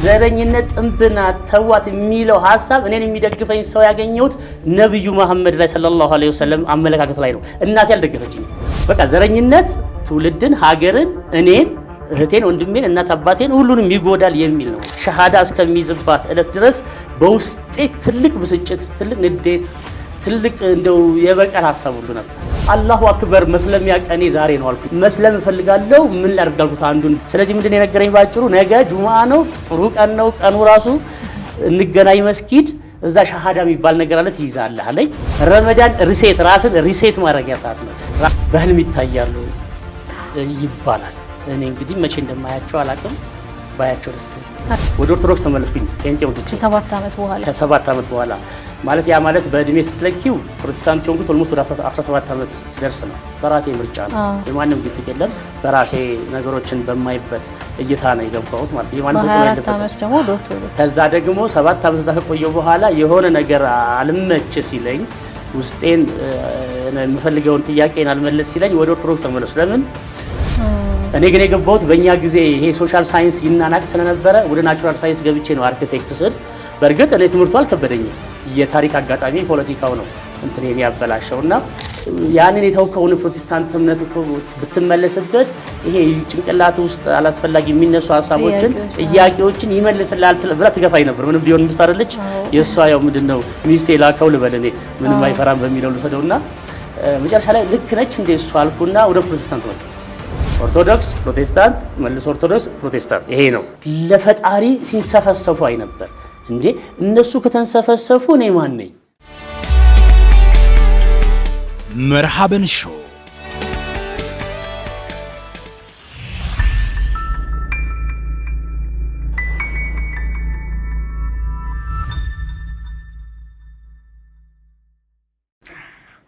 ዘረኝነት ጥንብና ተዋት የሚለው ሐሳብ እኔን የሚደግፈኝ ሰው ያገኘሁት ነብዩ መሐመድ ላይ ሰለላሁ ዐለይሂ ወሰለም አመለካከት ላይ ነው። እናቴ ያልደገፈችኝ በቃ ዘረኝነት ትውልድን ሀገርን እኔን እህቴን ወንድሜን እናት አባቴን ሁሉንም ይጎዳል የሚል ነው። ሸሃዳ እስከሚይዝባት እለት ድረስ በውስጤ ትልቅ ብስጭት ትልቅ ንዴት ትልቅ እንደው የበቀል ሐሳብ ሁሉ ነበር። አላሁ አክበር መስለም ያቀኔ ዛሬ ነው አልኩ። መስለም ፈልጋለሁ ምን ላድርጋልኩት አንዱን። ስለዚህ ምንድነው የነገረኝ ባጭሩ ነገ ጁምዓ ነው ጥሩ ቀን ነው ቀኑ ራሱ እንገናኝ መስጊድ እዛ ሸሃዳ የሚባል ነገር አለ ትይዛለህ አለኝ። ረመዳን ሪሴት ራስን ሪሴት ማድረጊያ ሰዓት ነው። በህልም ይታያሉ ይባላል። እኔ እንግዲህ መቼ እንደማያቸው አላውቅም። ባያቸው ደስ ይላል። ወደ ኦርቶዶክስ ተመለስኩኝ። ጴንጤው ልጅ ከ7 ዓመት በኋላ ማለት ያ ማለት በእድሜ ስትለኪው ፕሮቴስታንት ሆንኩት ኦልሞስት ወደ 17 ዓመት ሲደርስ ነው። በራሴ ምርጫ ነው። የማንም ግፊት የለም። በራሴ ነገሮችን በማይበት እይታ ነው የገባሁት ማለት ነው። የማንም ተጽዕኖ የለበትም። ከዛ ደግሞ 7 ዓመት እዛ ከቆየሁ በኋላ የሆነ ነገር አልመች ሲለኝ ውስጤን የምፈልገውን ጥያቄን አልመለስ ሲለኝ ወደ ኦርቶዶክስ ተመለሱ። ለምን እኔ ግን የገባሁት በእኛ ጊዜ ይሄ ሶሻል ሳይንስ ይናናቅ ስለነበረ ወደ ናቹራል ሳይንስ ገብቼ ነው አርኪቴክት ስል። በእርግጥ እኔ ትምህርቱ አልከበደኝም። የታሪክ አጋጣሚ ፖለቲካው ነው እንትኔን ያበላሸውና ያንን የተውከውን ፕሮቴስታንት እምነት ብትመለስበት ይሄ ጭንቅላት ውስጥ አላስፈላጊ የሚነሱ ሐሳቦችን ጥያቄዎችን ይመልስላል ብላ ትገፋኝ ነበር። ምንም ቢሆን ሚስት አይደለች የሷ ያው ምንድነው ሚስቴ ላከው ልበል እኔ ምንም አይፈራም በሚለው ልሰደውና መጨረሻ ላይ ልክ ነች እንደ እሷ አልኩና ወደ ፕሮቴስታንት ወጣ። ኦርቶዶክስ ፕሮቴስታንት መልሶ ኦርቶዶክስ ፕሮቴስታንት ይሄ ነው። ለፈጣሪ ሲንሰፈሰፉ አይ ነበር እንዴ እነሱ ከተንሰፈሰፉ እኔ ማን ነኝ? መርሐበን ሾው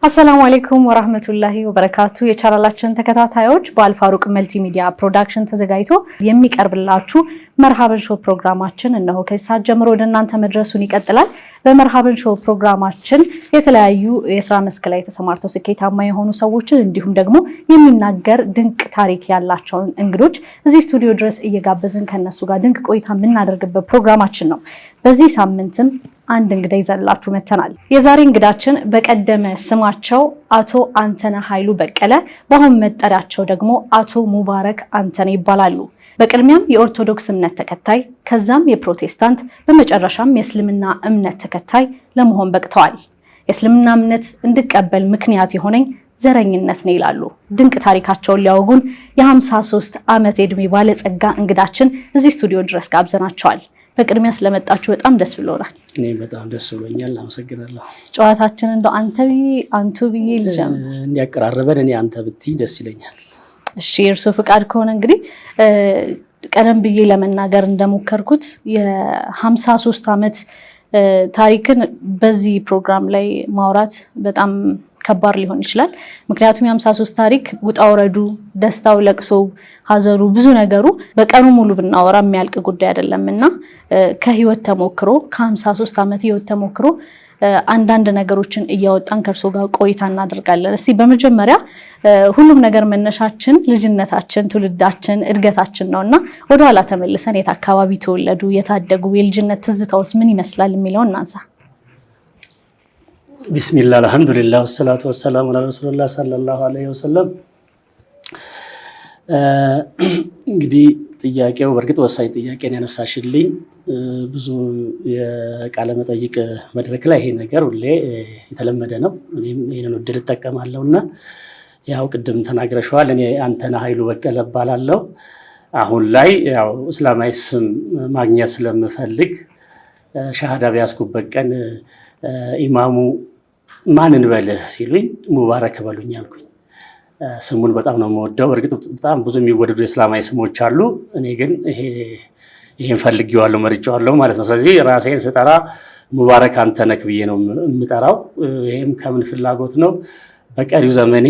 አሰላሙ አለይኩም ወራህመቱላሂ ወበረካቱ። የቻናላችን ተከታታዮች በአልፋሩቅ መልቲሚዲያ ፕሮዳክሽን ተዘጋጅቶ የሚቀርብላችሁ መርሐበን ሾው ፕሮግራማችን እነሆ ከሰዓት ጀምሮ ወደ እናንተ መድረሱን ይቀጥላል። በመርሐበን ሾው ፕሮግራማችን የተለያዩ የስራ መስክ ላይ ተሰማርተው ስኬታማ የሆኑ ሰዎችን እንዲሁም ደግሞ የሚናገር ድንቅ ታሪክ ያላቸውን እንግዶች እዚህ ስቱዲዮ ድረስ እየጋበዝን ከነሱ ጋር ድንቅ ቆይታ የምናደርግበት ፕሮግራማችን ነው። በዚህ ሳምንትም አንድ እንግዳ ይዘንላችሁ መተናል። የዛሬ እንግዳችን በቀደመ ስማቸው አቶ አንተነህ ኃይሉ በቀለ በአሁን መጠሪያቸው ደግሞ አቶ ሙባረክ አንተነህ ይባላሉ። በቅድሚያም የኦርቶዶክስ እምነት ተከታይ ከዛም የፕሮቴስታንት በመጨረሻም የእስልምና እምነት ተከታይ ለመሆን በቅተዋል። የእስልምና እምነት እንድቀበል ምክንያት የሆነኝ ዘረኝነት ነው ይላሉ። ድንቅ ታሪካቸውን ሊያወጉን የ53 ዓመት የዕድሜ ባለጸጋ እንግዳችን እዚህ ስቱዲዮ ድረስ ጋብዘናቸዋል። በቅድሚያ ስለመጣችሁ በጣም ደስ ብሎናል። እኔ በጣም ደስ ብሎኛል። አመሰግናለሁ። ጨዋታችን እንደው አንቱ ብዬ ልጀምር እንዲያቀራረበን እኔ አንተ ብትይ ደስ ይለኛል። እሺ የእርሱ ፍቃድ ከሆነ እንግዲህ ቀደም ብዬ ለመናገር እንደሞከርኩት የ53 ዓመት ታሪክን በዚህ ፕሮግራም ላይ ማውራት በጣም ከባድ ሊሆን ይችላል። ምክንያቱም የ53 ታሪክ ውጣ ወረዱ ደስታው ለቅሶ ሀዘኑ ብዙ ነገሩ በቀኑ ሙሉ ብናወራ የሚያልቅ ጉዳይ አይደለምና ከህይወት ተሞክሮ ከ53 ዓመት ህይወት ተሞክሮ አንዳንድ ነገሮችን እያወጣን ከርሶ ጋር ቆይታ እናደርጋለን። እስቲ በመጀመሪያ ሁሉም ነገር መነሻችን ልጅነታችን ትውልዳችን እድገታችን ነውና ወደ ኋላ ተመልሰን የት አካባቢ ተወለዱ የታደጉ የልጅነት ትዝታውስ ምን ይመስላል የሚለው እናንሳ። ቢስሚላህ አልሐምዱሊላህ ወሰላቱ ወሰላሙ ዐላ ረሱሊላህ ሰለላሁ ዐለይሂ ወሰለም። እንግዲህ ጥያቄው በእርግጥ ወሳኝ ጥያቄን ያነሳሽልኝ። ብዙ የቃለ መጠይቅ መድረክ ላይ ይሄ ነገር ሁሌ የተለመደ ነው። እኔም ይሄንን እድል እጠቀማለሁና ያው ቅድም ተናግረሻል። እኔ አንተነህ ኃይሉ በቀለ እባላለሁ። አሁን ላይ ያው እስላማዊ ስም ማግኘት ስለምፈልግ ሸሃዳ ቢያስኩበት ቀን ኢማሙ ማን እንበልህ ሲሉኝ ሙባረክ በሉኝ አልኩኝ። ስሙን በጣም ነው የምወደው። እርግጥ በጣም ብዙ የሚወደዱ የእስላማዊ ስሞች አሉ። እኔ ግን ይሄን ፈልጌዋለሁ መርጬዋለሁ ማለት ነው። ስለዚህ ራሴን ስጠራ ሙባረክ አንተነህ ብዬ ነው የምጠራው። ይሄም ከምን ፍላጎት ነው? በቀሪው ዘመኔ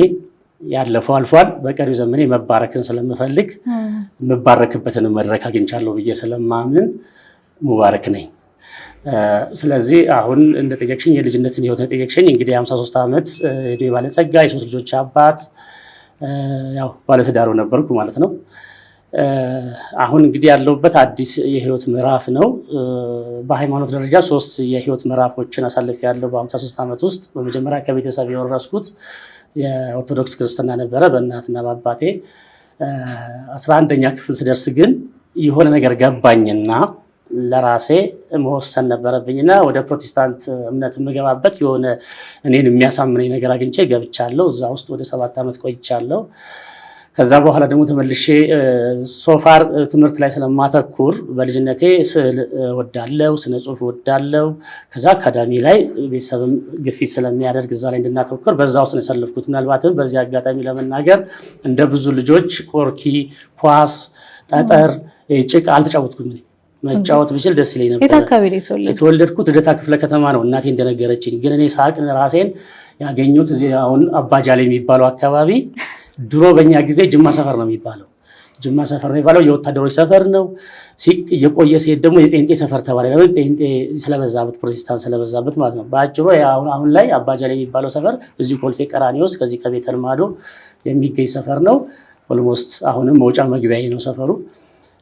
ያለፈው አልፏል። በቀሪው ዘመኔ መባረክን ስለምፈልግ መባረክበትን መድረክ አግኝቻለሁ ብዬ ስለማምን ሙባረክ ነኝ። ስለዚህ አሁን እንደጠየቅሽኝ የልጅነትን ህይወት እንደጠየቅሽኝ እንግዲህ 53 ዓመት የዕድሜ ባለጸጋ የሶስት ልጆች አባት ያው ባለትዳር ነበርኩ ማለት ነው። አሁን እንግዲህ ያለውበት አዲስ የህይወት ምዕራፍ ነው። በሃይማኖት ደረጃ 3 የህይወት ምዕራፎችን አሳልፍ ያለው በ53 ዓመት ውስጥ በመጀመሪያ ከቤተሰብ የወረስኩት የኦርቶዶክስ ክርስትና ነበረ በእናትና በአባቴ። 11ኛ ክፍል ስደርስ ግን የሆነ ነገር ገባኝና ለራሴ መወሰን ነበረብኝና ወደ ፕሮቴስታንት እምነት የምገባበት የሆነ እኔን የሚያሳምነኝ ነገር አግኝቼ ገብቻለሁ። እዛ ውስጥ ወደ 7 ዓመት ቆይቻለሁ። ከዛ በኋላ ደግሞ ተመልሼ ሶፋር ትምህርት ላይ ስለማተኩር በልጅነቴ ስዕል ወዳለው ስነ ጽሁፍ ወዳለው ከዛ አካዳሚ ላይ ቤተሰብም ግፊት ስለሚያደርግ እዛ ላይ እንድናተኩር በዛ ውስጥ ነው ያሳለፍኩት። ምናልባትም በዚህ አጋጣሚ ለመናገር እንደ ብዙ ልጆች ቆርኪ፣ ኳስ፣ ጠጠር፣ ጭቃ አልተጫወትኩም። መጫወት ብችል ደስ ይለኝ ነበር። የተወለድኩት ልደታ ክፍለ ከተማ ነው እናቴ እንደነገረችኝ። ግን እኔ ሳቅ ራሴን ያገኙት እዚህ አሁን አባጃሌ የሚባለው አካባቢ ድሮ በእኛ ጊዜ ጅማ ሰፈር ነው የሚባለው። ጅማ ሰፈር ነው የሚባለው የወታደሮች ሰፈር ነው። የቆየ ሲሄድ ደግሞ የጴንጤ ሰፈር ተባለ። ለምን? ጴንጤ ስለበዛበት ፕሮቴስታንት ስለበዛበት ማለት ነው። በአጭሩ አሁን ላይ አባጃሌ የሚባለው ሰፈር እዚሁ ኮልፌ ቀራኒዮስ ከዚህ ከቤተል ማዶ የሚገኝ ሰፈር ነው። ኦልሞስት አሁንም መውጫ መግቢያ ነው ሰፈሩ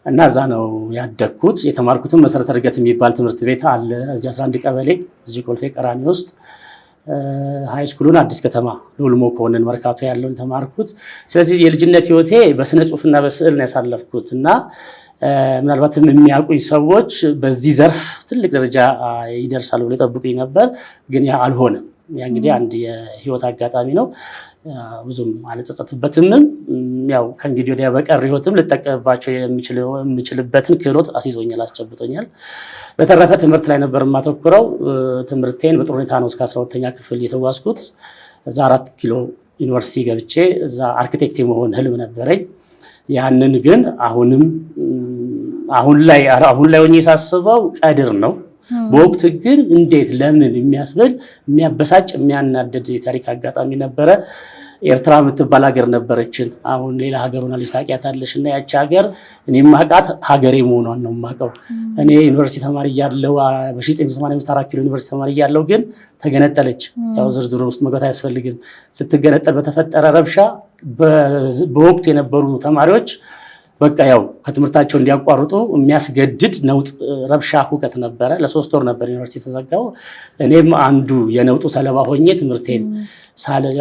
እና እዛ ነው ያደግኩት። የተማርኩትም መሰረተ እድገት የሚባል ትምህርት ቤት አለ እዚህ 11 ቀበሌ እዚሁ ኮልፌ ቀራኒዮስ ውስጥ። ሃይ ስኩሉን አዲስ ከተማ ሉልሞ ኮንን መርካቶ ያለውን ተማርኩት። ስለዚህ የልጅነት ህይወቴ በስነ ጽሁፍና በስዕል ነው ያሳለፍኩት እና ምናልባትም የሚያውቁኝ ሰዎች በዚህ ዘርፍ ትልቅ ደረጃ ይደርሳሉ ብለው ይጠብቁኝ ነበር። ግን ያ አልሆነም። ያ እንግዲህ አንድ የህይወት አጋጣሚ ነው። ብዙም አልጸጸትበትም። ያው ከእንግዲህ ወዲያ በቀር ህይወትም ልጠቀምባቸው የምችልበትን ክህሎት አስይዞኛል፣ አስጨብጦኛል። በተረፈ ትምህርት ላይ ነበር የማተኩረው። ትምህርቴን በጥሩ ሁኔታ ነው እስከ 12ኛ ክፍል የተጓዝኩት። እዛ 4 ኪሎ ዩኒቨርሲቲ ገብቼ እዛ አርኪቴክት የመሆን ህልም ነበረኝ። ያንን ግን አሁን ላይ ሆኜ ሳስበው ቀድር ነው። በወቅቱ ግን እንዴት ለምን የሚያስብል የሚያበሳጭ የሚያናድድ የታሪክ አጋጣሚ ነበረ። ኤርትራ የምትባል ሀገር ነበረችን። አሁን ሌላ ሀገር ሆናለች ታውቂያታለሽ። እና ያቺ ሀገር እኔ ማውቃት ሀገሬ መሆኗን ነው የማውቀው። እኔ ዩኒቨርሲቲ ተማሪ እያለሁ በ1985 4 ኪሎ ዩኒቨርሲቲ ተማሪ እያለሁ ግን ተገነጠለች። ያው ዝርዝሩ ውስጥ መግባት አያስፈልግም። ስትገነጠል በተፈጠረ ረብሻ በወቅቱ የነበሩ ተማሪዎች በቃ ያው ከትምህርታቸው እንዲያቋርጡ የሚያስገድድ ነውጥ፣ ረብሻ፣ ሁከት ነበረ። ለ3 ወር ነበር ዩኒቨርሲቲ ተዘጋው። እኔም አንዱ የነውጡ ሰለባ ሆኜ ትምህርቴን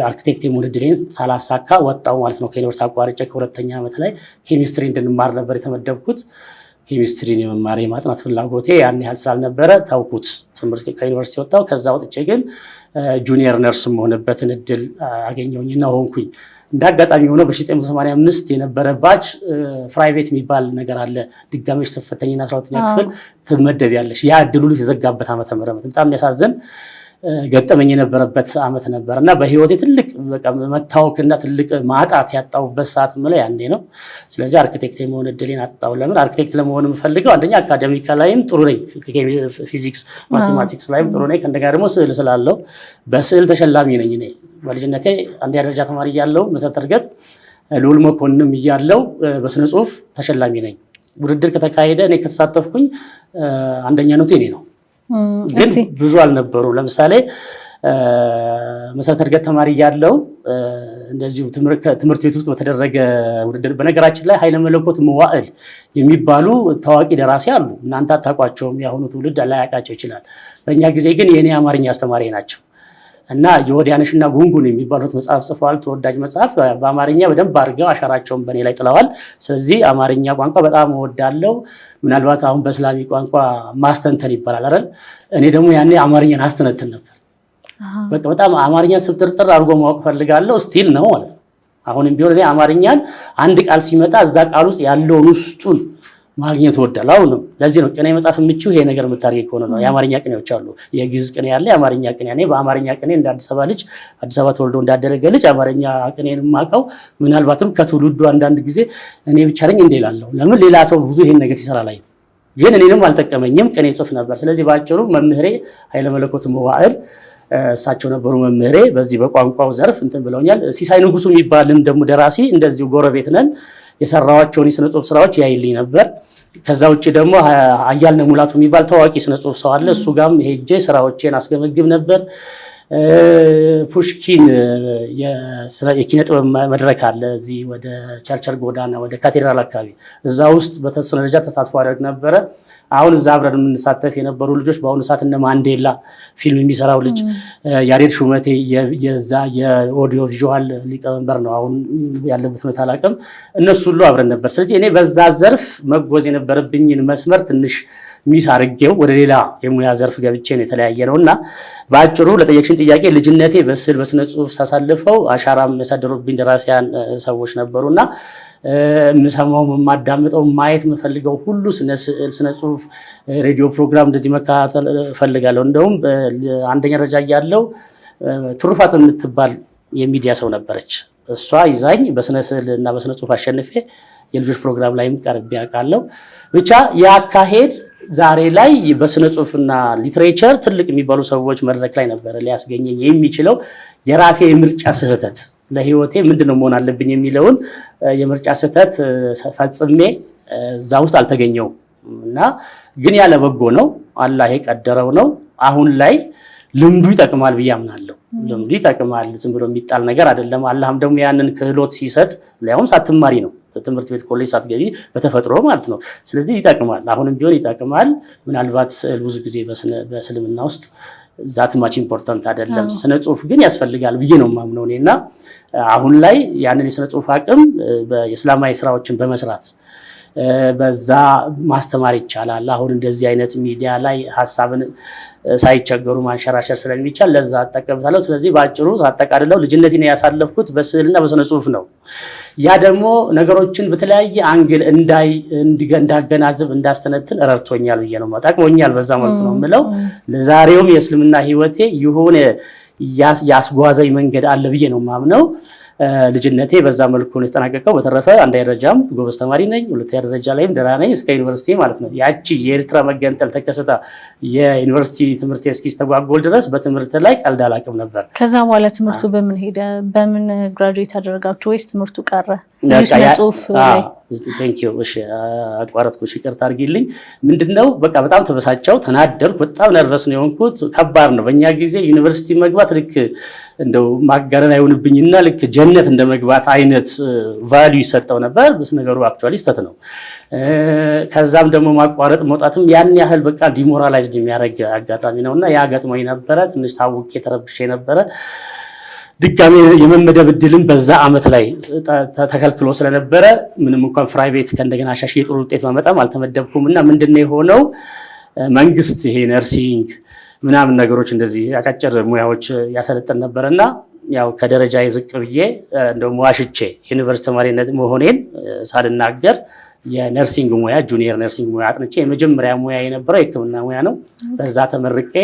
አርኪቴክት የመሆን ዕድሌን ሳላሳካ ወጣው ማለት ነው። ከዩኒቨርሲቲ አቋርጬ ከ2ኛ ዓመት ላይ ኬሚስትሪ እንድንማር ነበር የተመደብኩት። ኬሚስትሪን የመማር የማጥናት ፍላጎቴ ያን ያህል ስላልነበረ ታውኩት። ትምህርት ከዩኒቨርሲቲ ወጣው። ከዛ ወጥቼ ግን ጁኒየር ነርስ መሆንበትን ዕድል አገኘሁኝና ሆንኩኝ። እንዳጋጣሚ ሆኖ በ1985 የነበረ ባች ፕራይቬት የሚባል ነገር አለ። ድጋሜሽ ተፈተኝና 12ኛ ክፍል ትመደቢያለሽ። ያ ዕድሉ የተዘጋበት ዓመተ ምህረት በጣም የሚያሳዝን ገጠመኝ የነበረበት ዓመት ነበር እና በህይወቴ ትልቅ በቃ መታወክና ትልቅ ማጣት ያጣውበት ሰዓት ማለት ያኔ ነው። ስለዚህ አርኪቴክት የመሆን ዕድሌን አጣው። ለምን? አርኪቴክት ለመሆን የምፈልገው አንደኛ አካዳሚካ ላይም ጥሩ ነኝ፣ ፊዚክስ ማቴማቲክስ ላይም ጥሩ ነኝ። ከእንደገና ደግሞ ስዕል ስላለው በስዕል ተሸላሚ ነኝ። እኔ በልጅነቴ አንደኛ ደረጃ ተማሪ እያለሁ መሰረተ እድገት ልዑል መኮንን እያለሁ በስነ ጽሁፍ ተሸላሚ ነኝ። ውድድር ከተካሄደ እኔ ከተሳተፍኩኝ አንደኛ ነቱ እኔ ነው። ግን ብዙ አልነበሩ። ለምሳሌ መሰረተ እድገት ተማሪ እያለሁ እንደዚሁ ትምህርት ቤት ውስጥ በተደረገ ውድድር፣ በነገራችን ላይ ኃይለ መለኮት መዋዕል የሚባሉ ታዋቂ ደራሲ አሉ። እናንተ አታውቋቸውም፣ የአሁኑ ትውልድ ላያውቃቸው ይችላል። በእኛ ጊዜ ግን የኔ አማርኛ አስተማሪ ናቸው እና የወዲያነሽና ጉንጉን የሚባሉት መጽሐፍ ጽፈዋል። ተወዳጅ መጽሐፍ በአማርኛ በደንብ አድርገው አሻራቸውን በእኔ ላይ ጥለዋል። ስለዚህ አማርኛ ቋንቋ በጣም እወዳለሁ። ምናልባት አሁን በእስላሚ ቋንቋ ማስተንተን ይባላል አይደል? እኔ ደግሞ ያኔ አማርኛን አስተነትን ነበር። በቃ በጣም አማርኛን ስብጥርጥር አድርጎ ማወቅ ፈልጋለሁ። ስቲል ነው ማለት ነው። አሁንም ቢሆን እኔ አማርኛን አንድ ቃል ሲመጣ እዛ ቃል ውስጥ ያለውን ውስጡን ማግኘት ወዳለሁ። አሁንም ለዚህ ነው ቅኔ መጽሐፍ የምችው ይሄ ነገር የምታርገኝ ከሆነ ነው። የአማርኛ ቅኔዎች አሉ፣ የግዕዝ ቅኔ ያለ የአማርኛ ቅኔ። እኔ በአማርኛ ቅኔ እንደ አዲስ አበባ ልጅ አዲስ አበባ ተወልዶ እንዳደረገ ልጅ አማርኛ ቅኔን የማውቀው ምናልባትም ከትውልዱ አንዳንድ ጊዜ እኔ ብቻ ነኝ እንዴ እላለሁ። ለምን ሌላ ሰው ብዙ ይሄን ነገር ሲሰራ ላይ ግን እኔንም አልጠቀመኝም። ቅኔ ጽፍ ነበር። ስለዚህ ባጭሩ መምህሬ ኃይለ መለኮት መዋዕል እሳቸው ነበሩ መምህሬ። በዚህ በቋንቋው ዘርፍ እንትን ብለውኛል። ሲሳይ ንጉሱ የሚባልም ደግሞ ደራሲ እንደዚሁ ጎረቤት ነን። የሰራዋቸውን የስነ ጽሁፍ ስራዎች ያይልኝ ነበር። ከዛ ውጪ ደግሞ አያልነህ ሙላቱ የሚባል ታዋቂ ስነ ጽሁፍ ሰው አለ። እሱ ጋርም ሄጄ ስራዎቼን አስገመግም ነበር። ፑሽኪን የኪነ ጥበብ መድረክ አለ እዚህ ወደ ቸርቸር ጎዳና ወደ ካቴድራል አካባቢ እዛ ውስጥ በተወሰነ ደረጃ ተሳትፎ አደረግ ነበረ። አሁን እዛ አብረን የምንሳተፍ የነበሩ ልጆች በአሁኑ ሰዓት እነ ማንዴላ ፊልም የሚሰራው ልጅ ያሬድ ሹመቴ የዛ የኦዲዮ ቪዥዋል ሊቀመንበር ነው። አሁን ያለበት ሁኔታ አላውቅም። እነሱ ሁሉ አብረን ነበር። ስለዚህ እኔ በዛ ዘርፍ መጓዝ የነበረብኝን መስመር ትንሽ ሚስ አድርጌው ወደ ሌላ የሙያ ዘርፍ ገብቼ ነው የተለያየ ነውና በአጭሩ ለጠየቅሽን ጥያቄ ልጅነቴ በስዕል በስነ ጽሁፍ ሳሳልፈው አሻራም ያሳደሩብኝ ደራሲያን ሰዎች ነበሩና የምሰማው የማዳምጠው ማየት የምፈልገው ሁሉ ስነ ስዕል ስነ ጽሁፍ ሬዲዮ ፕሮግራም እንደዚህ መከታተል እፈልጋለሁ። እንደውም አንደኛ ደረጃ ያለው ትሩፋት የምትባል የሚዲያ ሰው ነበረች። እሷ ይዛኝ በስነ ስዕል እና በስነ ጽሁፍ አሸንፌ የልጆች ፕሮግራም ላይም ቀርቤ አውቃለሁ። ብቻ ያካሄድ ዛሬ ላይ በስነ ጽሁፍና ሊትሬቸር ትልቅ የሚባሉ ሰዎች መድረክ ላይ ነበር ሊያስገኘኝ የሚችለው የራሴ የምርጫ ስህተት ለህይወቴ ምንድነው መሆን አለብኝ የሚለውን የምርጫ ስህተት ፈጽሜ እዛ ውስጥ አልተገኘውም እና ግን ያለ በጎ ነው፣ አላህ የቀደረው ነው። አሁን ላይ ልምዱ ይጠቅማል ብዬ አምናለሁ። ልምዱ ይጠቅማል፣ ዝም ብሎ የሚጣል ነገር አይደለም። አላህም ደግሞ ያንን ክህሎት ሲሰጥ ለያውም ሳትማሪ ነው ትምህርት ቤት ኮሌጅ ሳትገቢ በተፈጥሮ ማለት ነው። ስለዚህ ይጠቅማል፣ አሁንም ቢሆን ይጠቅማል። ምናልባት ስዕል ብዙ ጊዜ በእስልምና ውስጥ ዛት ማች ኢምፖርታንት አይደለም፣ ስነ ጽሁፍ ግን ያስፈልጋል ብዬ ነው የማምነው እኔና አሁን ላይ ያንን የስነ ጽሁፍ አቅም የእስላማዊ ስራዎችን በመስራት በዛ ማስተማር ይቻላል። አሁን እንደዚህ አይነት ሚዲያ ላይ ሐሳብን ሳይቸገሩ ማንሸራሸር ስለሚቻል ለዛ አጠቀምታለሁ። ስለዚህ ባጭሩ ሳጠቃልለው ልጅነቴን ያሳለፍኩት በስዕልና በስነ ጽሁፍ ነው። ያ ደግሞ ነገሮችን በተለያየ አንግል እንዳገናዝብ እንዳስተነትን ረድቶኛል ብዬ ነው ጠቅሞኛል። በዛ መልኩ ነው የምለው። ለዛሬውም የእስልምና ህይወቴ የሆነ ያስጓዘኝ መንገድ አለ ብዬ ነው የማምነው። ልጅነቴ በዛ መልኩ ነው የተጠናቀቀው። በተረፈ አንደኛ ደረጃም ጎበዝ ተማሪ ነኝ፣ ሁለተኛ ደረጃ ላይም ደህና ነኝ እስከ ዩኒቨርሲቲ ማለት ነው። ያቺ የኤርትራ መገንጠል ተከሰታ የዩኒቨርሲቲ ትምህርት እስኪስተጓጎል ድረስ በትምህርት ላይ ቀልድ አላውቅም ነበር። ከዛ በኋላ ትምህርቱ በምን ሄደ? በምን ግራጁዌት አደረጋችሁ ወይስ ትምህርቱ ቀረ? ስነ ጽሁፍ ላይ ቴንክ ዩ። እሺ አቋረጥኩሽ፣ ይቅርታ አድርጊልኝ። ምንድነው በቃ በጣም ተበሳጨው፣ ተናደርኩ፣ በጣም ነርቨስ ነው የሆንኩት። ከባድ ነው። በእኛ ጊዜ ዩኒቨርሲቲ መግባት ልክ እንደው ማጋረን አይሆንብኝና ልክ ጀነት እንደመግባት አይነት ቫልዩ ይሰጠው ነበር። በስ ነገሩ አክቹአሊ ስተት ነው። ከዛም ደግሞ ማቋረጥ መውጣትም ያን ያህል በቃ ዲሞራላይዝድ የሚያደርግ አጋጣሚ ነውና ያ ገጥሞኝ ነበረ። ትንሽ ታውቄ ተረብሼ ነበረ። ድጋሜ የመመደብ እድልም በዛ አመት ላይ ተከልክሎ ስለነበረ ምንም እንኳን ፕራይቬት ከእንደገና አሻሽዬ ጥሩ ውጤት ማመጣም አልተመደብኩምና ምንድነው የሆነው መንግስት ይሄ ነርሲንግ ምናምን ነገሮች እንደዚህ አጫጭር ሙያዎች ያሰለጥን ነበርና ያው ከደረጃ ይዝቅ ብዬ እንደውም ዋሽቼ ዩኒቨርሲቲ ተማሪነት መሆኔን ሳልናገር የነርሲንግ ሙያ ጁኒየር ነርሲንግ ሙያ አጥንቼ የመጀመሪያ ሙያ የነበረው የሕክምና ሙያ ነው። በዛ ተመርቄ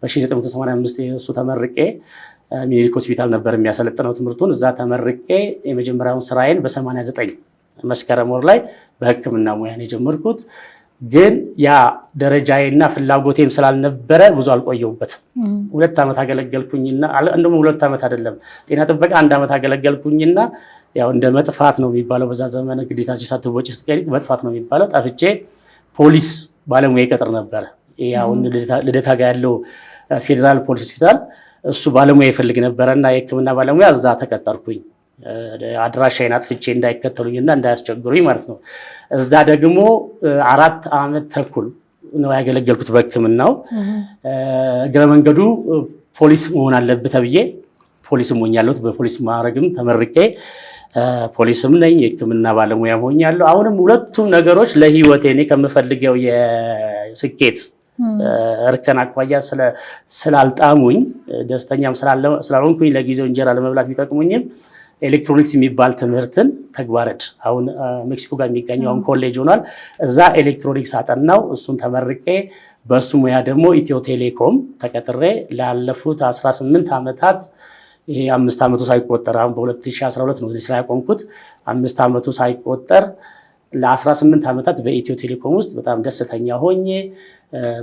በ1985 እሱ ተመርቄ ሚኒሊክ ሆስፒታል ነበር የሚያሰለጥነው ትምህርቱን። እዛ ተመርቄ የመጀመሪያውን ስራዬን በ89 መስከረም ወር ላይ በሕክምና ሙያ ነው የጀመርኩት። ግን ያ ደረጃዬና ፍላጎቴም ስላልነበረ ብዙ አልቆየሁበትም። 2 ዓመት አገለገልኩኝና እንደውም 2 ዓመት አይደለም ጤና ጥበቃ 1 ዓመት አገለገልኩኝና ያው እንደ መጥፋት ነው የሚባለው በዛ ዘመን ግዴታችን ሳትወጪ ስትቀሪ መጥፋት ነው የሚባለው። ጠፍቼ ፖሊስ ባለሙያ ይቀጥር ነበር። ያው ልደታ ጋር ያለው ፌደራል ፖሊስ ሆስፒታል እሱ ባለሙያ ይፈልግ ነበርና የሕክምና ባለሙያ እዛ ተቀጠርኩኝ። አድራሻዬን አጥፍቼ እንዳይከተሉኝና እንዳያስቸግሩኝ ማለት ነው። እዛ ደግሞ 4 ዓመት ተኩል ነው ያገለገልኩት በሕክምናው። እግረ መንገዱ ፖሊስ መሆን አለበት ተብዬ ፖሊስም ሆኛለሁ። በፖሊስ ማዕረግም ተመርቄ ፖሊስም ነኝ፣ የሕክምና ባለሙያ ሆኛለሁ። አሁንም ሁለቱም ነገሮች ለህይወቴ እኔ ከምፈልገው የስኬት እርከን አኳያ ስላልጣሙኝ ደስተኛም ስላልሆንኩኝ ለጊዜው እንጀራ ለመብላት ቢጠቅሙኝም ኤሌክትሮኒክስ የሚባል ትምህርትን ተግባረድ አሁን ሜክሲኮ ጋር የሚገኘው አሁን ኮሌጅ ሆኗል። እዛ ኤሌክትሮኒክስ አጠናው። እሱን ተመርቄ በሱ ሙያ ደግሞ ኢትዮ ቴሌኮም ተቀጥሬ ላለፉት 18 ዓመታት ይሄ 5 ዓመቱ ሳይቆጠር አሁን በ2012 ነው ስራ ያቆምኩት። 5 ዓመቱ ሳይቆጠር ለ18 ዓመታት በኢትዮ ቴሌኮም ውስጥ በጣም ደስተኛ ሆኜ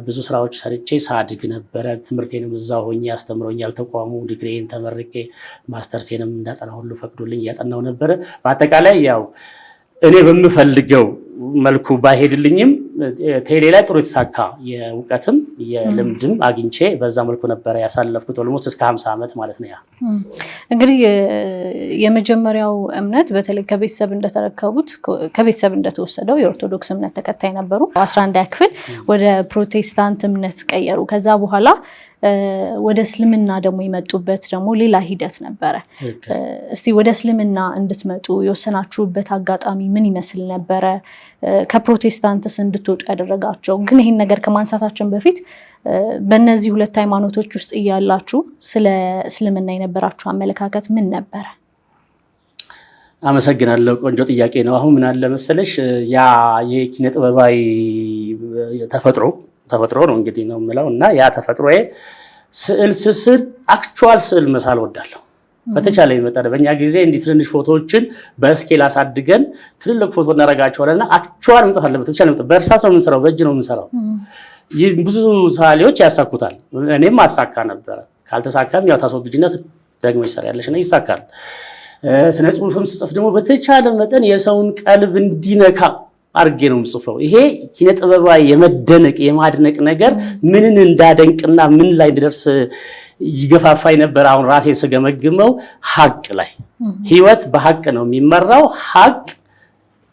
ብዙ ስራዎች ሰርቼ ሳድግ ነበረ። ትምህርቴንም እዛ ሆኜ አስተምሮኛል ተቋሙ። ዲግሪዬን ተመርቄ ማስተርሴንም እንዳጠና ሁሉ ፈቅዶልኝ እያጠናው ነበረ። በአጠቃላይ ያው እኔ በምፈልገው መልኩ ባይሄድልኝም ቴሌ ላይ ጥሩ የተሳካ የእውቀትም የልምድም አግኝቼ በዛ መልኩ ነበር ያሳለፍኩት ኦልሞስት እስከ 50 ዓመት ማለት ነው። ያ እንግዲህ የመጀመሪያው እምነት በተለይ ከቤተሰብ እንደተረከቡት ከቤተሰብ እንደተወሰደው የኦርቶዶክስ እምነት ተከታይ ነበሩ። 11ኛ ክፍል ወደ ፕሮቴስታንት እምነት ቀየሩ። ከዛ በኋላ ወደ እስልምና ደግሞ የመጡበት ደግሞ ሌላ ሂደት ነበረ። እስቲ ወደ እስልምና እንድትመጡ የወሰናችሁበት አጋጣሚ ምን ይመስል ነበረ? ከፕሮቴስታንትስ እንድትወጡ ያደረጋቸው? ግን ይሄን ነገር ከማንሳታችን በፊት በእነዚህ ሁለት ሃይማኖቶች ውስጥ እያላችሁ ስለ እስልምና የነበራችሁ አመለካከት ምን ነበረ? አመሰግናለሁ። ቆንጆ ጥያቄ ነው። አሁን ምን አለ መሰለሽ ያ የኪነ ጥበባዊ ተፈጥሮ ነው እንግዲህ ነው የምለው እና ያ ተፈጥሮዬ ስዕል ስስል አክቹዋል ስዕል መሳል ወዳለሁ። በተቻለ መጠን በእኛ ጊዜ እንዲህ ትንንሽ ፎቶዎችን በስኬል አሳድገን ትልልቅ ፎቶ እናረጋቸዋለንና አክቹዋል መጥፋት አለበት። በተቻለ መጠን በእርሳስ ነው የምንሰራው፣ በእጅ ነው የምንሰራው። ብዙ ሰዓሊዎች ያሳኩታል፣ እኔም አሳካ ነበር። ካልተሳካም ያው ታስወግጅነት ደግሞ ይሰራልሽ እና ይሳካል። ስነ ጽሁፍም ስጽፍ ደግሞ በተቻለ መጠን የሰውን ቀልብ እንዲነካ አርጌ ነው የምጽፈው። ይሄ ኪነ ጥበባዊ የመደነቅ የማድነቅ ነገር ምንን እንዳደንቅና ምን ላይ እንድደርስ ይገፋፋይ ነበር። አሁን ራሴ ስገመግመው ሐቅ ላይ ህይወት በሐቅ ነው የሚመራው። ሐቅ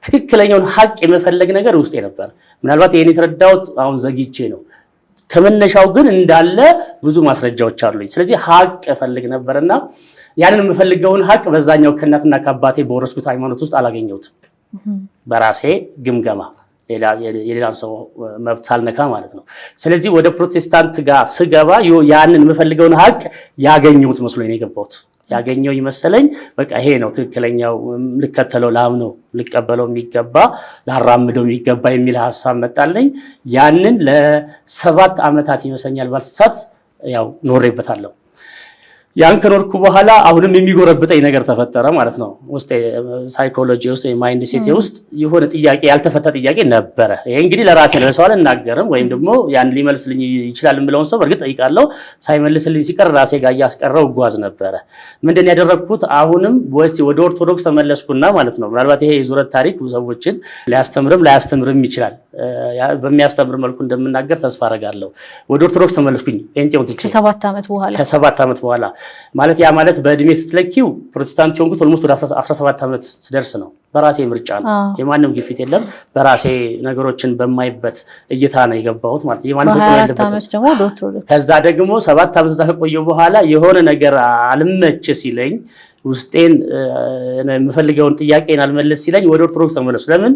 ትክክለኛውን ሐቅ የመፈለግ ነገር ውስጤ ነበር። ምናልባት ይሄን የተረዳሁት አሁን ዘግይቼ ነው። ከመነሻው ግን እንዳለ ብዙ ማስረጃዎች አሉኝ። ስለዚህ ሐቅ እፈልግ ነበርና ያንን የምፈልገውን ሐቅ በዛኛው ከእናትና ከአባቴ በወረስኩት ሃይማኖት ውስጥ አላገኘሁትም። በራሴ ግምገማ የሌላን ሰው መብት ሳልነካ ማለት ነው። ስለዚህ ወደ ፕሮቴስታንት ጋር ስገባ ያንን የምፈልገውን ሐቅ ያገኘሁት መስሎኝ ነው የገባሁት። ያገኘው ይመስለኝ በቃ ይሄ ነው ትክክለኛው፣ ልከተለው፣ ላምነው፣ ልቀበለው የሚገባ ላራምደው የሚገባ የሚል ሐሳብ መጣልኝ። ያንን ለ7 ዓመታት ይመስለኛል ባልሳት ያው ኖሬበታለሁ። ያን ከኖርኩ በኋላ አሁንም የሚጎረብጠኝ ነገር ተፈጠረ ማለት ነው። ውስጥ ሳይኮሎጂ ውስጥ ማይንድ ሴት ውስጥ የሆነ ጥያቄ ያልተፈታ ጥያቄ ነበረ። ይሄ እንግዲህ ለራሴ ለሰው አልናገርም ወይም ደግሞ ያን ሊመልስልኝ ይችላል የምለውን ሰው በርግጥ ጠይቃለሁ። ሳይመልስልኝ ሲቀር ራሴ ጋር ያስቀረው ጓዝ ነበረ። ምንድን ያደረኩት አሁንም ወደ ኦርቶዶክስ ተመለስኩና ማለት ነው። ምናልባት ይሄ የዙረት ታሪክ ሰዎችን ሊያስተምርም ላያስተምርም ይችላል። በሚያስተምር መልኩ እንደምናገር ተስፋ አደርጋለሁ። ወደ ኦርቶዶክስ ተመለስኩኝ ጴንጤውን ትቼ ከ7 ዓመት በኋላ ማለት ያ ማለት በእድሜ ስትለኪው ፕሮቴስታንት ሆንኩት ኦልሞስት ወደ 17 ዓመት ስደርስ ነው። በራሴ ምርጫ ነው፣ የማንም ግፊት የለም። በራሴ ነገሮችን በማይበት እይታ ነው የገባሁት ማለት የማንም ተጽዕኖ የለበትም። ከዛ ደግሞ 7 ዓመት ከቆየሁ በኋላ የሆነ ነገር አልመች ሲለኝ ውስጤን የምፈልገውን ጥያቄን አልመለስ ሲለኝ ወደ ኦርቶዶክስ ተመለስኩ። ለምን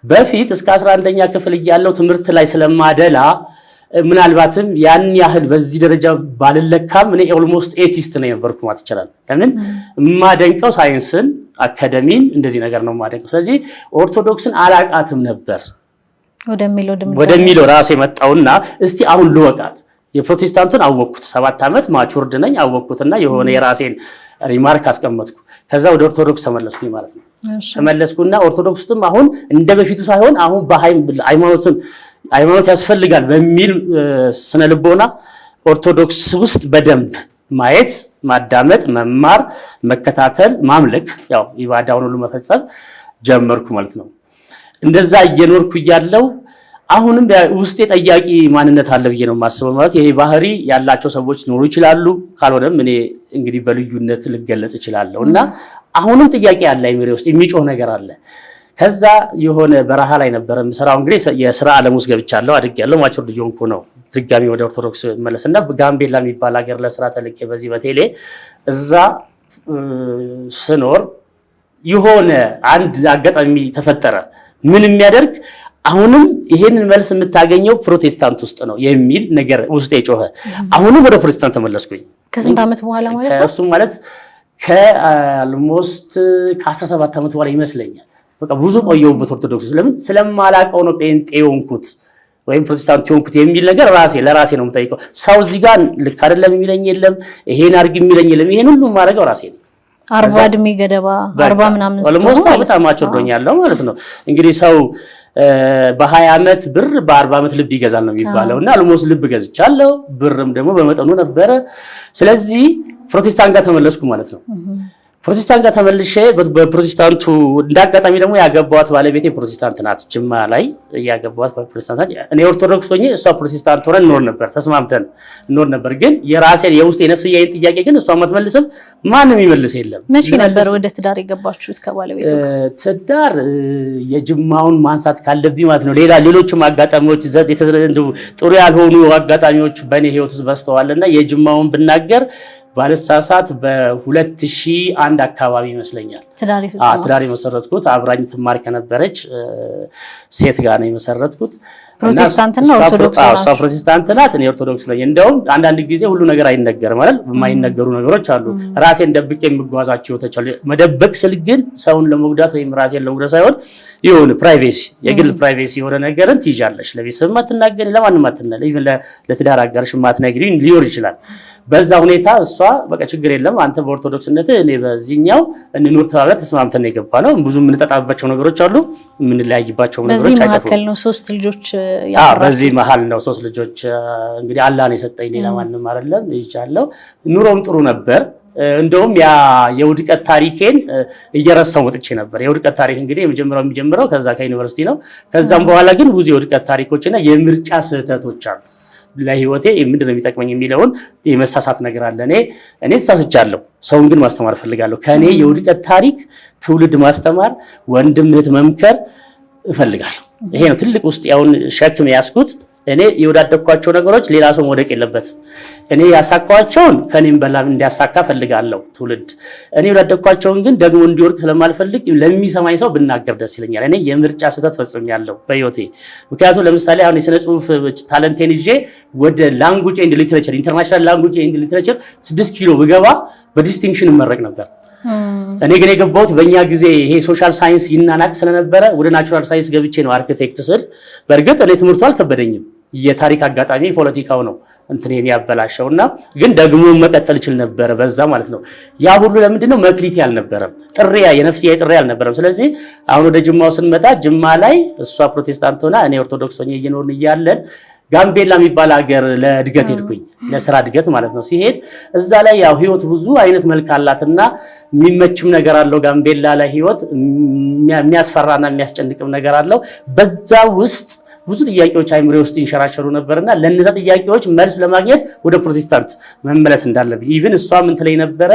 በፊት እስከ 11ኛ ክፍል እያለሁ ትምህርት ላይ ስለማደላ ምናልባትም ያን ያህል በዚህ ደረጃ ባልለካም እኔ ኦልሞስት ኤቲስት ነው የነበርኩ ማለት ይችላል። ለምን ማደንቀው ሳይንስን፣ አካዳሚን እንደዚህ ነገር ነው ማደንቀው። ስለዚህ ኦርቶዶክስን አላቃትም ነበር ወደሚለው ራሴ መጣውና እስቲ አሁን ልወቃት። የፕሮቴስታንቱን አወቅኩት። 7 ዓመት ማቹርድ ነኝ አወቅኩትና የሆነ የራሴን ሪማርክ አስቀመጥኩ። ከዛ ወደ ኦርቶዶክስ ተመለስኩኝ ማለት ነው። ተመለስኩና ኦርቶዶክስም አሁን እንደበፊቱ ሳይሆን አሁን ሃይማኖት ያስፈልጋል በሚል ስነ ልቦና ኦርቶዶክስ ውስጥ በደንብ ማየት፣ ማዳመጥ፣ መማር፣ መከታተል፣ ማምለክ ያው ኢባዳውን ሁሉ መፈጸም ጀመርኩ ማለት ነው። እንደዛ እየኖርኩ እያለው አሁንም ውስጤ ጠያቂ ማንነት አለ ብዬ ነው የማስበው። ማለት ይሄ ባህሪ ያላቸው ሰዎች ሊኖሩ ይችላሉ፣ ካልሆነም እኔ እንግዲህ በልዩነት ልገለጽ እችላለሁ እና አሁንም ጥያቄ አለ አይምሬ ውስጥ የሚጮህ ነገር አለ። ከዛ የሆነ በረሃ ላይ ነበር የምሰራው። እንግዲህ የሥራ ዓለም ውስጥ ገብቻለሁ፣ አድጌያለሁ፣ ማቹር ልጅ ሆንኩ ነው ድጋሚ ወደ ኦርቶዶክስ መለስና ጋምቤላ የሚባል ሀገር ለስራ ተልኬ በዚህ በቴሌ እዛ ስኖር የሆነ አንድ አጋጣሚ ተፈጠረ። ምን የሚያደርግ አሁንም ይሄንን መልስ የምታገኘው ፕሮቴስታንት ውስጥ ነው የሚል ነገር ውስጥ የጮኸ። አሁንም ወደ ፕሮቴስታንት ተመለስኩኝ። ከስንት ዓመት በኋላ ማለት ነው? ከእሱም ማለት ከአልሞስት ከ17 ዓመት በኋላ ይመስለኛል። በቃ ብዙ ቆየሁበት ኦርቶዶክስ። ለምን ስለማላቀው ነው ጴንጤ ሆንኩት ወይም ፕሮቴስታንት ሆንኩት የሚል ነገር ለራሴ ነው የምጠይቀው። ሰው እዚህ ጋር ልክ አይደለም የሚለኝ የለም፣ ይሄን አድርግ የሚለኝ የለም። ይሄን ሁሉ ማድረገው ራሴ ነው። 40 እድሜ ገደባ 40 ምናምን ኦልሞስት በጣም አጭርዶኛለሁ ማለት ነው። እንግዲህ ሰው በ20 ዓመት ብር በ40 ዓመት ልብ ይገዛል ነው የሚባለውና ኦልሞስት ልብ ገዝቻለሁ፣ ብርም ደግሞ በመጠኑ ነበረ። ስለዚህ ፕሮቴስታንት ጋር ተመለስኩ ማለት ነው። ፕሮቴስታንት ጋር ተመልሼ በፕሮቴስታንቱ እንዳጋጣሚ ደግሞ ያገባዋት ባለቤቴ ፕሮቴስታንት ናት። ጅማ ላይ ያገባዋት ፕሮቴስታንት፣ እኔ ኦርቶዶክስ ሆኜ እሷ ፕሮቴስታንት ሆነን እንኖር ነበር፣ ተስማምተን እንኖር ነበር። ግን የራሴን የውስጥ የነፍስያዬን ጥያቄ ግን እሷ ማትመልስም፣ ማንም ይመልስ የለም። መቼ ነበር ወደ ትዳር የገባችሁት ከባለቤቱ? ትዳር የጅማውን ማንሳት ካለብኝ ማለት ነው። ሌሎችም አጋጣሚዎች ጥሩ ያልሆኑ አጋጣሚዎች በእኔ ህይወት ውስጥ በስተዋልና የጅማውን ብናገር ባለሳሳት በ2001 አካባቢ ይመስለኛል ትዳር የመሰረትኩት አብራኝ ትማር ከነበረች ሴት ጋር ነው የመሰረትኩት። ፕሮቴስታንት ነው ኦርቶዶክስ ነው? እሷ ፕሮቴስታንት ናት፣ እኔ ኦርቶዶክስ ነኝ። እንደውም አንዳንድ ጊዜ ሁሉ ነገር አይነገርም ማለት የማይነገሩ ነገሮች አሉ። ራሴን ደብቄ የምጓዛቸው ተቻለ መደበቅ ስል ግን ሰውን ለመጉዳት ወይም ራሴን ለመጉዳት ሳይሆን ይሁን ፕራይቬሲ፣ የግል ፕራይቬሲ የሆነ ነገርን ትይዣለሽ። ለቤተሰብ ማትናገሪ፣ ለማንም ማትናገሪ፣ ኢቭን ለትዳር አጋርሽ ማትነግሪ ሊሆን ይችላል። በዛ ሁኔታ እሷ በቃ ችግር የለም አንተ በኦርቶዶክስነት እኔ በዚህኛው እንኑር ተባብለን ተስማምተን የገባ ነው። ብዙ የምንጠጣባቸው ነገሮች አሉ፣ የምንለያይባቸው ነገሮች አይጠፉም። በዚህ መሀከል ነው 3 ልጆች በዚህ መሀል ነው 3 ልጆች እንግዲህ አላህ ነው የሰጠኝ፣ ሌላ ማንም አይደለም። ይቻለው ኑሮም ጥሩ ነበር። እንደውም ያ የውድቀት ታሪኬን እየረሳው ወጥቼ ነበር። የውድቀት ታሪክ እንግዲህ የሚጀምረው ከዛ ከዩኒቨርሲቲ ነው። ከዛም በኋላ ግን ብዙ የውድቀት ታሪኮችና የምርጫ ስህተቶች አሉ። ለህይወቴ ምንድነው የሚጠቅመኝ የሚለውን የመሳሳት ነገር አለ። እኔ ተሳስቻለሁ፣ ሰውን ግን ማስተማር ፈልጋለሁ። ከኔ የውድቀት ታሪክ ትውልድ ማስተማር፣ ወንድም እህት መምከር እፈልጋለሁ። ይሄ ነው ትልቅ ውስጥ ያውን ሸክም ያስኩት። እኔ የወዳደኳቸው ነገሮች ሌላ ሰው መውደቅ የለበትም። እኔ ያሳካዋቸውን ከኔም በላም እንዲያሳካ ፈልጋለሁ ትውልድ። እኔ የወዳደኳቸውን ግን ደግሞ እንዲወርቅ ስለማልፈልግ ለሚሰማኝ ሰው ብናገር ደስ ይለኛል። እኔ የምርጫ ስህተት ፈጽሜያለሁ በህይወቴ። ምክንያቱም ለምሳሌ አሁን የሥነ ጽሁፍ ታለንቴን ይዤ ወደ ላንጉዌጅ ኤንድ ሊትሬቸር ኢንተርናሽናል ላንጉዌጅ ኤንድ ሊትሬቸር 6 ኪሎ ብገባ በዲስቲንክሽን እመረቅ ነበር። እኔ ግን የገባሁት በእኛ ጊዜ ይሄ ሶሻል ሳይንስ ይናናቅ ስለነበረ ወደ ናቹራል ሳይንስ ገብቼ ነው አርኪቴክት ስል። በእርግጥ እኔ ትምህርቱ አልከበደኝም፣ የታሪክ አጋጣሚ ፖለቲካው ነው እንትኔን ያበላሸውና ግን ደግሞ መቀጠል ይችል ነበር በዛ ማለት ነው። ያ ሁሉ ለምንድነው መክሊት ያልነበረም ጥሪያ የነፍስያ ጥሪያ ያልነበረም። ስለዚህ አሁን ወደ ጅማው ስንመጣ ጅማ ላይ እሷ ፕሮቴስታንት ሆና እኔ ኦርቶዶክስ ሆኜ እየኖርን እያለን ጋምቤላ የሚባል ሀገር ለእድገት ሄድኩኝ፣ ለስራ እድገት ማለት ነው። ሲሄድ እዛ ላይ ያው ህይወት ብዙ አይነት መልክ አላትና የሚመችም ነገር አለው። ጋምቤላ ላይ ህይወት የሚያስፈራና የሚያስጨንቅም ነገር አለው። በዛ ውስጥ ብዙ ጥያቄዎች አይምሬ ውስጥ ይንሸራሸሩ ነበርና ለነዛ ጥያቄዎች መልስ ለማግኘት ወደ ፕሮቴስታንት መመለስ እንዳለብኝ ኢቭን እሷ ምን ትለኝ ነበረ፣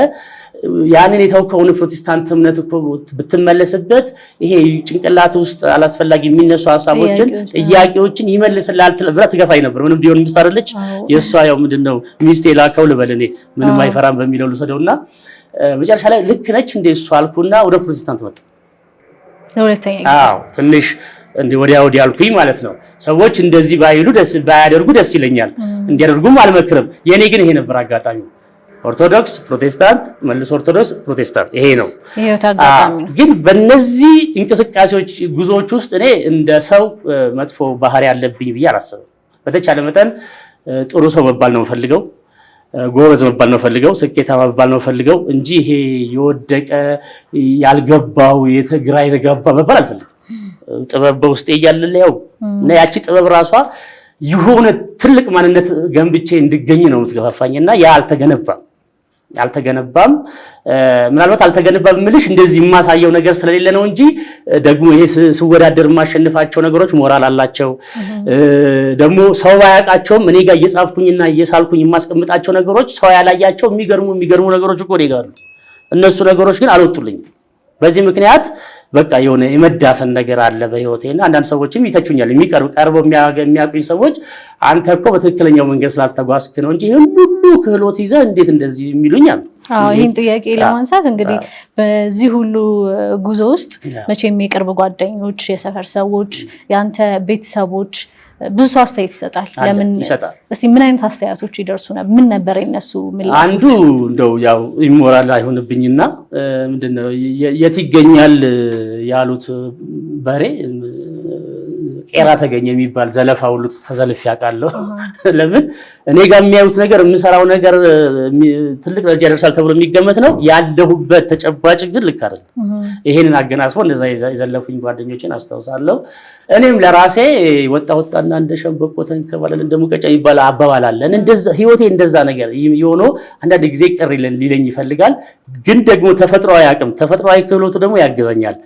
ያንን የተውከውን ፕሮቴስታንት እምነት እኮ ብትመለስበት ይሄ ጭንቅላት ውስጥ አላስፈላጊ የሚነሱ ሐሳቦችን ጥያቄዎችን ይመልስላል ብላ ትገፋኝ ነበር። ምንም ቢሆን ሚስት አይደለች የሷ ያው ምንድነው ሚስቴ ላከው ልበል እኔ ምንም አይፈራም በሚለው ልሰደውና መጨረሻ ላይ ልክ ነች እንደ እሷ አልኩና ወደ ፕሮቴስታንት መጣ። ትንሽ እንደ ወዲያ አልኩኝ ማለት ነው። ሰዎች እንደዚህ ባያደርጉ ደስ ይለኛል፣ እንዲያደርጉም አልመክርም። የኔ ግን ይሄ ነበር አጋጣሚ። ኦርቶዶክስ ፕሮቴስታንት፣ መልሶ ኦርቶዶክስ ፕሮቴስታንት፣ ይሄ ነው አጋጣሚ። ግን በእነዚህ እንቅስቃሴዎች ጉዞዎች ውስጥ እኔ እንደ ሰው መጥፎ ባህሪ ያለብኝ ብዬ አላስብም። በተቻለ መጠን ጥሩ ሰው መባል ነው የምፈልገው፣ ጎበዝ መባል ነው ፈልገው፣ ስኬታማ መባል ነው ፈልገው እንጂ ይሄ የወደቀ ያልገባው የተገባ መባል አልፈልግም። ጥበብ በውስጤ እያለ ያው እና ያቺ ጥበብ ራሷ የሆነ ትልቅ ማንነት ገንብቼ እንድገኝ ነው የምትገፋፋኝና ያ አልተገነባም። ምናልባት አልተገነባም ምልሽ እንደዚህ የማሳየው ነገር ስለሌለ ነው እንጂ ደግሞ ይሄ ስወዳደር የማሸንፋቸው ነገሮች ሞራል አላቸው። ደግሞ ሰው ባያውቃቸውም እኔ ጋር እየጻፍኩኝና እየሳልኩኝ የማስቀምጣቸው ነገሮች ሰው ያላያቸው የሚገርሙ ነገሮች እኮ ነው። እነሱ ነገሮች ግን አልወጡልኝም። በዚህ ምክንያት በቃ የሆነ የመዳፈን ነገር አለ በህይወቴና አንዳንድ ሰዎችም ይተቹኛል። ቀርበው የሚያውቁኝ ሰዎች አንተ እኮ በትክክለኛው መንገድ ስላልተጓዝክ ነው እንጂ ሁሉ ክህሎት ይዘህ እንዴት እንደዚህ የሚሉኛል። ይህን ጥያቄ ለማንሳት እንግዲህ በዚህ ሁሉ ጉዞ ውስጥ መቼም የቅርብ ጓደኞች፣ የሰፈር ሰዎች፣ ያንተ ቤተሰቦች ብዙ ሰው አስተያየት ይሰጣል። ለምን ይሰጣል? እስቲ ምን አይነት አስተያየቶች ይደርሱ ነበር? ምን ነበር የነሱ ምላሽ? አንዱ እንደው ያው ኢሞራል አይሆንብኝና ምንድነው የት ይገኛል ያሉት በሬ ቄራ ተገኘ የሚባል ዘለፋ ሁሉ ተዘልፍ ያውቃለሁ። ለምን እኔ ጋር የሚያዩት ነገር የምሰራው ነገር ትልቅ ደረጃ ይደርሳል ተብሎ የሚገመት ነው ያለሁበት ተጨባጭ ግን ልክ አይደለም። ይሄንን አገናዝቦ እንደዛ የዘለፉኝ ጓደኞቼን አስተውሳለሁ። እኔም ለራሴ ወጣና እንደ ሸምበቆ ተንከባለል እንደ ሙቀጫ ይባል አባባል አለ። እንደዛ ህይወቴ እንደዛ ነገር የሆነ አንዳንድ ጊዜ ቅር ሊለኝ ይፈልጋል። ግን ደግሞ ተፈጥሯዊ አቅም ተፈጥሯዊ ክህሎቱ ደግሞ ያግዘኛል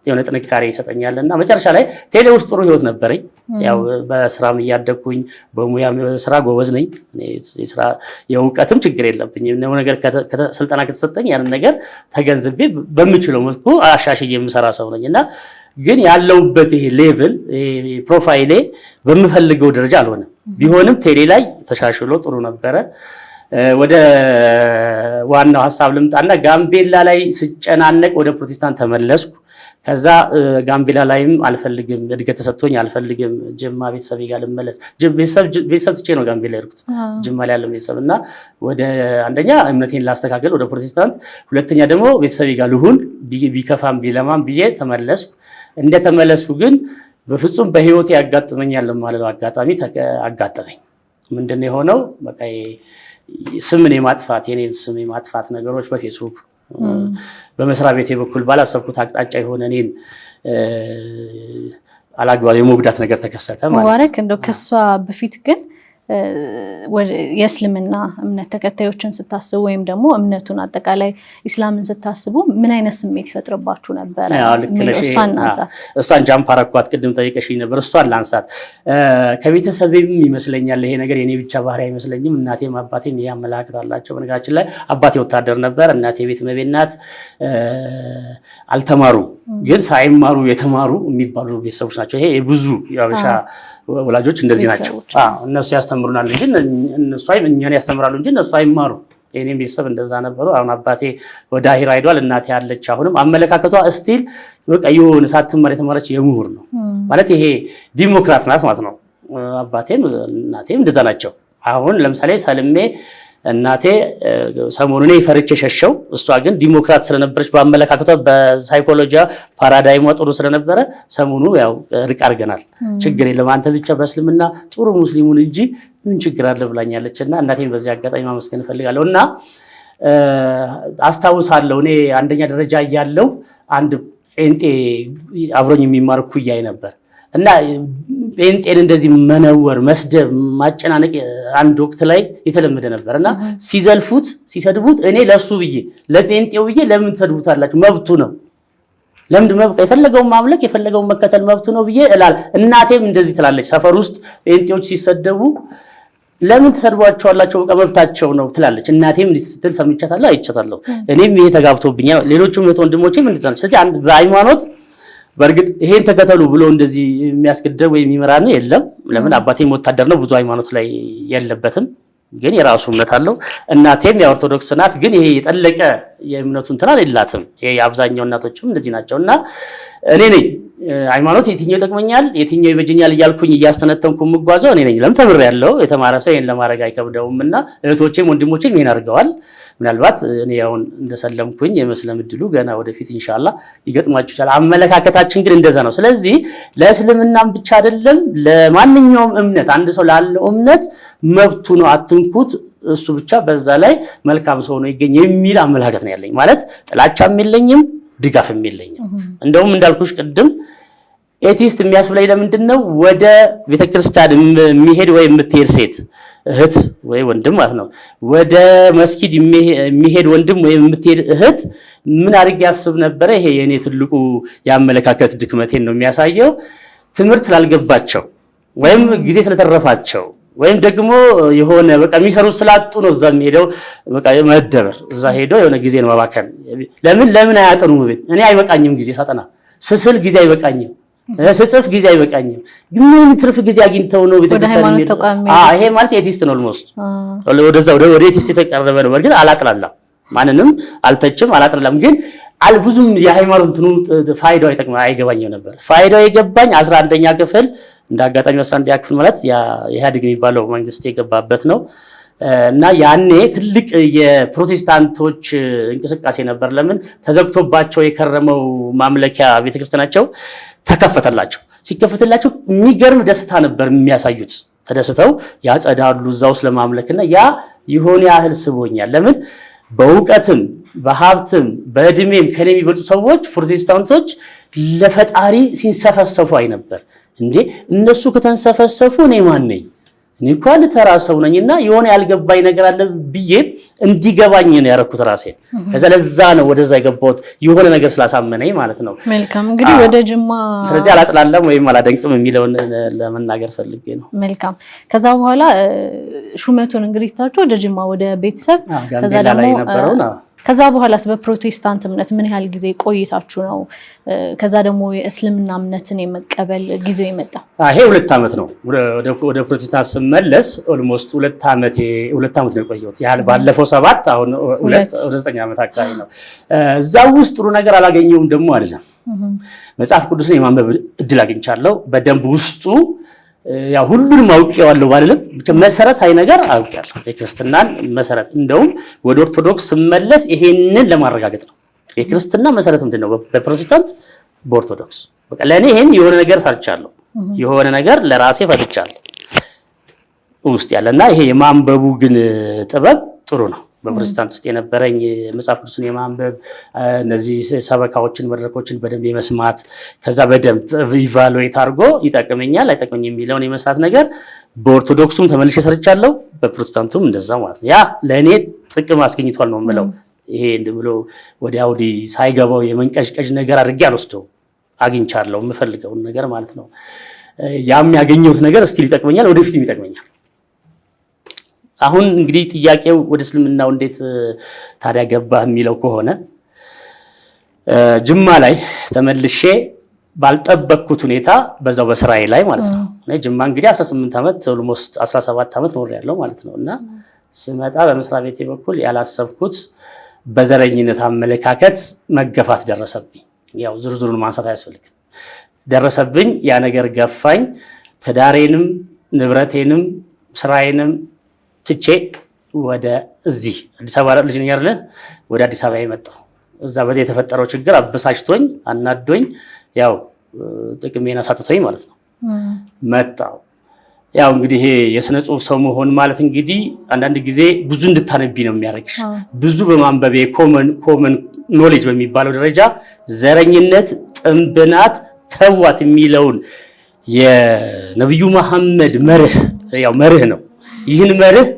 የሆነ ጥንካሬ ይሰጠኛልና መጨረሻ ላይ ቴሌ ውስጥ ጥሩ ህይወት ነበረኝ። ያው በስራም እያደኩኝ በሙያም ስራ ጎበዝ ነኝ። የስራ የእውቀትም ችግር የለብኝም። ነው ነገር ስልጠና ከተሰጠኝ ያን ነገር ተገንዝቤ በምችለው መልኩ አሻሽዬ የምሰራ ሰው ነኝና ግን ያለውበት ይሄ ሌቭል ፕሮፋይሌ በምፈልገው ደረጃ አልሆነም። ቢሆንም ቴሌ ላይ ተሻሽሎ ጥሩ ነበረ። ወደ ዋናው ሐሳብ ልምጣና ጋምቤላ ላይ ስጨናነቅ ወደ ፕሮቴስታንት ተመለስኩ። ከዛ ጋምቤላ ላይም አልፈልግም እድገት ተሰጥቶኝ አልፈልግም ጅማ ቤተሰብ ጋር ልመለስ ቤተሰብ ትቼ ነው ጋምቤላ ያርኩት ጅማ ላይ ያለው ቤተሰብና ወደ አንደኛ እምነቴን ላስተካከል ወደ ፕሮቴስታንት፣ ሁለተኛ ደግሞ ቤተሰብ ጋር ልሁን ቢከፋም ቢለማም ብዬ ተመለስኩ። እንደተመለስኩ ግን በፍጹም በህይወቴ ያጋጥመኛል ማለት አጋጣሚ አጋጠመኝ። ምንድነው የሆነው? በቃ ስምን የማጥፋት የኔን ስም የማጥፋት ነገሮች በፌስቡክ በመስሪያ ቤቴ በኩል ባላሰብኩት አቅጣጫ የሆነ እኔን አላግባብ የሞግዳት ነገር ተከሰተ ማለት ነው። ሙባረክ እንደው ከሷ በፊት ግን የእስልምና እምነት ተከታዮችን ስታስቡ ወይም ደግሞ እምነቱን አጠቃላይ ኢስላምን ስታስቡ ምን አይነት ስሜት ይፈጥርባችሁ ነበር? እሷን ጃምፕ አረኳት። ቅድም ጠይቀሽኝ ነበር። እሷን ላንሳት። ከቤተሰቤም ይመስለኛል ይሄ ነገር የኔ ብቻ ባህሪ አይመስለኝም። እናቴም አባቴም ያመላክት አላቸው። በነገራችን ላይ አባቴ ወታደር ነበር፣ እናቴ ቤት እመቤት ናት። አልተማሩም፣ ግን ሳይማሩ የተማሩ የሚባሉ ቤተሰቦች ናቸው። ይሄ ብዙ የአበሻ ወላጆች እንደዚህ ናቸው። እነሱ ያስተምሩናል እንጂ እኛን ያስተምራሉ እንጂ እነሱ አይማሩ። የኔም ቤተሰብ እንደዛ ነበሩ። አሁን አባቴ ወደ አሂራ ሄዷል። እናቴ አለች። አሁንም አመለካከቷ እስቲል በቃ የሆነ ሳትማር የተማረች የምሁር ነው ማለት ይሄ ዲሞክራት ናት ማለት ነው። አባቴም እናቴም እንደዛ ናቸው። አሁን ለምሳሌ ሰልሜ እናቴ ሰሞኑን ፈርቼ ሸሸው። እሷ ግን ዲሞክራት ስለነበረች በአመለካከቷ በሳይኮሎጂያ ፓራዳይሟ ጥሩ ስለነበረ ሰሞኑ ያው ርቅ አድርገናል። ችግር የለም አንተ ብቻ በእስልምና ጥሩ ሙስሊሙን እንጂ ምን ችግር አለ ብላኛለችና እናቴን በዚህ አጋጣሚ ማመስገን እፈልጋለሁ። እና አስታውሳለሁ እኔ አንደኛ ደረጃ እያለሁ አንድ ጴንጤ አብሮኝ የሚማር ኩያይ ነበር እና ጴንጤን እንደዚህ መነወር መስደብ ማጨናነቅ አንድ ወቅት ላይ የተለመደ ነበርና ሲዘልፉት ሲሰድቡት እኔ ለሱ ብዬ ለጴንጤው ብዬ ለምን ትሰድቡታላችሁ መብቱ ነው ለምንድን ነው የፈለገውን ማምለክ የፈለገውን መከተል መብቱ ነው ብዬ እላል። እናቴም እንደዚህ ትላለች። ሰፈር ውስጥ ጴንጤዎች ሲሰደቡ ለምን ተሰድቧቸዋላችሁ በቃ መብታቸው ነው ትላለች። እናቴም እንዴት ስትል ሰምቻታለሁ አይቻታለሁ። እኔም ይሄ ተጋብቶብኛል። ሌሎችም ወንድሞቼም እንደዛ ነው። ስለዚህ አንድ በሃይማኖት በርግጥ ይሄን ተከተሉ ብሎ እንደዚህ የሚያስገድድ ወይ የሚመራ ነው የለም። ለምን አባቴም ወታደር ነው ብዙ ሃይማኖት ላይ የለበትም፣ ግን የራሱ እምነት አለው። እናቴም የኦርቶዶክስ ናት፣ ግን ይሄ የጠለቀ የእምነቱ እንትን የላትም። ይሄ አብዛኛው እናቶችም እንደዚህ ናቸውና እኔ ነኝ ሃይማኖት የትኛው ይጠቅመኛል የትኛው ይበጀኛል እያልኩኝ እያስተነተንኩ የምጓዘው እኔ ነኝ። ለምን ተምሬያለሁ። የተማረ ሰው ይሄን ለማድረግ አይከብደውምና እህቶቼም ወንድሞቼም ይሄን አድርገዋል። ምናልባት እኔ አሁን እንደሰለምኩኝ የመስለም እድሉ ገና ወደፊት ኢንሻአላህ ይገጥማችሁ ይችላል። አመለካከታችን ግን እንደዛ ነው። ስለዚህ ለእስልምናም ብቻ አይደለም ለማንኛውም እምነት አንድ ሰው ላለው እምነት መብቱ ነው አትንኩት፣ እሱ ብቻ በዛ ላይ መልካም ሰው ነው ይገኝ የሚል አመለካከት ነው ያለኝ። ማለት ጥላቻም የለኝም ድጋፍም የለኝም። እንደውም እንዳልኩሽ ቅድም ኤቲስት የሚያስብለኝ ለምንድነው ወደ ቤተክርስቲያን የሚሄድ ወይ የምትሄድ ሴት እህት ወይ ወንድም ማለት ነው ወደ መስጊድ የሚሄድ ወንድም ወይ የምትሄድ እህት ምን አድርጌ ያስብ ነበር። ይሄ የኔ ትልቁ ያመለካከት ድክመቴን ነው የሚያሳየው። ትምህርት ስላልገባቸው ወይም ጊዜ ስለተረፋቸው ወይም ደግሞ የሆነ በቃ የሚሰሩት ስላጡ ነው እዛ የሚሄደው በቃ መደበር እዛ ሄዶ የሆነ ጊዜ ነው ማባከን። ለምን አያጠኑም? ቤት እኔ አይበቃኝም ጊዜ ሳጠና ስስል ጊዜ አይበቃኝም፣ ስጽፍ ጊዜ አይበቃኝም። ምን ትርፍ ጊዜ አግኝተው ነው ቤተክርስቲያን የሚሄድ? ይሄ ማለት ኤቲስት ነው ኦልሞስት ወደ ኤቲስት የተቀረበ ነው። በርግጥ አላጥላላም፣ ማንንም አልተችም፣ አላጥላላም። ግን ብዙም የሃይማኖት እንትኑ ፋይዳው አይገባኝም ነበር። ፋይዳው የገባኝ 11ኛ ክፍል እንዳጋጣሚ 11ኛ ክፍል ማለት የኢህአዴግ የሚባለው መንግስት የገባበት ነው እና ያኔ ትልቅ የፕሮቴስታንቶች እንቅስቃሴ ነበር። ለምን ተዘግቶባቸው የከረመው ማምለኪያ ቤተክርስቲያናቸው ተከፈተላቸው። ሲከፈትላቸው የሚገርም ደስታ ነበር የሚያሳዩት። ተደስተው ያጸዳሉ እዛው ስለማምለክና ያ ይሆን ያህል ስቦኛል። ለምን በእውቀትም በሀብትም በእድሜም ከኔ የሚበልጡ ሰዎች ፕሮቴስታንቶች ለፈጣሪ ሲንሰፈሰፉ አይ ነበር። እንዴ እነሱ ከተንሰፈሰፉ እኔ ማን ነኝ? እኔ እንኳን ተራ ሰው ነኝና የሆነ ያልገባኝ ነገር አለ ብዬ እንዲገባኝ ነው ያረኩት ራሴን። ከዛ ለዛ ነው ወደዛ የገባሁት የሆነ ነገር ስላሳመነኝ ማለት ነው። መልካም እንግዲህ ወደ ጅማ ስለዚህ አላጥላለም ወይም አላደንቅም የሚለውን ለመናገር ፈልጌ ነው። መልካም ከዛ በኋላ ሹመቱን እንግዲህ ታችሁ ወደ ጅማ ወደ ቤተሰብ ከዛ ደግሞ ከዛ በኋላስ በፕሮቴስታንት እምነት ምን ያህል ጊዜ ቆይታችሁ ነው? ከዛ ደግሞ የእስልምና እምነትን የመቀበል ጊዜው የመጣ? ይሄ 2 ዓመት ነው። ወደ ፕሮቴስታንት ስመለስ ኦልሞስት 2 ዓመት ነው የቆየሁት። ያህል ባለፈው 7 አሁን 9 ዓመት አካባቢ ነው። እዛ ውስጥ ጥሩ ነገር አላገኘሁም ደግሞ አይደለም። መጽሐፍ ቅዱስን የማንበብ እድል አግኝቻለሁ በደንብ ውስጡ ያው ሁሉንም አውቄዋለሁ ባልልም መሰረታዊ ነገር አውቄያለሁ። የክርስትናን መሰረት እንደውም ወደ ኦርቶዶክስ ስመለስ ይሄንን ለማረጋገጥ ነው። የክርስትና መሰረት ምንድነው? በፕሮቴስታንት በኦርቶዶክስ በቃ ለኔ ይሄን የሆነ ነገር ሰርቻለሁ። የሆነ ነገር ለራሴ ፈትቻለሁ ውስጥ ያለና ይሄ የማንበቡ ግን ጥበብ ጥሩ ነው። በፕሮቴስታንት ውስጥ የነበረኝ መጽሐፍ ቅዱስን የማንበብ እነዚህ ሰበካዎችን መድረኮችን በደንብ የመስማት ከዛ በደንብ ኢቫሉዌት አድርጎ ይጠቅመኛል አይጠቅመኝም የሚለውን የመስራት ነገር በኦርቶዶክሱም ተመልሼ ሰርቻለሁ፣ በፕሮቴስታንቱም እንደዛው ማለት ነው። ያ ለእኔ ጥቅም አስገኝቷል ነው የምለው። ይሄ እንደብሎ ወዲያ ወዲህ ሳይገባው የመንቀዥቀዥ ነገር አድርጌ አልወስደውም። አግኝቻለሁ የምፈልገውን ነገር ማለት ነው። ያም ያገኘሁት ነገር እስቲል ይጠቅመኛል፣ ወደፊትም ይጠቅመኛል። አሁን እንግዲህ ጥያቄው ወደ እስልምናው እንዴት ታዲያ ገባህ የሚለው ከሆነ ጅማ ላይ ተመልሼ ባልጠበቅኩት ሁኔታ በዛው በስራዬ ላይ ማለት ነው። እኔ ጅማ እንግዲህ 18 ዓመት ኦልሞስት 17 ዓመት ኖሬያለሁ ማለት ነው። እና ስመጣ በመስሪያ ቤቴ በኩል ያላሰብኩት በዘረኝነት አመለካከት መገፋት ደረሰብኝ። ያው ዝርዝሩን ማንሳት አያስፈልግም። ደረሰብኝ። ያ ነገር ገፋኝ። ትዳሬንም ንብረቴንም ስራዬንም ትቼ ወደ እዚህ አዲስ አበባ ልጅ ነኝ አይደል? ወደ አዲስ አበባ የመጣው እዛ በዚህ የተፈጠረው ችግር አበሳጭቶኝ አናዶኝ ያው ጥቅሜን አሳጥቶኝ ማለት ነው መጣው። ያው እንግዲህ ይሄ የስነ ጽሁፍ ሰው መሆን ማለት እንግዲህ አንዳንድ ጊዜ ብዙ እንድታነቢ ነው የሚያደርግሽ። ብዙ በማንበብ ኮመን ኖሌጅ በሚባለው ደረጃ ዘረኝነት ጥንብናት ተዋት የሚለውን የነብዩ መሐመድ መርህ ነው። ይህን መርህ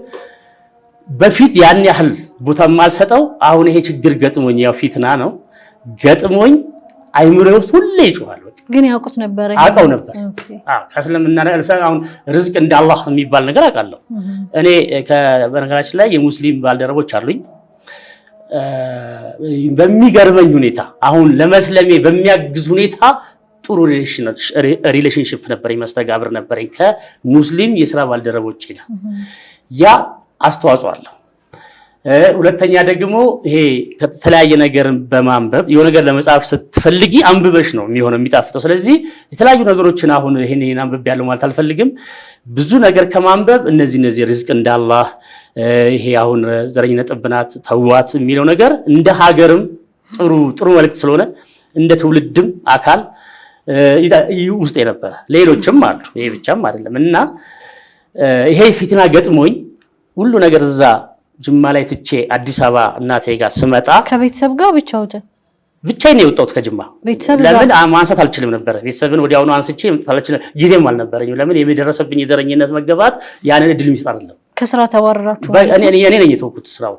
በፊት ያን ያህል ቦታ ማልሰጠው አሁን ይሄ ችግር ገጥሞኝ ያው ፊትና ነው ገጥሞኝ አይምሮዬ ውስጥ ሁሌ ይጮሃል። ግን ያውቁት ነበር? አውቀው ነበር። ከእስልምና አሁን ርዝቅ እንዳላህ የሚባል ነገር አውቃለሁ። እኔ በነገራችን ላይ የሙስሊም ባልደረቦች አሉኝ። በሚገርመኝ ሁኔታ አሁን ለመስለሜ በሚያግዝ ሁኔታ ጥሩ ሪሌሽንሺፕ ነበረኝ፣ መስተጋብር ነበረኝ ከሙስሊም የስራ ባልደረቦቼ ጋር። ያ አስተዋጽኦ አለው። ሁለተኛ ደግሞ ይሄ ከተለያየ ነገር በማንበብ የሆነ ነገር ለመጻፍ ስትፈልጊ አንብበሽ ነው የሚሆነው የሚጣፍጠው። ስለዚህ የተለያዩ ነገሮችን አሁን ይሄን አንብቤ ያለው ማለት አልፈልግም። ብዙ ነገር ከማንበብ እነዚህ ርዝቅ እንዳላህ ይሄ አሁን ዘረኝነት ጥንብናት ተዋት የሚለው ነገር እንደ ሀገርም ጥሩ መልእክት ስለሆነ እንደ ትውልድም አካል ውስጥ የነበረ ሌሎችም አሉ። ይሄ ብቻም አይደለም እና ይሄ ፊትና ገጥሞኝ ሁሉ ነገር እዛ ጅማ ላይ ትቼ አዲስ አበባ እናቴ ጋር ስመጣ ከቤተሰብ ጋር ብቻዬን የወጣሁት ከጅማ። ለምን ማንሳት አልችልም ነበር። ቤተሰብን ወዲያውኑ አንስቼ መምጣት አልችልም፣ ጊዜም አልነበረኝም። ለምን የሚደረሰብኝ የዘረኝነት መገፋት ያንን እድል የሚሰጥ አይደለም። ከስራ ተባረራችሁ? እኔ ነኝ የተወኩት ስራው፣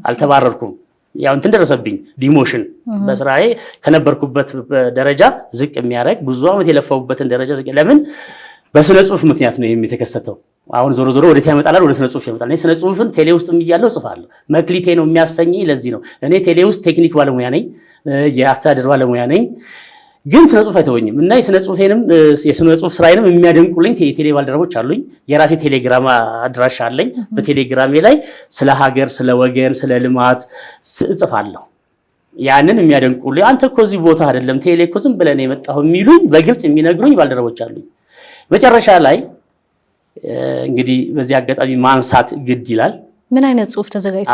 አልተባረርኩም። ያው እንትን ደረሰብኝ ዲሞሽን በስራዬ ከነበርኩበት ደረጃ ዝቅ የሚያደርግ ብዙ አመት የለፋውበትን ደረጃ ዝቅ። ለምን በስነ ጽሁፍ ምክንያት ነው የሚተከሰተው። አሁን ዞሮ ወደ ያመጣላል፣ ወደ ስነ ጽሁፍ ያመጣል። እኔ ስነ ጽሁፍን ቴሌ ውስጥ እያለሁ ጽፋለሁ። መክሊቴ ነው የሚያሰኘኝ። ለዚህ ነው እኔ ቴሌ ውስጥ ቴክኒክ ባለሙያ ነኝ፣ የአስተዳደር ባለሙያ ነኝ። ግን ስነ ጽሁፍ አይተወኝም እና የስነ ጽሁፍ ስራዬንም የሚያደንቁልኝ የቴሌ ባልደረቦች አሉኝ። የራሴ ቴሌግራም አድራሻ አለኝ። በቴሌግራሜ ላይ ስለ ሀገር፣ ስለ ወገን፣ ስለ ልማት እጽፋለሁ። ያንን የሚያደንቁልኝ አንተ እኮ እዚህ ቦታ አይደለም ቴሌ እኮ ዝም ብለህ ነው የመጣኸው የሚሉኝ በግልጽ የሚነግሩኝ ባልደረቦች አሉኝ። መጨረሻ ላይ እንግዲህ በዚህ አጋጣሚ ማንሳት ግድ ይላል። ምን አይነት ጽሁፍ ተዘጋጅቶ?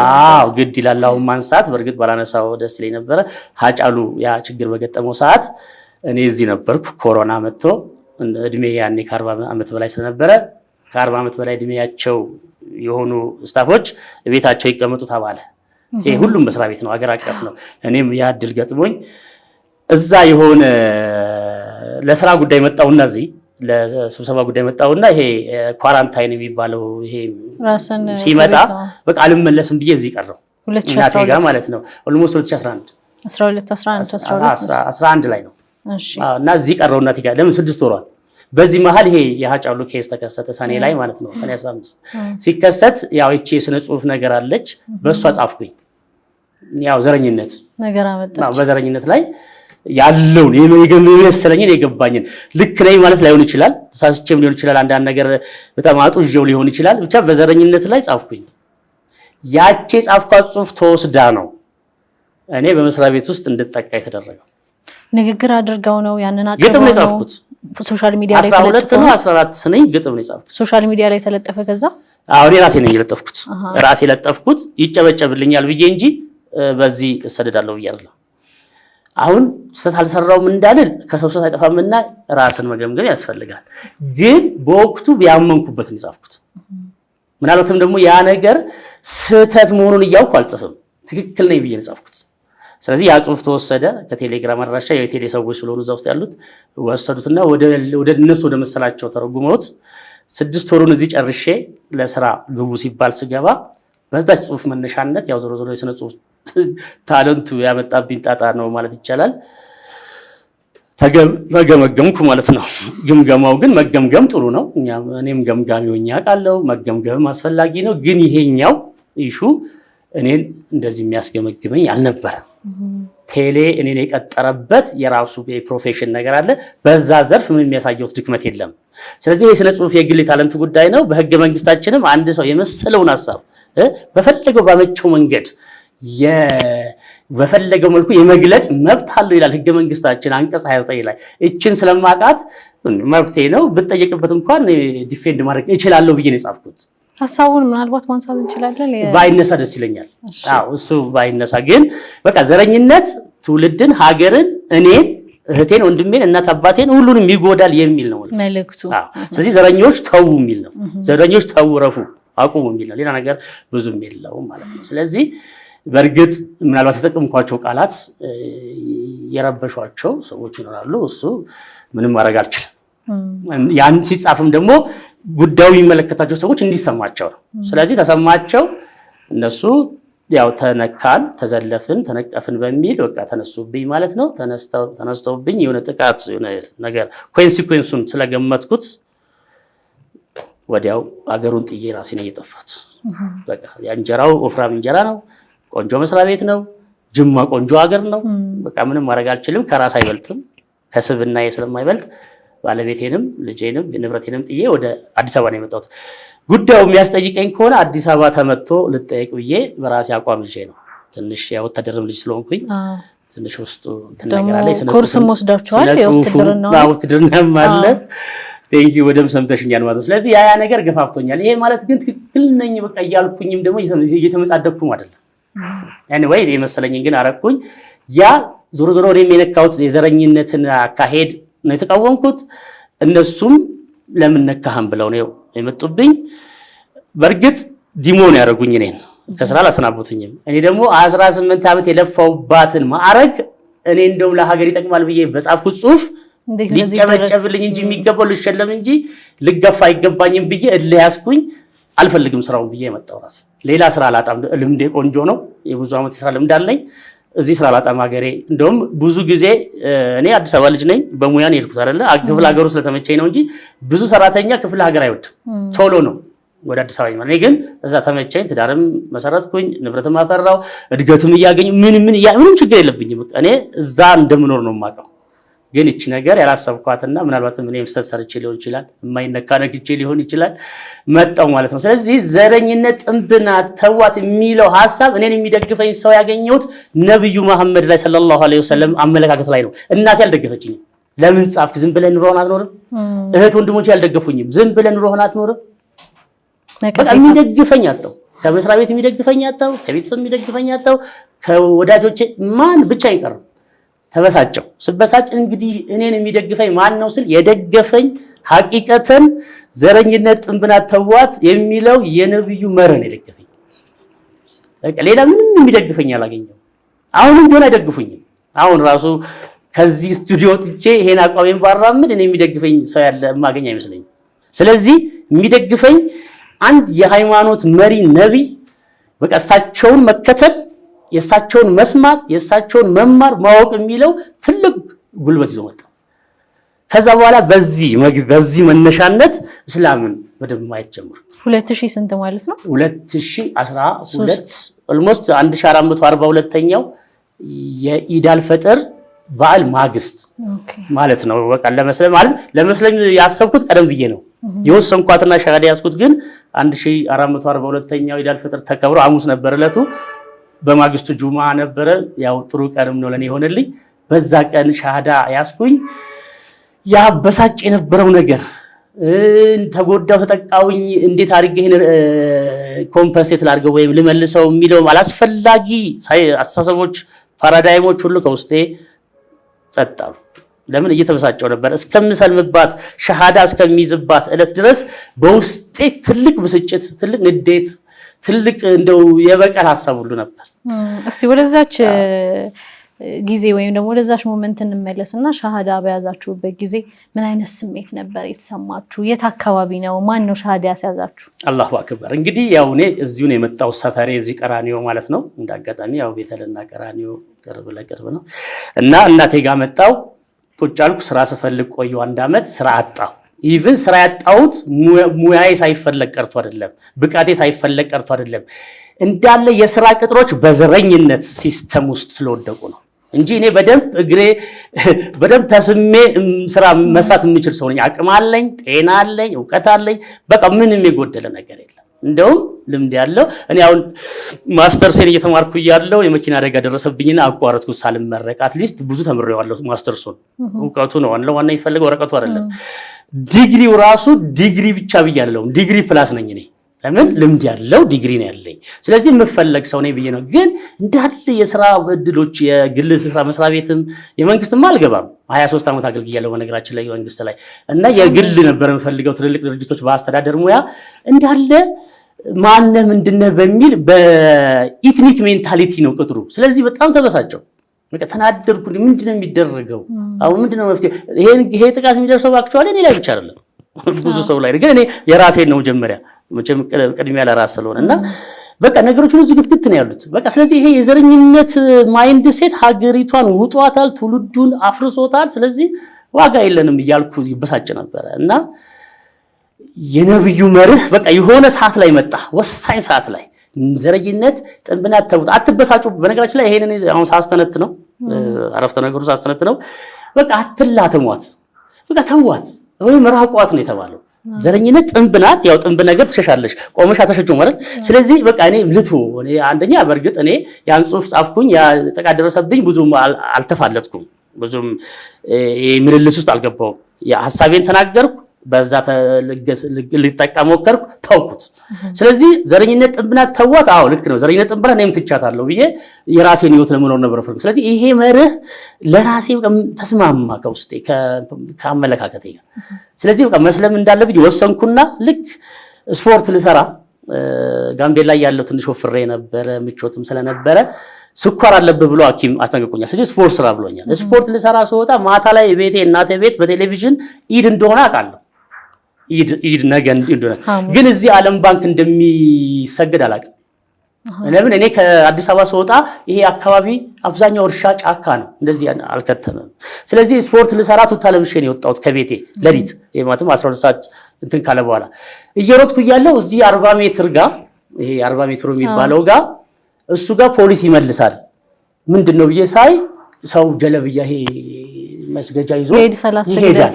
ግድ ይላል አሁን ማንሳት። በእርግጥ ባላነሳው ደስ ይለኝ ነበረ። ሀጫሉ ያ ችግር በገጠመው ሰዓት እኔ እዚህ ነበርኩ። ኮሮና መጥቶ እድሜ ያኔ ከ40 ዓመት በላይ ስለነበረ ከ40 ዓመት በላይ እድሜያቸው የሆኑ ስታፎች ቤታቸው ይቀመጡ ተባለ። ይሄ ሁሉም መስሪያ ቤት ነው፣ አገር አቀፍ ነው። እኔም ያ እድል ገጥሞኝ እዛ የሆነ ለስራ ጉዳይ መጣውና እዚህ ለስብሰባ ጉዳይ መጣውና ይሄ ኳራንታይን የሚባለው ይሄ ራስን ሲመጣ በቃ አልመለስም ብዬ እዚህ ቀረው። እናቴ ጋር ማለት ነው። ኦልሞስት 2011 ላይ ነው። እሺ እና እዚህ ቀረው እናቴ ጋር ለምን 6 ወሯል። በዚህ መሃል ይሄ የሃጫሉ ኬስ ተከሰተ ሰኔ ላይ ማለት ነው። ሰኔ 15 ሲከሰት ያው እቺ የስነ ጽሁፍ ነገር አለች በእሷ ጻፍኩኝ። ያው ዘረኝነት ነገር አመጣች። በዘረኝነት ላይ ያለውን የመሰለኝን የገባኝን ልክ ነኝ ማለት ላይሆን ይችላል፣ ተሳስቼም ሊሆን ይችላል፣ አንዳንድ ነገር በጣም አጡዤው ሊሆን ይችላል። ብቻ በዘረኝነት ላይ ጻፍኩኝ። ያቺ ጻፍኳት ጽሁፍ ተወስዳ ነው እኔ በመስሪያ ቤት ውስጥ እንድጠቃ የተደረገው። ንግግር አድርገው ነው ያንን አጥተው ግጥም ነው የጻፍኩት። ሶሻል ሚዲያ ላይ 12 ነው 14 ስነኝ ግጥም ነው የጻፍኩት። ሶሻል ሚዲያ ላይ ተለጠፈ። ከዛ እኔ ራሴ ነኝ የለጠፍኩት። ራሴ ለጠፍኩት ይጨበጨብልኛል ብዬ እንጂ በዚህ እሰደዳለሁ ብዬ አይደለም። አሁን ስህተት አልሰራውም እንዳልል ከሰው ስህተት አይጠፋምና ራስን መገምገም ያስፈልጋል። ግን በወቅቱ ቢያመንኩበት ነው የጻፍኩት። ምናልባትም ደግሞ ያ ነገር ስህተት መሆኑን እያውኩ አልጽፍም፣ ትክክል ነኝ ብዬ ነው የጻፍኩት። ስለዚህ ያ ጽሁፍ ተወሰደ ከቴሌግራም አድራሻ የቴሌ ሰዎች ስለሆኑ እዛ ውስጥ ያሉት ወሰዱትና ወደ እነሱ ወደ መሰላቸው ተረጉመውት 6 ወሩን እዚህ ጨርሼ ለስራ ግቡ ሲባል ስገባ በዛች ጽሁፍ መነሻነት ያው ዞሮ የስነ ጽሁፍ ታለንቱ ያመጣብኝ ጣጣ ነው ማለት ይቻላል። ተገመገምኩ ማለት ነው። ግምገማው ግን መገምገም ጥሩ ነው። እኔም ገምጋሚ ሆኜ አውቃለሁ። መገምገም አስፈላጊ ነው። ግን ይሄኛው ኢሹ እኔን እንደዚህ የሚያስገመግመኝ አልነበረም። ቴሌ እኔን የቀጠረበት የራሱ የፕሮፌሽን ነገር አለ። በዛ ዘርፍ ምን የሚያሳየው ድክመት የለም። ስለዚህ የስነ ጽሁፍ የግል ታለንት ጉዳይ ነው። በህገ መንግስታችንም አንድ ሰው የመሰለውን ሐሳብ በፈለገው ባመቸው መንገድ በፈለገው መልኩ የመግለጽ መብት አለው ይላል ህገ መንግስታችን አንቀጽ 29 ላይ። እቺን ስለማቃት መብቴ ነው ብትጠየቅበት እንኳን ዲፌንድ ማድረግ እችላለሁ ብዬ ነው የጻፍኩት። ሐሳቡን ምናልባት ማንሳት እንችላለን። ባይነሳ ደስ ይለኛል። እሱ ባይነሳ ግን በቃ ዘረኝነት ትውልድን፣ ሀገርን፣ እኔን፣ እህቴን፣ ወንድሜን፣ እናት አባቴን ሁሉንም ይጎዳል የሚል ነው መልእክቱ። ስለዚህ ዘረኞች ተው የሚል ነው። ዘረኞች ተው ረፉ አቁሙ የሚል ነው። ሌላ ነገር ብዙም የለውም ማለት ነው። ስለዚህ በእርግጥ ምናልባት የተጠቀምኳቸው ቃላት የረበሿቸው ሰዎች ይኖራሉ። እሱ ምንም ማድረግ አልችልም። ያን ሲጻፍም ደግሞ ጉዳዩ የሚመለከታቸው ሰዎች እንዲሰማቸው ነው። ስለዚህ ተሰማቸው። እነሱ ያው ተነካን፣ ተዘለፍን፣ ተነቀፍን በሚል በቃ ተነሱብኝ ማለት ነው። ተነስተውብኝ የሆነ ጥቃት የሆነ ነገር ኮንሲኩዌንሱን ስለገመትኩት ወዲያው አገሩን ጥዬ ራሴን እየጠፋት በቃ የእንጀራው ወፍራም እንጀራ ነው። ቆንጆ መስሪያ ቤት ነው። ጅማ ቆንጆ ሀገር ነው። በቃ ምንም ማድረግ አልችልም። ከራስ አይበልጥም፣ ከስብናዬ ስለማይበልጥ ባለቤቴንም ልጄንም ንብረቴንም ጥዬ ወደ አዲስ አበባ ነው የመጣሁት። ጉዳዩ የሚያስጠይቀኝ ከሆነ አዲስ አበባ ተመቶ ልጠየቅ ብዬ በራሴ አቋም ይዤ ነው። ትንሽ የወታደርም ልጅ ስለሆንኩኝ ትንሽ ውስጡ ትነገራለች። ኮርስም ወስዳችኋል? ውትድርናም አለ። ቴንኪ ወደም ሰምተሽኛል ማለት ነው። ስለዚህ ያ ነገር ገፋፍቶኛል። ይሄ ማለት ግን ትክክል ነኝ በቃ እያልኩኝም ደግሞ እየተመጻደቅኩም አይደለም። ወይ የመሰለኝን ግን አረኩኝ። ያ ዞሮ ዞሮ እኔም የነካሁት የዘረኝነትን አካሄድ ነው የተቃወምኩት። እነሱም ለምን ነካህም ብለው ነው የመጡብኝ። በእርግጥ ዲሞን ያደረጉኝ እኔን ከስራ አላሰናበቱኝም። እኔ ደግሞ 18 ዓመት የለፋውባትን ማዕረግ እኔ እንደውም ለሀገር ይጠቅማል ብዬ በጻፍኩት ጽሁፍ ሊጨበጨብልኝ እንጂ የሚገባው ልሸለም እንጂ ልገፋ አይገባኝም ብዬ እልህ ያዝኩኝ። አልፈልግም ስራውን ብዬ የመጣው ራሴ። ሌላ ስራ አላጣም። ልምዴ ቆንጆ ነው። የብዙ ዓመት ስራ ልምድ አለኝ። እዚህ ስራ አላጣም። ሀገሬ እንደውም ብዙ ጊዜ እኔ አዲስ አበባ ልጅ ነኝ። በሙያ ነው የሄድኩት አይደለ? ክፍለ ሀገሩ ስለተመቸኝ ነው እንጂ ብዙ ሰራተኛ ክፍለ ሀገር አይወድም። ቶሎ ነው ወደ አዲስ አበባ ይመጣል። እኔ ግን እዛ ተመቸኝ። ትዳርም መሰረትኩኝ፣ ንብረትም አፈራው፣ እድገትም እያገኘ ምንም ችግር የለብኝም። እኔ እዛ እንደምኖር ነው የማውቀው። ግን እቺ ነገር ያላሰብኳትና ምናልባትም እኔ ምሰት ሰርቼ ሊሆን ይችላል፣ የማይነካ ነግቼ ሊሆን ይችላል መጣው ማለት ነው። ስለዚህ ዘረኝነት ጥንብና ተዋት የሚለው ሐሳብ እኔን የሚደግፈኝ ሰው ያገኘሁት ነብዩ መሐመድ ላይ ሰለላሁ ዐለይሂ ወሰለም አመለካከት ላይ ነው። እናቴ አልደገፈችኝም። ለምን ጻፍክ? ዝም ብለን ኑሮህን አትኖርም? እህት ወንድሞቼ ያልደገፉኝም። ዝም ብለን ኑሮህን አትኖርም? በቃ የሚደግፈኝ አጣው። ከመስሪያ ቤት የሚደግፈኝ አጣው፣ ከቤተሰብ የሚደግፈኝ አጣው፣ ከወዳጆቼ ማን ብቻ ይቀር ተበሳጨው። ስበሳጭ እንግዲህ እኔን የሚደግፈኝ ማን ነው ስል የደገፈኝ ሐቂቀተን ዘረኝነት ጥንብናት ተዋት የሚለው የነብዩ መረን የደገፈኝ። በቃ ሌላ ምንም የሚደግፈኝ አላገኘም። አሁንም ቢሆን አይደግፉኝም። አሁን ራሱ ከዚህ ስቱዲዮ ጥቼ ይሄን አቋሜን ባራምድ እኔ የሚደግፈኝ ሰው ያለ ማገኝ አይመስለኝም። ስለዚህ የሚደግፈኝ አንድ የሃይማኖት መሪ ነብይ በቃ እሳቸውን መከተል፣ የእሳቸውን መስማት፣ የእሳቸውን መማር ማወቅ የሚለው ትልቅ ጉልበት ይዞ መጣ። ከዛ በኋላ በዚህ መነሻነት እስላምን በደንብ ማየት ጀመሩ። 2000 ስንት ማለት ነው? 2012 ኦልሞስት 1442ኛው የኢድ አልፈጥር በዓል ማግስት ማለት ነው። በቃ ለመስለም ያሰብኩት ቀደም ብዬ ነው የወሰንኳትና ሻሃዳ ያስኩት። ግን 1442ኛው ኢድ አልፈጥር ተከብሮ ሐሙስ ነበር እለቱ። በማግስቱ ጁማ ነበረ። ያው ጥሩ ቀንም ነው ለኔ ሆነልኝ። በዛ ቀን ሻሃዳ ያስኩኝ። ያበሳጭ የነበረው ነገር ተጎዳው ተጠቃውኝ እንዴት አድርጌ ይሄን ኮምፐንሴት ላድርገው ወይም ልመልሰው የሚለው አላስፈላጊ አስተሳሰቦች ፓራዳይሞች ሁሉ ከውስጤ ጸጣሉ። ለምን እየተበሳጨው ነበር እስከምሰልምባት ሻሃዳ እስከሚይዝባት እለት ድረስ በውስጤ ትልቅ ብስጭት፣ ትልቅ ንዴት፣ ትልቅ እንደው የበቀል ሐሳብ ሁሉ ነበር። እስቲ ወደዛች ጊዜ ወይም ደግሞ ወደዛች ሞመንት እንመለስና ሻሃዳ በያዛችሁበት ጊዜ ምን አይነት ስሜት ነበር የተሰማችሁ? የት አካባቢ ነው? ማን ነው ሻሃዳ ያስያዛችሁ? አላሁ አክበር። እንግዲህ ያው እኔ እዚሁ ነው የመጣው ሰፈሬ እዚህ ቀራኒዮ ማለት ነው። እንዳጋጣሚ ያው ቤተልና ቀራኒዮ ቅርብ ለቅርብ ነው እና እናቴ ጋር መጣው። ቁጭ አልኩ። ስራ ስፈልግ ቆየሁ 1 አመት። ስራ አጣሁ። ኢቭን ስራ ያጣሁት ሙያዬ ሳይፈለግ ቀርቶ አይደለም፣ ብቃቴ ሳይፈለግ ቀርቶ አይደለም። እንዳለ የስራ ቅጥሮች በዘረኝነት ሲስተም ውስጥ ስለወደቁ ነው እንጂ እኔ በደንብ ተስሜ ስራ መስራት የምችል ሰው ነኝ። አቅም አለኝ፣ ጤና አለኝ፣ ዕውቀት አለኝ። በቃ ምንም የጎደለ ነገር የለም። እንደውም ልምድ ያለው እኔ አሁን ማስተርሴን እየተማርኩ እያለሁ የመኪና አደጋ ደረሰብኝና አቋረጥኩ ሳልመረቅ። አትሊስት ብዙ ተምሬዋለሁ። ማስተርሱን ዕውቀቱ ነው ዋና የሚፈልገው ወረቀቱ አይደለም። ዲግሪው ራሱ ዲግሪ ብቻ ብያለሁ። ዲግሪ ፕላስ ነኝ እኔ። ለምን ልምድ ያለው ዲግሪ ነው ያለኝ። ስለዚህ የምፈለግ ሰው ነኝ ብዬ ነው። ግን እንዳለ የስራ እድሎች የግል ስራ መስሪያ ቤትም የመንግስትም አልገባም። 23 ዓመት አገልግያለሁ በነገራችን ላይ መንግስት ላይ እና የግል ነበር የምፈልገው ትልልቅ ድርጅቶች በአስተዳደር ሙያ እንዳለ ማነህ ምንድነህ በሚል በኢትኒክ ሜንታሊቲ ነው ቅጥሩ። ስለዚህ በጣም ተበሳጨው። በቃ ተናደርኩ። ምንድነው የሚደረገው? አሁን ምንድነው መፍትሄ? ይሄ ጥቃት የሚደርሰው አክቹአሊ እኔ ላይ ብቻ አይደለም ብዙ ሰው ላይ ግን እኔ የራሴን ነው መጀመሪያ መቼም ቅድሚያ ለራስ ስለሆነና በቃ ነገሮች ሁሉ ዝግትግት ነው ያሉት። በቃ ስለዚህ ይሄ የዘረኝነት ማይንድ ሴት ሀገሪቷን ውጧታል፣ ትውልዱን አፍርሶታል። ስለዚህ ዋጋ የለንም እያልኩ ይበሳጭ ነበረ እና የነብዩ መርህ በቃ የሆነ ሰዓት ላይ መጣ፣ ወሳኝ ሰዓት ላይ ዘረኝነት ጥንብናት ተውት፣ አትበሳጩ። በነገራችን ላይ ይሄንን አሁን ሳስተነት ነው አረፍተ ነገሩ ሳስተነት ነው። በቃ አትላተሟት፣ በቃ ተዋት ወይም ራቋት ነው የተባለው። ዘረኝነት ጥንብናት፣ ያው ጥንብ ነገር ትሸሻለሽ፣ ቆመሽ አተሸጩ ማለት። ስለዚህ በቃ እኔ አንደኛ በእርግጥ እኔ ያን ጽሑፍ ጻፍኩኝ፣ ያ ጥቃት ደረሰብኝ፣ ብዙም አልተፋለጥኩም፣ ብዙም ምልልስ ውስጥ አልገባውም። ሐሳቤን ተናገርኩ፣ በዛ ልጠቃ ሞከርኩ፣ ተውኩት። ስለዚህ ዘረኝነት ጥንብናት ተዋት። አዎ ልክ ነው፣ ዘረኝነት ጥንብናት እኔም ትቻታለሁ ብዬ የራሴን ህይወት ለመኖር ነበር ፈልኩ። ስለዚህ ይሄ መርህ ለራሴ ተስማማ ከውስጤ ከአመለካከቴ ጋር። ስለዚህ በቃ መስለም እንዳለብኝ ወሰንኩና ልክ ስፖርት ልሰራ ጋምቤላ ያለው ትንሽ ወፍሬ ነበረ፣ ምቾትም ስለነበረ ስኳር አለብህ ብሎ ሐኪም አስጠንቅቆኛል። ስለዚህ ስፖርት ስራ ብሎኛል። ስፖርት ልሰራ ስወጣ ማታ ላይ ቤቴ እናቴ ቤት በቴሌቪዥን ኢድ እንደሆነ አውቃለሁ። ኢድ ነገ እንደሆነ ግን እዚህ ዓለም ባንክ እንደሚሰገድ አላውቅም። ለምን እኔ ከአዲስ አበባ ስወጣ ይሄ አካባቢ አብዛኛው እርሻ ጫካ ነው፣ እንደዚህ አልከተመም። ስለዚህ ስፖርት ልሰራ ቱታ ለብሼ ነው የወጣሁት ከቤቴ ሌሊት። ይሄ ማለትም 12 ሰዓት እንትን ካለ በኋላ እየሮጥኩ እያለሁ እዚህ 40 ሜትር ጋር ይሄ 40 ሜትሩ የሚባለው ጋር እሱ ጋር ፖሊስ ይመልሳል። ምንድነው ብዬ ሳይ ሰው ጀለብያ ይሄ መስገጃ ይዞ ይሄዳል።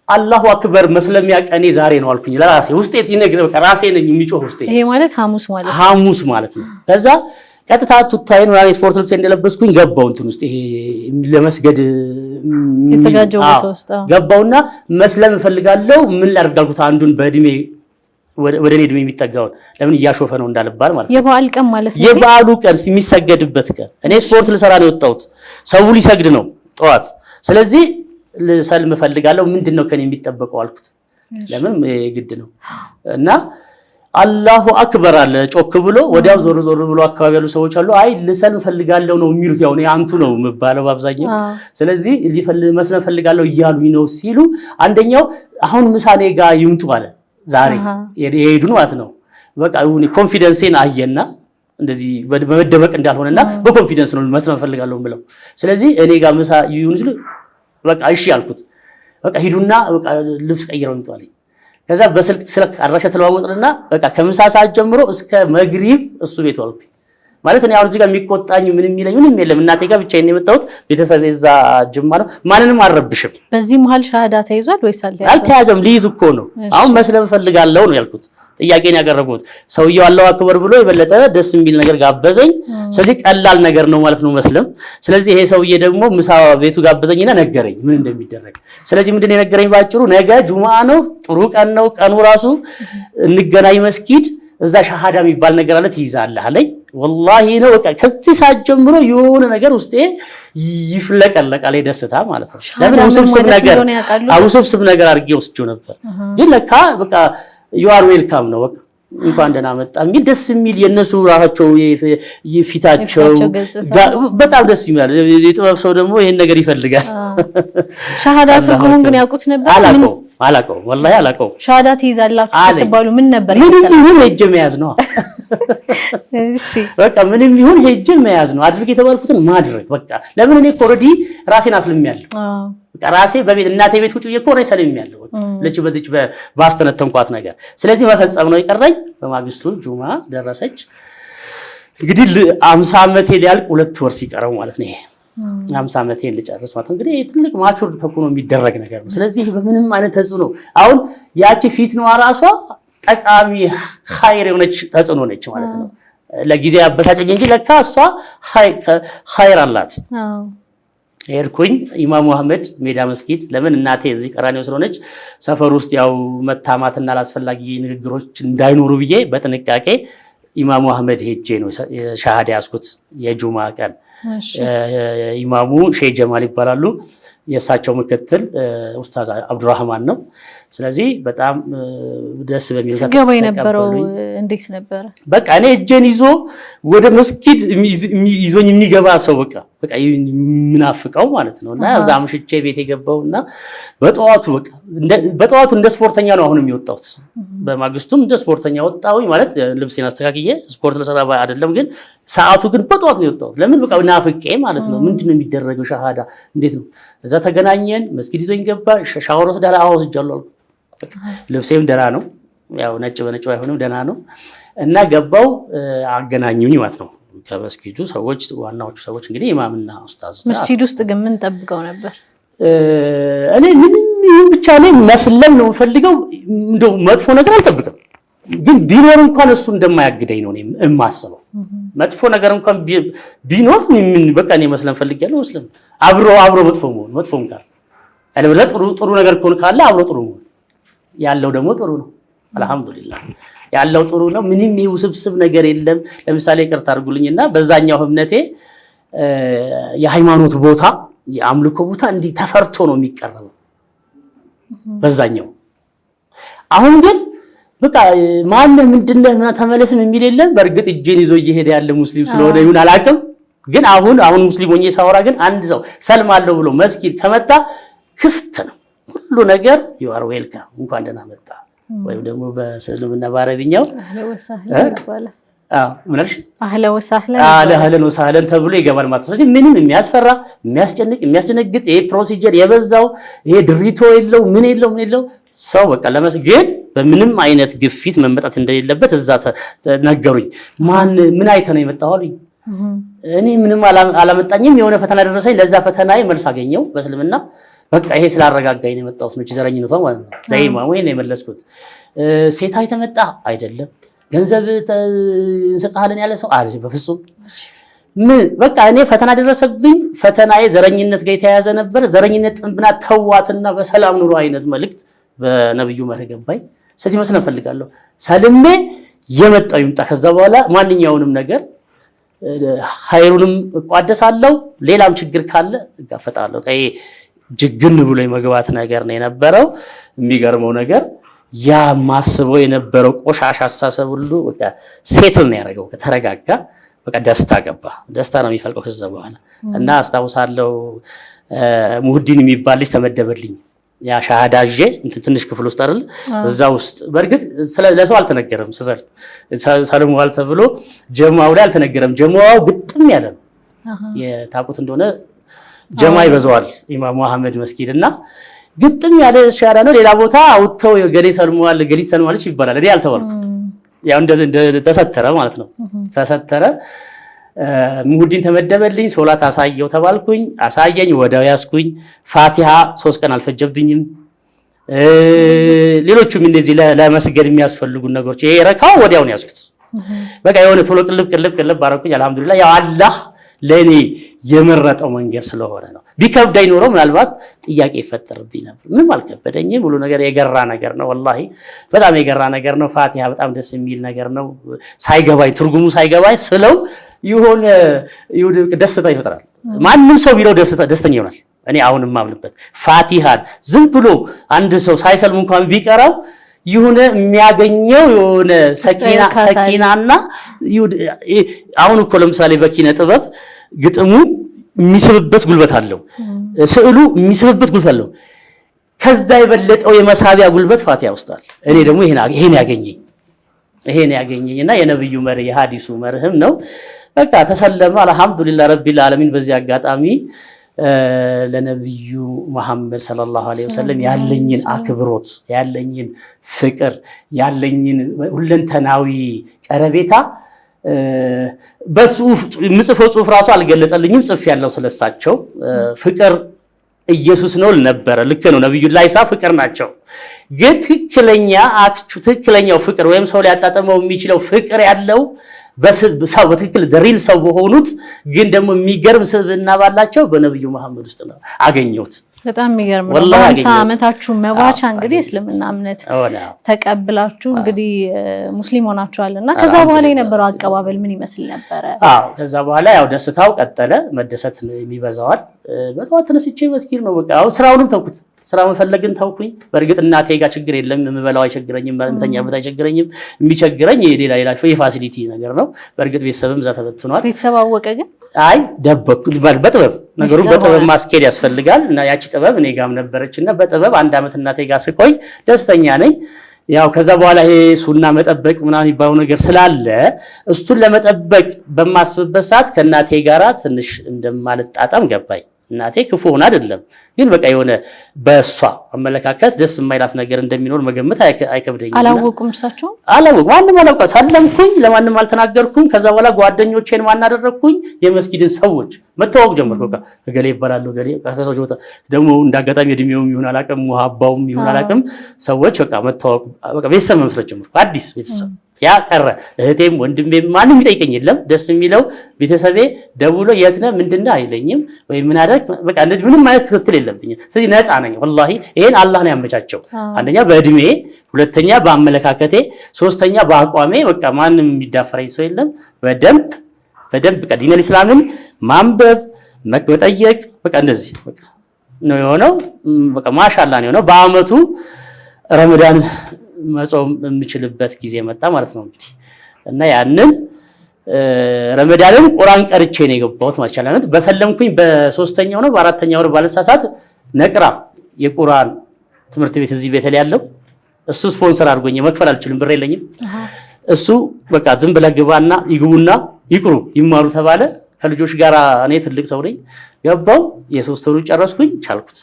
አላሁ አክበር መስለሚያ ቀኔ ዛሬ ነው አልኩኝ ለራሴ። ውስጤ ይነግረው ራሴ ነኝ የሚጮህ ውስጤ። ይሄ ማለት ሐሙስ ማለት ነው። ከዛ ቀጥታ ቱታይን ወራኔ ስፖርት ልብስ እንደለበስኩኝ ገባው እንትን ውስጥ ይሄ ለመስገድ የተጋጀው ቦታ ውስጥ ገባውና መስለም እፈልጋለሁ። ምን ላድርጋልኩት አንዱን በእድሜ ወደ እኔ እድሜ የሚጠጋውን ለምን እያሾፈ ነው እንዳልባል ማለት ነው። የበዓል ቀን ማለት ነው። የበዓሉ ቀን የሚሰገድበት ቀን እኔ ስፖርት ልሰራ ነው የወጣሁት። ሰው ሊሰግድ ነው ጠዋት። ስለዚህ ልሰልም ፈልጋለሁ ምንድነው ከኔ የሚጠበቀው አልኩት። ለምን ግድ ነው እና አላሁ አክበር አለ ጮክ ብሎ ወዲያው ዞር ዞር ብሎ አካባቢ ያሉ ሰዎች አሉ አይ ልሰልም ፈልጋለሁ ነው የሚሉት ያው ነው አንቱ ነው መባለው በአብዛኛው ስለዚህ መስለም ፈልጋለሁ እያሉኝ ነው ሲሉ አንደኛው አሁን ምሳኔ ጋር ይምጡ አለ ዛሬ የሄዱን ማለት ነው በቃ ኮንፊደንስን አየና እንደዚህ በመደበቅ እንዳልሆነና በኮንፊደንስ ነው መስለም ፈልጋለሁ ብለው ስለዚህ እኔ ጋር ምሳ ይሁን ሲሉ በቃ እሺ አልኩት በቃ ሂዱና በቃ ልብስ ቀይረው ይምጣልኝ ከዛ በስልክ አድራሻ ተለዋወጥንና በቃ ከምሳ ሰዓት ጀምሮ እስከ መግሪብ እሱ ቤት ዋልኩኝ ማለት እኔ አሁን እዚህ ጋር የሚቆጣኝ ምንም ይለኝ ምንም የለም እናቴ ጋር ብቻዬን የመጣሁት ቤተሰብ እዛ ጅማ ነው ማንንም አልረብሽም በዚህ መሃል ሻሃዳ ተይዟል ወይስ አልተያዘም ሊይዝ እኮ ነው አሁን መስለም ፈልጋለሁ ነው ያልኩት ጥያቄን ያቀረብኩት ሰውየው አላሁ አክበር ብሎ የበለጠ ደስ የሚል ነገር ጋበዘኝ ስለዚህ ቀላል ነገር ነው ማለት ነው መስለም ስለዚህ ይሄ ሰውዬ ደግሞ ምሳ ቤቱ ጋበዘኝና ነገረኝ ምን እንደሚደረግ ስለዚህ ምንድነው የነገረኝ ባጭሩ ነገ ጁማአ ነው ጥሩ ቀን ነው ቀኑ ራሱ እንገናኝ መስጊድ እዛ ሻሃዳ የሚባል ነገር አለ ትይዛለህ አለኝ ወላሂ ነው በቃ ከዚህ ሰዓት ጀምሮ የሆነ ነገር ውስጤ ይፍለቀለቃል ደስታ ማለት ነው ለምን ውስብስብ ነገር አድርጌ ወስጄው ነበር ግን ለካ በቃ you are welcome ነው በቃ እንኳን ደህና መጣ የሚል ደስ የሚል የነሱ ራሳቸው የፊታቸው በጣም ደስ ይላል የጥበብ ሰው ደግሞ ይሄን ነገር ይፈልጋል ሻሃዳ ትርጉሙን ግን ያውቁት ነበር አላቀው ወላሂ አላቀው ሻሃዳ ትይዛላችሁ ተባሉ ምን ነበር ምንም ይሁን ሄጄ መያዝ ነው እሺ በቃ ምንም ይሁን ሄጄ መያዝ ነው አድርግ የተባልኩትን ማድረግ በቃ ለምን እኔ ኦሬዲ ራሴን አስልሚያለሁ በቃ ራሴ በቤት እናቴ ቤት ቁጭ እኮ ነው ሰልሚያለሁ ለች በዚህ ባስተነተንኳት ነገር ስለዚህ መፈጸም ነው ይቀርኝ በማግስቱ ጁማ ደረሰች እንግዲህ 50 ዓመቴ ሊያልቅ 2 ወር ሲቀረው ማለት ነው 50 ዓመቴ ልጨርስ ማለት እንግዲህ ትልቅ ማቹር ተኮኖ የሚደረግ ነገር ነው ስለዚህ በምንም አይነት ተጽዕኖ አሁን ያቺ ፊት ነው ራሷ ጠቃሚ ኸይር የሆነች ተጽዕኖ ነች ማለት ነው ለጊዜ ያበሳጨኝ እንጂ ለካ እሷ ኸይር አላት ኤርኩኝ ኢማሙ አህመድ ሜዳ መስጊድ ለምን እናቴ እዚህ ቀራኒዮ ስለሆነች ሰፈር ውስጥ ያው መታማትና ላስፈላጊ ንግግሮች እንዳይኖሩ ብዬ በጥንቃቄ ኢማሙ አህመድ ሄጄ ነው ሻሃዳ ያስኩት የጁማ ቀን ኢማሙ ሼህ ጀማል ይባላሉ የሳቸው ምክትል ኡስታዝ አብዱራህማን ነው ስለዚህ በጣም ደስ በሚል ገባ የነበረው እንዴት ነበር በቃ እኔ እጄን ይዞ ወደ መስጊድ ይዞኝ የሚገባ ሰው በቃ ምናፍቀው ማለት ነውና እዛም ሽቼ ቤት የገባውና በጠዋቱ እንደ ስፖርተኛ ነው አሁን የሚወጣው በማግስቱም እንደ ስፖርተኛ ወጣሁኝ ማለት ልብሴን አስተካክዬ ስፖርት ለሰራ አይደለም ግን ሰዓቱ ግን በጠዋት ነው የወጣው ለምን በቃ ናፍቄ ማለት ነው ምንድነው የሚደረገው ሻሃዳ እንዴት ነው እዛ ተገናኘን መስጊድ ይዞኝ ገባ ሻወር ወስዳላ አወስጃለሁ ልብሴም ደና ነው ያው ነጭ በነጭ አይሆንም ደና ነው እና ገባው አገናኙኝ ማለት ነው ከመስጊዱ ሰዎች ዋናዎቹ ሰዎች እንግዲህ ኢማምና ኡስታዝ መስጊድ ውስጥ ግን ምን ጠብቀው ነበር እኔ ምንም ብቻ ነኝ መስለም ነው ፈልገው እንደው መጥፎ ነገር አልጠብቅም ግን ቢኖር እንኳን እሱ እንደማያግደኝ ነው የማስበው መጥፎ ነገር እንኳን ቢኖር ምን በቃ እኔ መስለም ፈልጋለሁ መስለም አብሮ መጥፎም ጋር አለበለዚያ ጥሩ ነገር ኮን ካለ አብሮ ጥሩ ነው ያለው ደግሞ ጥሩ ነው አልহামዱሊላህ ያለው ጥሩ ነው ምንም ውስብስብ ነገር የለም ለምሳሌ ይቅርታ አድርጉልኝና በዛኛው እምነቴ የሃይማኖት ቦታ የአምልኮ ቦታ እንዲህ ተፈርቶ ነው የሚቀርበው በዛኛው አሁን ግን በቃ ማን ምንድነው እና ተመለስም የሚል የለም በርግጥ እጄን ይዞ እየሄደ ያለ ሙስሊም ስለሆነ ይሁን አላቅም ግን አሁን ሙስሊም ሆኜ ሳወራ ግን አንድ ሰው ሰልማለሁ ብሎ መስጊድ ከመጣ ክፍት ነው ሁሉ ነገር you are welcome እንኳን ደህና መጣ ወይም ደግሞ በእስልምና በአረብኛው ምንርሽ አህለን ወሰህለን ተብሎ ይገባል ማለት ነው ምንም የሚያስፈራ የሚያስደነግጥ ይሄ ፕሮሲጀር የበዛው ይሄ ድሪቶ የለው ምን የለው ሰው በቃ ለመስጊድ በምንም አይነት ግፊት መመጣት እንደሌለበት እዛ ነገሩኝ ምን አይተ ነው የመጣው አሉኝ እኔ ምንም አላመጣኝም የሆነ ፈተና ደረሰኝ ለዛ ፈተናዬ መልስ አገኘው በእስልምና በቃ ይሄ ስላረጋጋኝ ነው የመጣሁት ነው ዘረኝነቱ ማለት ነው ለኢማሙ ይሄን የመለስኩት ሴት አይተመጣ አይደለም ገንዘብ እንሰጣለን ያለ ሰው አይደል በፍጹም በቃ እኔ ፈተና ደረሰብኝ ፈተናዬ ዘረኝነት ጋር የተያያዘ ነበር ዘረኝነት ጥንብና ተዋትና በሰላም ኑሮ አይነት መልእክት በነብዩ መረገባይ ስለዚህ መስለም ፈልጋለሁ ሰልሜ የመጣው ይምጣ ከዛ በኋላ ማንኛውንም ነገር ኸይሩንም እቋደሳለሁ ሌላም ችግር ካለ እጋፈጣለሁ ቀይ ጅግን ብሎ የመግባት ነገር ነው የነበረው የሚገርመው ነገር ያ ማስበው የነበረው ቆሻሻ አሳሰብ ሁሉ በቃ ሴትል ነው ያደረገው ከተረጋጋ በቃ ደስታ ገባ ደስታ ነው የሚፈልቀው ከዛ በኋላ እና አስታውሳለሁ ሙህዲን የሚባል ልጅ ተመደበልኝ ያ ሻሃዳጄ ትንሽ ክፍል ውስጥ አይደል እዛ ውስጥ በርግጥ ለሰው አልተነገረም ሰለሞን ተብሎ ጀማው ላይ አልተነገረም ጀማው ግጥም ያለ ነው የታቁት እንደሆነ ጀማ ይበዛዋል ኢማም መሐመድ መስጊድና ግጥም ያለ ሻሃዳ ነው ሌላ ቦታ አውጥተው ገሌ ሰልሟል ገሌ ሰልሟልች ይባላል እኔ አልተባልኩም ያው እንደ ተሰተረ ማለት ነው ተሰተረ ሙህዲን ተመደበልኝ ሶላት አሳየው ተባልኩኝ አሳየኝ ወዳው ያስኩኝ ፋቲሃ 3 ቀን አልፈጀብኝም ሌሎችም እንደዚህ ለመስገድ የሚያስፈልጉ ነገሮች ይሄ ረካው ወዲያው ነው ያስኩት በቃ የሆነ ቶሎ ቅልብ አረኩኝ አልহামዱሊላህ ያው አላህ ለኔ የመረጠው መንገድ ስለሆነ ነው ቢከብዳይ ኖሮ ምናልባት ጥያቄ ይፈጠርብኝ ነበር ምንም አልከበደኝም ሁሉ ነገር የገራ ነገር ነው ወላሂ በጣም የገራ ነገር ነው ፋቲሃ በጣም ደስ የሚል ነገር ነው ሳይገባይ ትርጉሙ ሳይገባይ ስለው ይሆነ ደስታ ይፈጥራል ማንንም ሰው ቢለው ደስተኛ ይሆናል እኔ አሁንም ማምንበት ፋቲሃን ዝም ብሎ አንድ ሰው ሳይሰልም እንኳን ቢቀራው ይሁን የሚያገኘው የሆነ ሰኪናና አሁን እኮ ለምሳሌ በኪነ ጥበብ ግጥሙ የሚስብበት ጉልበት አለው ስዕሉ የሚስብበት ጉልበት አለው ከዛ የበለጠው የመሳቢያ ጉልበት ፋቲሃ ውስጣል እኔ ደግሞ ይሄን ያገኘኝና የነብዩ መርህ የሐዲሱ መርህም ነው በቃ ተሰለመ አልহামዱሊላህ ረቢል ዓለሚን በዚህ አጋጣሚ ለነብዩ መሐመድ ሰለላሁ ዐለይሂ ወሰለም ያለኝን አክብሮት ያለኝን ፍቅር ያለኝን ሁለንተናዊ ቀረቤታ በጽሁፍ ምጽፈው ጽሁፍ ራሱ አልገለጸልኝም ጽፍ ያለው ስለሳቸው ፍቅር ኢየሱስ ነው ነበር ልክ ነው ነብዩላህ ኢሳ ፍቅር ናቸው ግን ትክክለኛው ፍቅር ወይም ሰው ሊያጣጣመው የሚችለው ፍቅር ያለው በሰው በትክክል ዘሪል ሰው በሆኑት ግን ደግሞ የሚገርም ስብዕና ባላቸው በነብዩ መሐመድ ውስጥ ነው አገኘሁት በጣም የሚገርም ነው 50 አመታችሁ መባቻ እንግዲህ እስልምና እምነት ተቀብላችሁ እንግዲህ ሙስሊም ሆናችኋልና ከዛ በኋላ የነበረው አቀባበል ምን ይመስል ነበር ከዛ በኋላ ያው ደስታው ቀጠለ መደሰት የሚበዛዋል በተወት ተነስቼ መስጊድ ነው በቃ ስራውንም ተውኩት ስራ መፈለግን ተውኩኝ በርግጥ እናቴ ጋር ችግር የለም የምበላው አይቸግረኝም መተኛበት አይቸግረኝም የሚቸግረኝ ሌላ የፋሲሊቲ ነገር ነው በርግጥ ቤተሰብም ዛ ተበትኗል ቤተሰብ አወቀ ግን አይ ደበኩ በጥበብ ነገሩን በጥበብ ማስኬድ ያስፈልጋል እና ያቺ ጥበብ እኔ ጋርም ነበረችና በጥበብ አንድ አመት እናቴ ጋር ስቆይ ደስተኛ ነኝ ያው ከዛ በኋላ ይሄ ሱና መጠበቅ ምናምን ይባው ነገር ስላለ እሱን ለመጠበቅ በማስብበት ሰዓት ከእናቴ ጋራ ትንሽ እንደማልጣጣም ገባኝ እናቴ ክፉ ሆነ አይደለም ግን በቃ የሆነ በሷ አመለካከት ደስ የማይላት ነገር እንደሚኖር መገመት አይከብደኝም አላወቁም እሳቸው ማንም አላውቀው ሰለምኩኝ ለማንም አልተናገርኩም ከዛ በኋላ ጓደኞቼን ማን አደረኩኝ የመስጊድን ሰዎች መተዋወቅ ጀመርኩ በቃ ገሌ ይባላል ገሌ ከሰዎች ወጣ ደግሞ እንዳጋጣሚ እድሜውም ይሁን አላቀም ሙሐባውም ይሁን አላቀም ሰዎች በቃ መተዋወቅ በቃ ቤተሰብ መመስረት ጀመርኩ አዲስ ቤተሰብ ያ ቀረ እህቴም ወንድሜም ማንም ይጠይቀኝ የለም ደስ የሚለው ቤተሰቤ ደውሎ የት ነህ ምንድነው አይለኝም ወይ ምን አደረክ በቃ እንደዚህ ምንም ማለት ክትትል የለብኝም ስለዚህ ነፃ ነኝ ወላሂ ይሄን አላህ ነው ያመቻቸው አንደኛ በእድሜ ሁለተኛ በአመለካከቴ ሶስተኛ በአቋሜ በቃ ማንም የሚዳፈረኝ ሰው የለም በደንብ በቃ ዲን አልእስላምን ማንበብ መጠየቅ በቃ እንደዚህ በቃ ነው የሆነው በቃ ማሻአላህ ነው የሆነው በአመቱ ረመዳን መጾም የምችልበት ጊዜ መጣ ማለት ነው እንግዲህ እና ያንን ረመዳንን ቁርአን ቀርቼ ነው የገባሁት ማለት ይችላል በሰለምኩኝ በ3ኛው ነው በ4ኛው ነው ባለሳሳት ነቅራ የቁርአን ትምህርት ቤት እዚህ ቤተል ያለው እሱ ስፖንሰር አድርጎኝ መክፈል አልችልም ብር የለኝም እሱ በቃ ዝም ብለህ ግባና ይግቡና ይቅሩ ይማሩ ተባለ ከልጆች ጋር እኔ ትልቅ ሰው ነኝ ገባው የ3 ወሩ ጨረስኩኝ ቻልኩት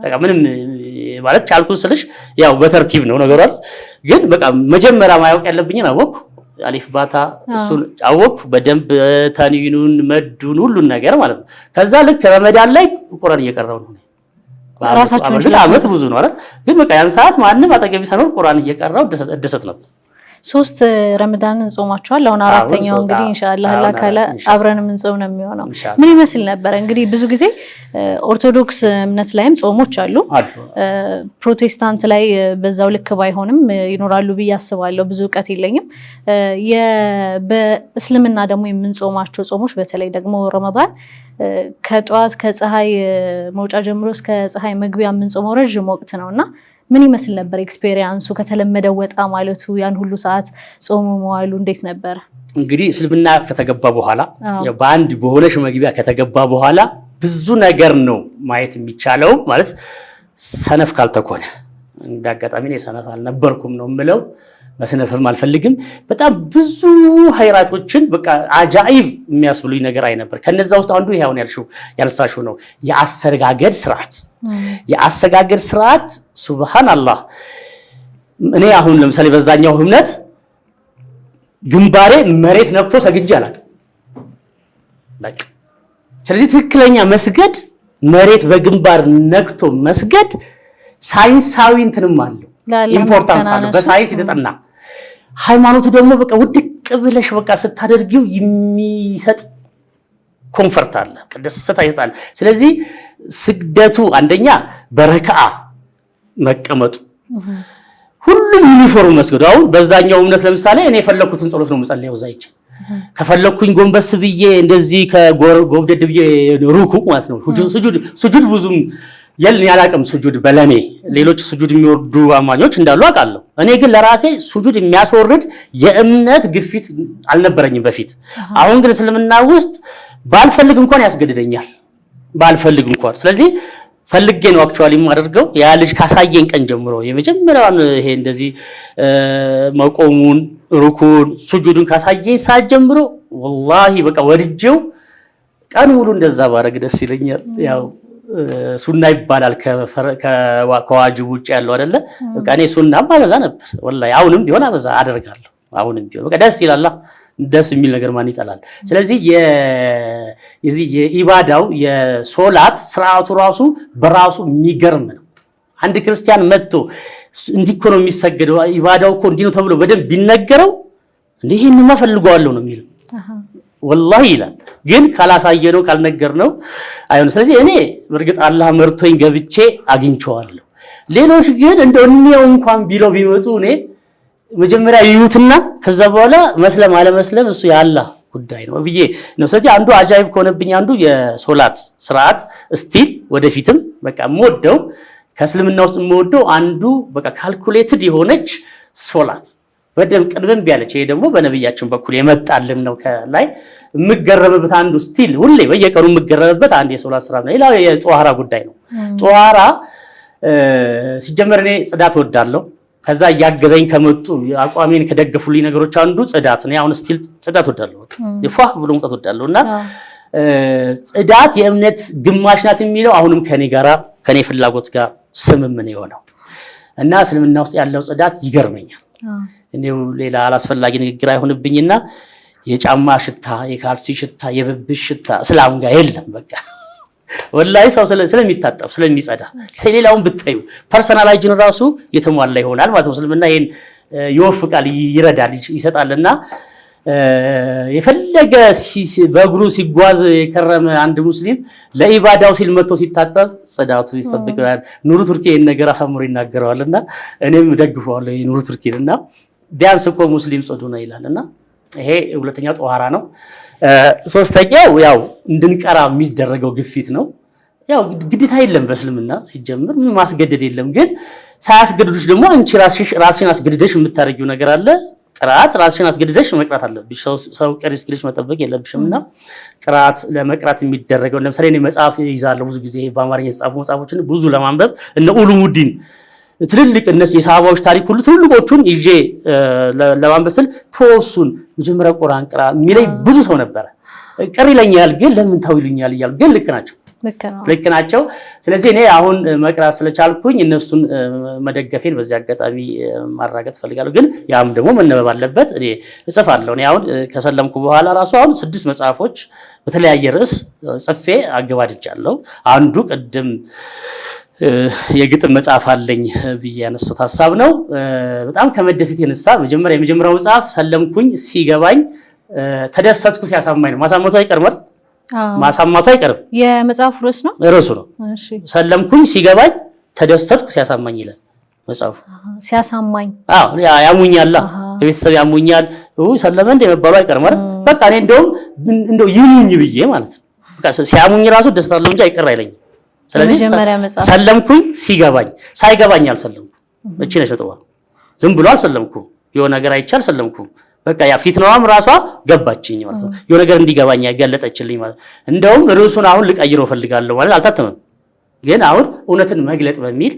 በቃ ምንም ማለት ቻልኩት ስልሽ ያው በተርቲብ ነው ነገሩ ግን በቃ መጀመሪያ ማያውቅ ያለብኝን አወቅኩ አሊፍ ባታ እሱን አወቅኩ በደንብ ታኒዩን መዱን ሁሉን ነገር ማለት ነው ከዛ ልክ ረመዳን ላይ ቁርአን እየቀራው ነው ራሳችሁን አመት ብዙ ነው አይደል ግን በቃ ያን ሰዓት ማንንም አጠገቢ ሳይኖር ቁርአን እየቀራው ደሰት ነበር 3 ረመዳንን ጾማችኋል። አሁን አራተኛው እንግዲህ ኢንሻአላህ ለካለ አብረን የምንጾም ነው የሚሆነው። ምን ይመስል ነበር? እንግዲህ ብዙ ጊዜ ኦርቶዶክስ እምነት ላይም ጾሞች አሉ። ፕሮቴስታንት ላይ በዛው ልክ ባይሆንም ይኖራሉ ብዬ አስባለሁ። ብዙ ዕውቀት የለኝም። በእስልምና ደግሞ የምንጾማቸው ጾሞች በተለይ ደግሞ ረመዳን ከጧት ከፀሐይ መውጫ ጀምሮ እስከ ፀሐይ መግቢያ የምንጾመው ረጅም ወቅት ነውና ምን ይመስል ነበር ኤክስፔሪያንሱ? ከተለመደው ወጣ ማለቱ ያን ሁሉ ሰዓት ጾሙ መዋሉ እንዴት ነበር? እንግዲህ እስልምና ከተገባ በኋላ በአንድ በሆነሽ መግቢያ ከተገባ በኋላ ብዙ ነገር ነው ማየት የሚቻለው። ማለት ሰነፍ ካልተኮነ እንዳጋጣሚ ነው ሰነፍ አልነበርኩም ነው የምለው። መስነፍም አልፈልግም። በጣም ብዙ ሀይራቶችን በቃ አጃኢብ የሚያስብሉኝ ነገር አይ ነበር። ከነዛ ውስጥ አንዱ ይሄውን ያነሳሽው ነው የአሰጋገድ ስርዓት። የአሰጋገድ ስርዓት ሱብሃንአላህ። እኔ አሁን ለምሳሌ በዛኛው እምነት ግንባሬ መሬት ነክቶ ሰግጄ አላውቅም። በቃ ስለዚህ ትክክለኛ መስገድ መሬት በግንባር ነክቶ መስገድ ሳይንሳዊ እንትንም አለው፣ ኢምፖርታንስ አለው፣ በሳይንስ የተጠና። ሃይማኖቱ ደግሞ በቃ ውድቅ ብለሽ በቃ ስታደርጊው የሚሰጥ ኮንፈርት አለ፣ ደስታ ይሰጣል። ስለዚህ ስግደቱ አንደኛ በረከዓ መቀመጡ፣ ሁሉም ዩኒፎርም መስገዱ። አሁን በዛኛው እምነት ለምሳሌ እኔ የፈለኩትን ጸሎት ነው መጸለየው ዛይች ከፈለኩኝ ጎንበስ ብዬ እንደዚህ ከጎብደድ ብዬ ሩኩ ማለት ነው። ሱጁድ ብዙም ያላቅም ሱጁድ በለኔ ሌሎች ሱጁድ የሚወርዱ አማኞች እንዳሉ አውቃለሁ። እኔ ግን ለራሴ ሱጁድ የሚያስወርድ የእምነት ግፊት አልነበረኝም በፊት። አሁን ግን እስልምና ውስጥ ባልፈልግ እንኳን ያስገድደኛል፣ ባልፈልግ እንኳን። ስለዚህ ፈልጌ ነው አክቹአሊ የማደርገው። ያ ልጅ ካሳየኝ ቀን ጀምሮ የመጀመሪያውን ይሄ እንደዚህ መቆሙን ሩኩን ሱጁዱን ካሳየኝ ሰዓት ጀምሮ ወላሂ በቃ ወድጄው ቀን ሙሉ እንደዛ ባረግ ደስ ይለኛል። ያው ሱና ይባላል ከዋጅብ ውጭ ያለው አይደለ? በቃ እኔ ሱና አበዛ ነበር ወላሂ። አሁንም ቢሆን አበዛ አደርጋለሁ። አሁንም ቢሆን በቃ ደስ ይላል። ደስ የሚል ነገር ማን ይጠላል? ስለዚህ የዚህ የኢባዳው የሶላት ስርዓቱ ራሱ በራሱ የሚገርም ነው። አንድ ክርስቲያን መጥቶ እንዲህ እኮ ነው የሚሰገደው ኢባዳው እኮ እንዲህ ነው ተብሎ በደንብ ቢነገረው እንዴ ይሄንማ ፈልገዋለሁ ነው የሚለው ወላሂ ይላል። ግን ካላሳየነው ካልነገርነው አይሆን። ስለዚህ እኔ በርግጥ አላህ መርቶኝ ገብቼ አግኝቼዋለሁ። ሌሎች ግን እንደው እኔው እንኳን ቢለው ቢመጡ እኔ መጀመሪያ ይዩትና ከዛ በኋላ መስለም አለመስለም እሱ የአላህ ጉዳይ ነው ብዬ ነው። ስለዚህ አንዱ አጃይብ ከሆነብኝ አንዱ የሶላት ስርዓት ስቲል ወደፊትም በቃ የምወደው ከእስልምና ውስጥ የምወደው አንዱ በቃ ካልኩሌትድ የሆነች ሶላት በደም ቅድም ቢያለች። ይሄ ደግሞ በነብያችን በኩል የመጣልን ነው። ከላይ የምገረምበት አንዱ ስቲል ሁሌ በየቀኑ የምገረምበት አንድ የሶላት ስርዓት ነው። ሌላው የጧሃራ ጉዳይ ነው። ጧሃራ ሲጀመር እኔ ጽዳት ወዳለሁ። ከዛ ያገዘኝ ከመጡ አቋሜን ከደገፉልኝ ነገሮች አንዱ ጽዳት ነው። አሁን ስቲል ጽዳት ወዳለሁ፣ ይፏህ ብሎ መውጣት ወዳለሁና ጽዳት የእምነት ግማሽ ናት የሚለው አሁንም ከኔ ፍላጎት ጋር ስምምን የሆነው እና እስልምና ውስጥ ያለው ጽዳት ይገርመኛል። እኔው ሌላ አላስፈላጊ ንግግር አይሆንብኝና የጫማ ሽታ፣ የካልሲ ሽታ፣ የብብሽ ሽታ እስላም ጋር የለም። በቃ ወላሂ ሰው ስለሚታጠብ ስለሚጸዳ ሌላውን ብታዩ ፐርሰናል ሃይጂን ራሱ የተሟላ ይሆናል ማለት ነው። እስልምና ይሄን ይወፍቃል፣ ይረዳል፣ ይሰጣልና የፈለገ በእግሩ ሲጓዝ የከረመ አንድ ሙስሊም ለኢባዳው ሲል መጥቶ ሲታጠብ ጽዳቱ ይጠብቃል። ኑሩ ቱርኪ ይሄን ነገር አሳምሮ ይናገራልና እኔም ደግፈዋለሁ ኑሩ ቱርኪና ቢያንስ እኮ ሙስሊም ጽዱ ነው ይላልና ይሄ ሁለተኛው ጧሃራ ነው። ሶስተኛው ያው እንድንቀራ የሚደረገው ግፊት ነው። ያው ግዴታ የለም በእስልምና ሲጀምር ምን ማስገደድ የለም። ግን ሳያስገድዱሽ ደግሞ አንቺ ራስሽን አስገድደሽ የምታረጊው ነገር አለ። ቅራት ራስሽን አስገድደሽ መቅራት አለብሽ። ሰው ቀሪ እስኪልሽ መጠበቅ የለብሽምና ቅራት ለመቅራት የሚደረገው ለምሳሌ እኔ መጽሐፍ ይዛለሁ ብዙ ጊዜ በአማርኛ የተጻፉ መጽሐፎችን ብዙ ለማንበብ እነ ኡሉሙዲን ትልልቅ እነዚህ የሰሃባዎች ታሪክ ሁሉ ትልልቆቹን ይዤ ለማንበብ ስል ተወሱን መጀመሪያ ቁርአን ቅራ የሚለኝ ብዙ ሰው ነበረ። ቅር ይለኛል ግን ለምን ታው ይሉኛል እያሉ ግን ልክ ናቸው። ስለዚህ እኔ አሁን መቅራት ስለቻልኩኝ እነሱን መደገፌን በዚህ አጋጣሚ ማራገጥ ፈልጋለሁ። ግን ያም ደግሞ መነበብ አለበት። እኔ እጽፋለሁ። እኔ አሁን ከሰለምኩ በኋላ ራሱ አሁን 6 መጽሐፎች በተለያየ ርዕስ ጽፌ አገባድጃለሁ። አንዱ ቅድም የግጥም መጽሐፍ አለኝ ብዬ ያነሳሁት ሐሳብ ነው። በጣም ከመደሰት የተነሳ የመጀመሪያው መጽሐፍ ሰለምኩኝ ሲገባኝ ተደሰትኩ ሲያሳማኝ ነው። ማሳማቱ አይቀርም። ማሳማቱ አይቀርም። የመጽሐፉ ርዕስ ነው። ርዕሱ ነው። እሺ ሰለምኩኝ ሲገባኝ ተደሰትኩ ሲያሳማኝ ይላል መጽሐፉ። ሲያሳማኝ ያሙኛል፣ የቤተሰብ ያሙኛል ሰለመ እንደመባሉ አይቀርም አይደል? በቃ እኔ እንደው ይሙኝ ብዬ ማለት ነው። በቃ ሲያሙኝ ራሱ ደስታለሁ እንጂ አይቀር አይለኝም። ስለዚህ ሰለምኩኝ ሲገባኝ ሳይገባኝ አልሰለምኩም። እቺ ነሽ ጥዋ ዝም ብሎ አልሰለምኩም። የሆነ ነገር አይቻል ሰለምኩም። በቃ ያ ፊትናዋም ራሷ ገባችኝ ማለት ነው። የሆነ ነገር እንዲገባኝ ያገለጠችልኝ ማለት እንደውም ርዕሱን አሁን ልቀይረው ፈልጋለሁ ማለት አልታተመም፣ ግን አሁን እውነትን መግለጥ በሚል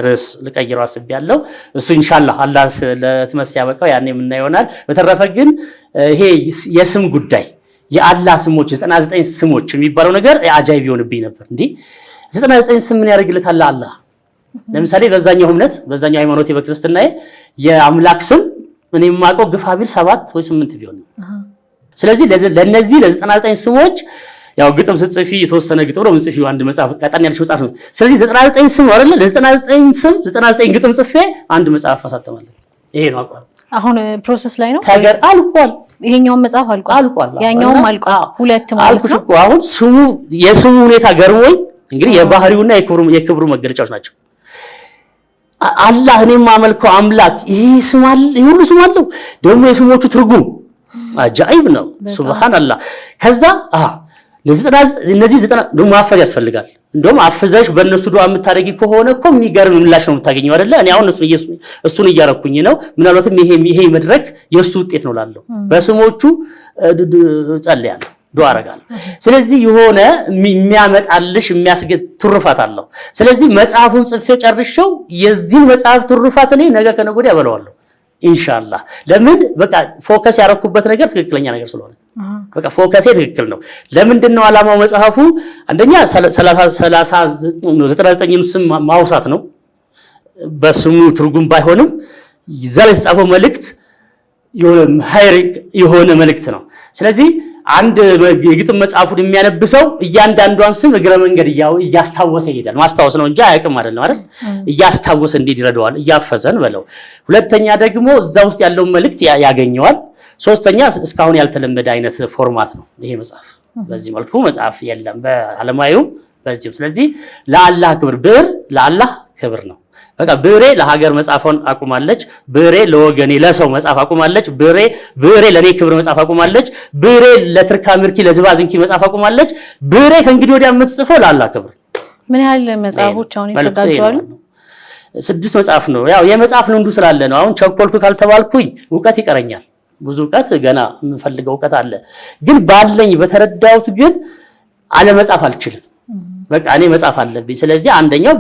ርዕስ ልቀይረው አስቤያለሁ። እሱ ኢንሻአላህ አላህ ለትመስ ያበቃው ያኔ ምን ይሆናል። በተረፈ ግን ይሄ የስም ጉዳይ የአላህ ስሞች 99 ስሞች የሚባለው ነገር አጃይብ ይሆንብኝ ነበር። እንዴ 99 ስም ምን ያደርግለታል አላህ? ለምሳሌ በዛኛው እምነት በዛኛው ሃይማኖት በክርስትናዬ የአምላክ ስም እኔ የማውቀው ግፋ ቢል 7 ወይ 8 ቢሆን ነው። ስለዚህ ለነዚህ ለ99 ስሞች ያው ግጥም ጽፊ የተወሰነ ግጥም ነው ጽፊው አንድ መጽሐፍ ቀጣን ያልሽ መጽሐፍ ነው። ስለዚህ 99 ስም አይደለ ለ99 ስም 99 ግጥም ጽፌ አንድ መጽሐፍ አሳተማለሁ። ይሄ ነው አቋም። አሁን ፕሮሰስ ላይ ነው። ታገር አልቋል። ይሄኛው መጽሐፍ አልቋል። ያኛውም አልቋል። ሁለት ማለት ነው። አሁን የስሙ ሁኔታ ገርሞኝ እንግዲህ የባህሪውና የክብሩ መገለጫዎች ናቸው። አላህ እኔ የማመልከው አምላክ ይሄ ስም አለ፣ ይሄ ሁሉ ስም አለው። ደግሞ የስሞቹ ትርጉም አጃኢብ ነው። ሱብሃንአላህ። ከዛ እነዚህ 90 ደግሞ ማፈዝ ያስፈልጋል። እንደውም አፍዘሽ በእነሱ ዱዓ የምታደርጊ ከሆነ እኮ የሚገርም ምላሽ ነው የምታገኘው አይደለ? እኔ አሁን እሱን እያረኩኝ ነው። ምናልባትም ይሄ መድረክ የሱ ውጤት ነው ላለው በስሞቹ ጸልያለሁ፣ ዱዓ አረጋለሁ። ስለዚህ የሆነ የሚያመጣልሽ የሚያስገድ ትሩፋት አለው። ስለዚህ መጽሐፉን ጽፌው ጨርሼው የዚህ መጽሐፍ ትሩፋት እኔ ነገ ከነገ ወዲያ አበላዋለሁ ኢንሻአላህ። ለምን በቃ ፎከስ ያረኩበት ነገር ትክክለኛ ነገር ስለሆነ በቃ ፎከሴ ትክክል ነው። ለምንድነው ዓላማው መጽሐፉ? አንደኛ 99 ስም ማውሳት ነው። በስሙ ትርጉም ባይሆንም ይዘል የተጻፈው መልእክት የሆነ መልእክት ነው። ስለዚህ አንድ የግጥም መጽሐፉን የሚያነብሰው እያንዳንዷን ስም እግረ መንገድ እያስታወሰ ይሄዳል። ማስታወስ ነው እንጂ አያውቅም አይደለም አይደል? እያስታወሰ እንዴት ይረዳዋል? እያፈዘን በለው። ሁለተኛ ደግሞ እዛ ውስጥ ያለውን መልእክት ያገኘዋል። ሶስተኛ እስካሁን ያልተለመደ አይነት ፎርማት ነው ይሄ መጽሐፍ። በዚህ መልኩ መጽሐፍ የለም በዓለማዊው በዚህ። ስለዚህ ለአላህ ክብር ብዕር ለአላህ ክብር ነው። በቃ ብዕሬ ለሀገር መጽሐፏን አቁማለች። ብዕሬ ለወገኔ ለሰው መጽሐፍ አቁማለች። ብዕሬ ለኔ ክብር መጽሐፍ አቁማለች። ብዕሬ ለትርካ ምርኪ ለዝባዝንኪ መጽሐፍ አቁማለች። ብዕሬ ከእንግዲህ ወዲያ የምትጽፈው ለአላህ ክብር። ምን ያህል መጽሐፎች አሁን ይዘጋጃሉ? 6 መጽሐፍ ነው። ያው የመጽሐፍ ልምዱ ስላለ ነው። አሁን ቸኮልኩ ካልተባልኩኝ ዕውቀት ይቀረኛል። ብዙ ዕውቀት ገና የምፈልገው ዕውቀት አለ። ግን ባለኝ በተረዳሁት ግን አለመጻፍ አልችልም። በቃ እኔ መጻፍ አለብኝ። ስለዚህ አንደኛው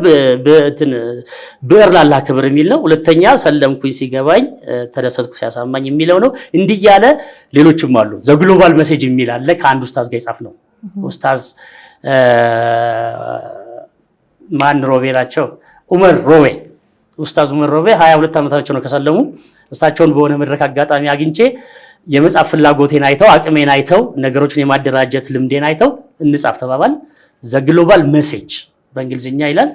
ብዕር ለአላህ ክብር የሚል ነው። ሁለተኛ ሰለምኩኝ ሲገባኝ ተደሰትኩ ሲያሳማኝ የሚለው ነው። እንዲህ ያለ ሌሎችም አሉ። ዘ ግሎባል ሜሴጅ የሚል አለ። ከአንድ ኡስታዝ ጋር የጻፍ ነው። ኡስታዝ ማን ሮቤ ናቸው? ኡመር ሮቤ። ኡስታዝ ኡመር ሮቤ 22 ዓመታቸው ነው ከሰለሙ። እሳቸውን በሆነ መድረክ አጋጣሚ አግኝቼ የመጻፍ ፍላጎቴን አይተው አቅሜን አይተው ነገሮችን የማደራጀት ልምዴን አይተው እንጻፍ ተባባል። ዘ ግሎባል ሜሴጅ በእንግሊዝኛ ይላል።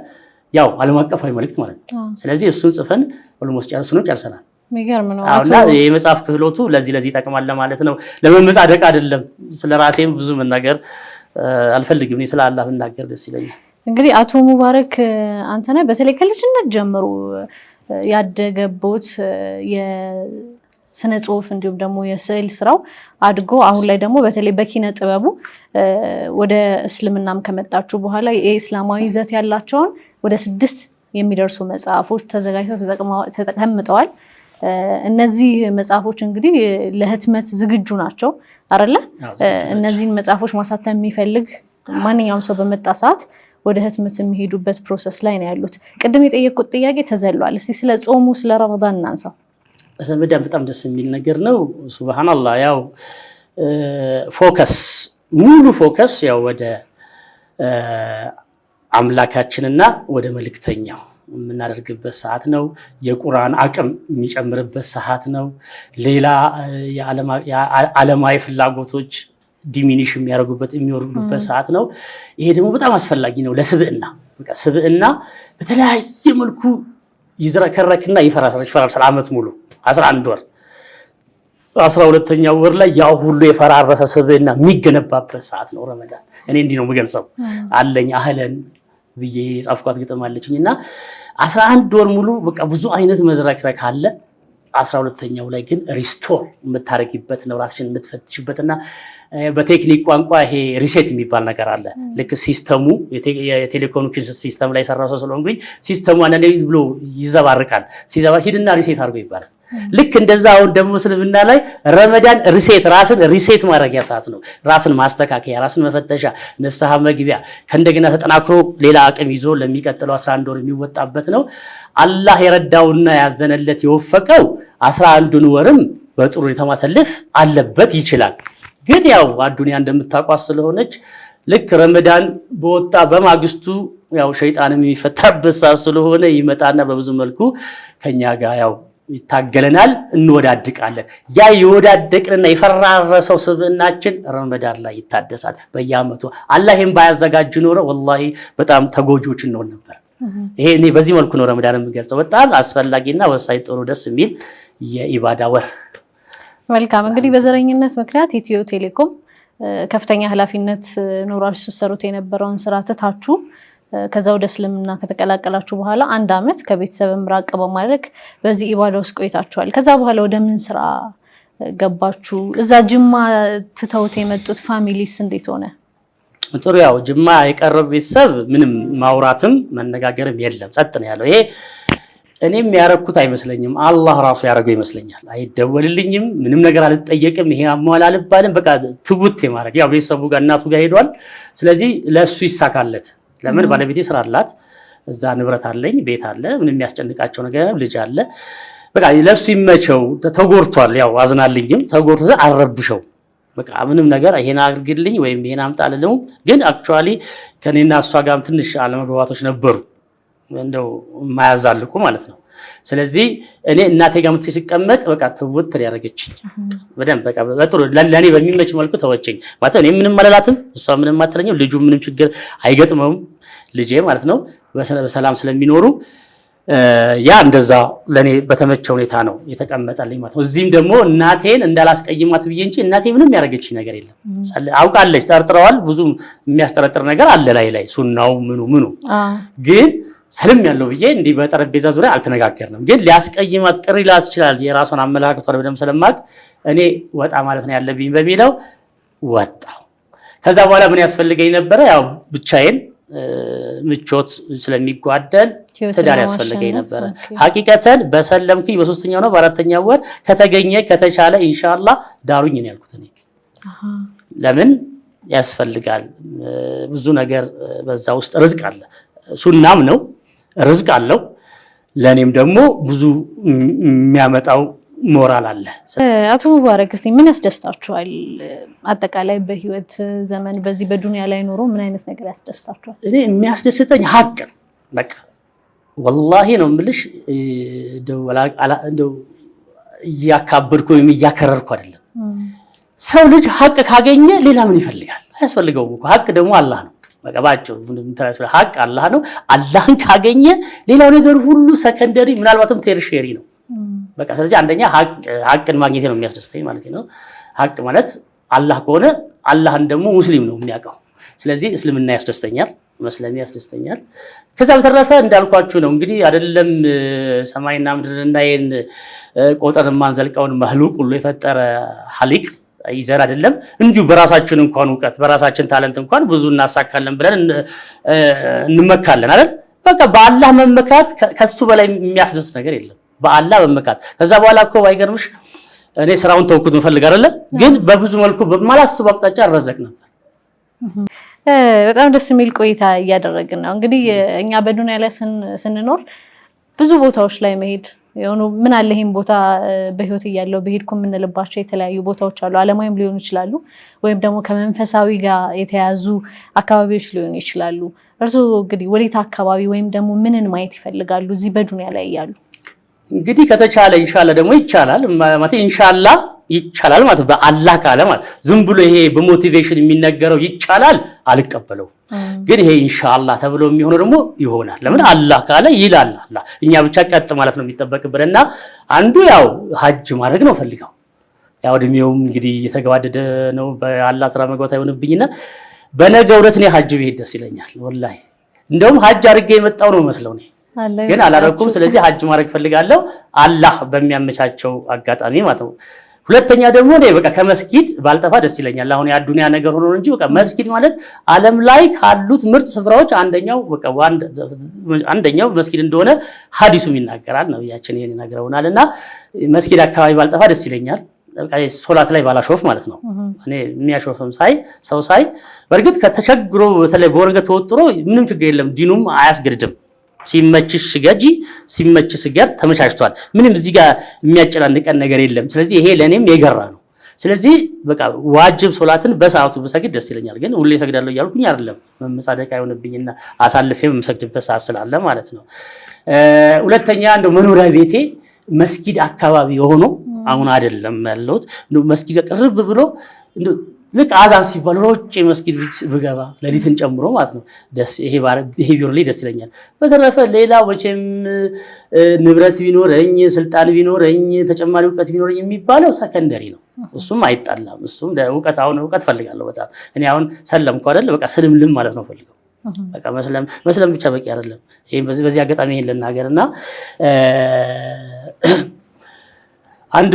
ያው ዓለም አቀፋዊ መልእክት ማለት ነው። ስለዚህ እሱን ጽፈን ኦልሞስት ጨርሰናል። የሚገርም ነው። አሁን የመጽሐፍ ክህሎቱ ለዚህ ይጠቅማል ማለት ነው። ለመመጻደቅ አይደለም። ስለራሴም ብዙ መናገር አልፈልግም። እኔ ስለ አላህ መናገር ደስ ይለኛል። እንግዲህ አቶ ሙባረክ አንተነህ በተለይ ከልጅነት ጀምሮ ያደገቦት የስነ ጽሁፍ እንዲሁም ደግሞ የስዕል ስራው አድጎ አሁን ላይ ደግሞ በተለይ በኪነ ጥበቡ ወደ እስልምናም ከመጣችሁ በኋላ የእስላማዊ ይዘት ያላቸውን ወደ 6 የሚደርሱ መጽሐፎች ተዘጋጅተው ተቀምጠዋል። እነዚህ መጽሐፎች እንግዲህ ለህትመት ዝግጁ ናቸው አይደለ? እነዚህን መጽሐፎች ማሳተም የሚፈልግ ማንኛውም ሰው በመጣ ሰዓት ወደ ህትመት የሚሄዱበት ፕሮሰስ ላይ ነው ያሉት። ቅድም የጠየቁት ጥያቄ ተዘሏል። እስቲ ስለ ጾሙ ስለ ረመዳን እናንሳው። ረመዳን በጣም ደስ የሚል ነገር ነው። ሱብሃንአላህ። ያው ሙሉ ፎከስ ያው ወደ አምላካችንና ወደ መልእክተኛው የምናደርግበት ሰዓት ነው። የቁርአን አቅም የሚጨምርበት ሰዓት ነው። ሌላ የዓለማዊ ፍላጎቶች ዲሚኒሽ የሚያደርጉበት የሚወርዱበት ሰዓት ነው። ይሄ ደግሞ በጣም አስፈላጊ ነው ለስብዕና። በቃ ስብዕና በተለያየ መልኩ ይዝረከረክና ይፈራርሳል ዓመት ሙሉ 11 ወር 12ኛው ወር ላይ ያው ሁሉ የፈራረሰ ስብዕና የሚገነባበት ሰዓት ነው ረመዳን። እኔ እንዲህ ነው የምገልጸው አለኝ አህለን ብዬ ጻፍኳት ግጥም አለችኝና 11 ወር ሙሉ በቃ ብዙ አይነት መዝረክረክ አለ። 12ኛው ላይ ግን ሪስቶር የምታረጊበት ነው ራስሽን የምትፈትሽበትና በቴክኒክ ቋንቋ ይሄ ሪሴት የሚባል ነገር አለ። ልክ ሲስተሙ የቴሌኮሙኒኬሽን ሲስተም ላይ ሰራው ሰው ስለሆንኩኝ ሲስተሙ አንዴ ብሎ ይዘባርቃል። ሲዘባ ሂድና ሪሴት አድርጎ ይባላል። ልክ እንደዛ አሁን ደግሞ እስልምና ላይ ረመዳን ራስን ሪሴት ማድረጊያ ሰዓት ነው። ራስን ማስተካከያ፣ ራስን መፈተሻ፣ ንስሐ መግቢያ ከእንደገና ተጠናክሮ ሌላ አቅም ይዞ ለሚቀጥለው 11 ወር የሚወጣበት ነው። አላህ የረዳውና ያዘነለት የወፈቀው 11ን ወርም በጥሩ የተማሰልፍ አለበት ይችላል። ግን ያው አዱንያ እንደምታቋስ ስለሆነች ልክ ረመዳን በወጣ በማግስቱ ያው ሸይጣንም የሚፈታበት ሰዓት ስለሆነ ይመጣና በብዙ መልኩ ከኛ ጋር ያው ይታገለናል፣ እንወዳድቃለን። ያ የወዳደቅንና የፈራረሰው ስብዕናችን ረመዳን ላይ ይታደሳል በየዓመቱ። አላህ ይሄን ባያዘጋጅ ኖሮ ወላሂ በጣም ተጎጆች እንሆን ነበር። ይሄ እኔ በዚህ መልኩ ነው ረመዳን የምገልጸው። በጣም አስፈላጊና ወሳኝ ጥሩ ደስ የሚል የኢባዳ ወር። መልካም እንግዲህ በዘረኝነት ምክንያት ኢትዮ ቴሌኮም ከፍተኛ ኃላፊነት ኖራችሁ ስትሰሩት የነበረውን ስራ ትታችሁ ከዛ ወደ እስልምና ከተቀላቀላችሁ በኋላ 1 አመት ከቤተሰብም ራቅ በማድረግ በዚህ ኢባዳ ውስጥ ቆይታችኋል። ከዛ በኋላ ወደ ምን ስራ ገባችሁ? እዛ ጅማ ትተውት የመጡት ፋሚሊስ እንዴት ሆነ? ጥሩ ያው ጅማ የቀረበ ቤተሰብ ምንም ማውራትም መነጋገርም የለም፣ ጸጥ ነው ያለው። ይሄ እኔም ያረኩት አይመስለኝም፣ አላህ ራሱ ያረገው ይመስለኛል። አይደወልልኝም፣ ምንም ነገር አልጠየቅም፣ ይሄ አሟላ አልባልም። በቃ ትውት የማድረግ ያው ቤተሰቡ ጋር እናቱ ጋር ሄዷል። ስለዚህ ለሱ ይሳካለት። ለምን ባለቤቴ ስራ አላት፣ እዛ ንብረት አለኝ፣ ቤት አለ፣ ምንም የሚያስጨንቃቸው ነገር ልጅ አለ። በቃ ለሱ ይመቸው። ተጎርቷል፣ ያው አዝናልኝም፣ ተጎርቶ አልረብሸው። በቃ ምንም ነገር ይሄን አድርግልኝ ወይም ይሄን አምጣልልኝ። ግን አክቹአሊ ከኔና እሷ ጋርም ትንሽ አለመግባባቶች ነበሩ፣ እንደው የማያዛልቁ ማለት ነው። ስለዚህ እኔ እናቴ ጋር ምትይ ሲቀመጥ በቃ ትውት ያደረገችኝ በደንብ በቃ በጥሩ ለኔ በሚመች መልኩ ተወቸኝ ማለት ነው። እኔ ምንም አላላትም፣ እሷ ምንም አትለኝም። ልጁ ምንም ችግር አይገጥመውም ልጄ ማለት ነው። በሰላም ስለሚኖሩ ያ እንደዛ ለኔ በተመቸ ሁኔታ ነው የተቀመጠልኝ ማለት ነው። እዚህም ደግሞ እናቴን እንዳላስቀይማት ብዬ እንጂ እናቴ ምንም ያደረገችኝ ነገር የለም። አውቃለች፣ ጠርጥረዋል። ብዙ የሚያስጠረጥር ነገር አለ ላይ ሱናው ምኑ ግን ሰለም ያለው ብዬ እንዲህ በጠረጴዛ ዙሪያ አልተነጋገርንም። ግን ሊያስቀይማት ቅር ይላስ ይችላል። የራሷን አመለካከቷ በደምብ ስለማቅ እኔ ወጣ ማለት ነው ያለብኝ በሚለው ወጣው። ከዛ በኋላ ምን ያስፈልገኝ ነበር? ያው ብቻዬን ምቾት ስለሚጓደል ትዳር ያስፈልገኝ ነበር። ሐቂቀተን በሰለምኩኝ በ3ኛው ነው በ4ኛው ወር ከተገኘ ከተቻለ ኢንሻአላህ ዳሩኝ ነው ያልኩት እኔ። ለምን ያስፈልጋል? ብዙ ነገር በዛ ውስጥ ርዝቅ አለ፣ ሱናም ነው ርዝቅ አለው። ለኔም ደግሞ ብዙ የሚያመጣው ሞራል አለ። አቶ ሙባረክ እስቲ ምን ያስደስታችኋል? አጠቃላይ በህይወት ዘመን በዚህ በዱንያ ላይ ኖሮ ምን አይነት ነገር ያስደስታችኋል? እኔ የሚያስደስተኝ ሀቅ በቃ ወላሂ ነው የምልሽ። እንደው እያካበድኩ ወይም እያከረርኩ አይደለም። ሰው ልጅ ሀቅ ካገኘ ሌላ ምን ይፈልጋል? አያስፈልገውም እኮ። ሀቅ ደግሞ አላህ ነው። በቃ ባጭሩ ሀቅ አላህ ነው። አላህን ካገኘ ሌላው ነገር ሁሉ ሰከንደሪ ምናልባትም ቴርሼሪ ነው። በቃ ስለዚህ አንደኛ ሀቅን ማግኘት ነው የሚያስደስተኝ ማለት ነው። ሀቅ ማለት አላህ ከሆነ አላህን ደግሞ ሙስሊም ነው የሚያውቀው። ስለዚህ እስልምና ያስደስተኛል፣ መስለሚ ያስደስተኛል። ከዛ በተረፈ እንዳልኳችሁ ነው እንግዲህ አይደለም ሰማይና ምድርና ይሄን ቆጠር ማንዘልቀውን መህሉቅ ሁሉ የፈጠረ ሐሊቅ ይዘር አይደለም እንዲሁ በራሳችን እንኳን ዕውቀት በራሳችን ታለንት እንኳን ብዙ እናሳካለን ብለን እንመካለን አይደል? በቃ በአላህ መመካት ከሱ በላይ የሚያስደስት ነገር የለም። በአላህ መመካት። ከዛ በኋላ እኮ ባይገርምሽ እኔ ስራውን ተወኩት መፈልግ አይደለ? ግን በብዙ መልኩ በማላስበው አቅጣጫ አረዘቅ ነበር። በጣም ደስ የሚል ቆይታ እያደረግን ነው። እንግዲህ እኛ በዱንያ ላይ ስንኖር ብዙ ቦታዎች ላይ መሄድ የሆኑ ምን አለ ይሄን ቦታ በህይወት እያለው በሄድኩ የምንልባቸው የተለያዩ ቦታዎች አሉ። ዓለማዊም ሊሆኑ ይችላሉ ወይም ደግሞ ከመንፈሳዊ ጋር የተያዙ አካባቢዎች ሊሆኑ ይችላሉ። እርሱ እንግዲህ ወዴት አካባቢ ወይም ደግሞ ምንን ማየት ይፈልጋሉ እዚህ በዱንያ ላይ ያሉ? እንግዲህ ከተቻለ ኢንሻአላህ ደግሞ ይቻላል ማለት ኢንሻአላህ ይቻላል ማለት በአላህ ካለ ማለት ዝም ብሎ ይሄ በሞቲቬሽን የሚነገረው ይቻላል አልቀበለው ግን ይሄ ኢንሻአላህ ተብሎ የሚሆነው ደግሞ ይሆናል ለምን አላህ ካለ ይላል አላህ እኛ ብቻ ቀጥ ማለት ነው የሚጠበቅብንና አንዱ ያው ሐጅ ማድረግ ነው ፈልጋው ያው ድሜውም እንግዲህ የተገዋደደ ነው በአላህ ስራ መግባት አይሆንብኝና በነገው ዕለት ነው ሐጅ ብሄድ ደስ ይለኛል ወላሂ እንደውም ሐጅ አድርጌ የመጣው ነው መስለው ነው ግን አላረኩም ስለዚህ ሐጅ ማድረግ ፈልጋለሁ አላህ በሚያመቻቸው አጋጣሚ ማለት ነው ሁለተኛ ደግሞ ነው በቃ ከመስጊድ ባልጠፋ ደስ ይለኛል አሁን ያዱንያ ነገር ሆኖ እንጂ በቃ መስጊድ ማለት ዓለም ላይ ካሉት ምርጥ ስፍራዎች አንደኛው መስጊድ እንደሆነ ሐዲሱም ይናገራል ነብያችን ይሄን ይናገሩናልና መስጊድ አካባቢ ባልጠፋ ደስ ይለኛል በቃ ሶላት ላይ ባላሾፍ ማለት ነው እኔ የሚያሾፍም ሰው ሳይ በርግጥ ከተቸግሮ በተለይ በወረገ ተወጥሮ ምንም ችግር የለም ዲኑም አያስገድድም ሲመችሽ ስገጂ ሲመችሽ ስገር ተመቻችቷል ምንም እዚህ ጋር የሚያጨናንቀን ነገር የለም ስለዚህ ይሄ ለኔም የገራ ነው ስለዚህ በቃ ዋጅብ ሶላትን በሰዓቱ በሰግድ ደስ ይለኛል ግን ሁሌ ሰግዳለሁ ይያልኩኝ አይደለም መመጻደቅ አይሆንብኝና አሳልፌም መስገድበት ሰዓት ስላለ ማለት ነው ሁለተኛ እንደው መኖሪያ ቤቴ መስጊድ አካባቢ ሆኖ አሁን አይደለም ያለውት መስጊድ ቅርብ ብሎ ልክ አዛን ሲባል ሮጬ መስጊድ ብገባ ለሊትን ጨምሮ ማለት ነው ደስ ይሄ ቢሆንልኝ ደስ ይለኛል በተረፈ ሌላ ወጪም ንብረት ቢኖረኝ ስልጣን ቢኖረኝ ተጨማሪ ዕውቀት ቢኖረኝ የሚባለው ሰከንደሪ ነው እሱም አይጣላም እሱም ለዕውቀት አሁን ዕውቀት ፈልጋለሁ በጣም እኔ አሁን ሰለምኩ አይደል በቃ ስልምልም ማለት ነው ፈልገው በቃ መስለም ብቻ በቂ አይደለም ይሄን በዚህ አጋጣሚ ይሄን ለናገርና አንድ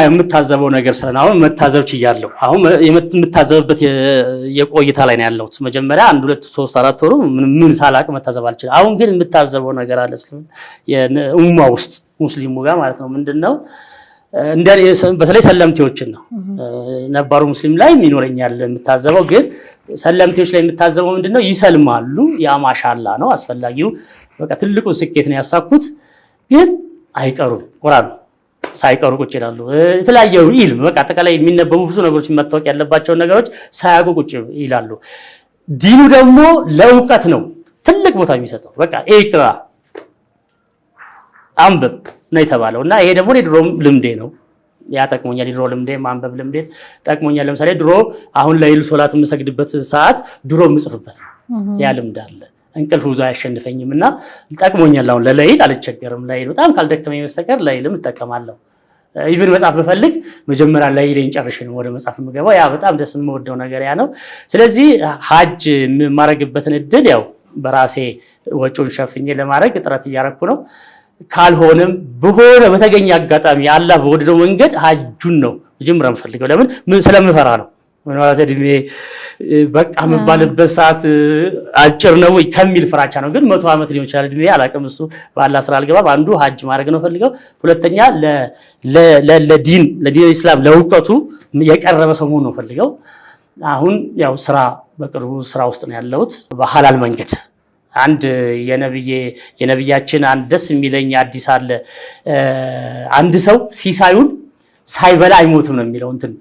የምታዘበው ነገር ስለና አሁን መታዘብ ችያለሁ አሁን የምታዘብበት የቆይታ ላይ ነው ያለሁት መጀመሪያ 1 2 3 4 ወሩ ምን ሳላቅ መታዘብ አልችልም አሁን ግን የምታዘበው ነገር አለ ስለምን የኡማ ውስጥ ሙስሊሙ ጋር ማለት ነው ምንድነው እንደኔ በተለይ ሰለምቲዎችን ነው ነባሩ ሙስሊም ላይ ይኖርኛል የምታዘበው ግን ሰለምቲዎች ላይ የምታዘበው ምንድነው ይሰልማሉ ያ ማሻአላ ነው አስፈላጊው በቃ ትልቁ ስኬት ነው ያሳኩት ግን አይቀሩም ቁርአን ሳይቀሩ ቁጭ ይላሉ የተለያየ ኢልም በቃ ተከላይ የሚነበቡ ብዙ ነገሮች መታወቅ ያለባቸው ነገሮች ሳያውቁ ቁጭ ይላሉ ዲኑ ደግሞ ለዕውቀት ነው ትልቅ ቦታ የሚሰጠው በቃ ኢቅራ አንብብ ነው የተባለውና ይሄ ደግሞ የድሮም ልምዴ ነው ያጠቅሞኛል የድሮ ልምዴ ማንበብ ልምዴ ጠቅሞኛል ለምሳሌ ድሮ አሁን ለይል ሶላት የምሰግድበት ሰዓት ድሮ ምጽፍበት ያ ልምድ አለ እንቅልፍ ብዙ አያሸንፈኝምና ጠቅሞኛል አሁን ለለይል አልቸገርም ለይል በጣም ካልደከመኝ መሰከር ለይልም እጠቀማለሁ ኢቭን መጻፍ በፈልግ መጀመሪያ ለይልን ጨርሼ ነው ወደ መጻፍ የምገባው ያ በጣም ደስ የምወደው ነገር ያ ነው ስለዚህ ሐጅ ማረግበትን እድል ያው በራሴ ወጪውን ሸፍኜ ለማድረግ ጥረት እያረኩ ነው ካልሆነም በሆነ በተገኘ አጋጣሚ አላህ በወደደው መንገድ ሐጁን ነው ጅምራም ፈልገው ለምን ምን ስለምፈራ ነው ወናተ ድሜ በቃ መባልበት ሰዓት አጭር ነው ከሚል ፍራቻ ነው ግን 100 አመት ሊሆን ይችላል ድሜ አላቀም እሱ በአላህ ስራ አልገባ አንዱ ሐጅ ማድረግ ነው ፈልገው ሁለተኛ ለዲን ኢስላም ለውቀቱ የቀረበ ሰው ነው ፈልገው አሁን ያው ስራ በቅርቡ ስራ ውስጥ ነው ያለሁት በሐላል መንገድ አንድ የነብያችን አንድ ደስ የሚለኝ አዲስ አለ አንድ ሰው ሲሳዩን ሳይበላ አይሞትም ነው የሚለው እንትን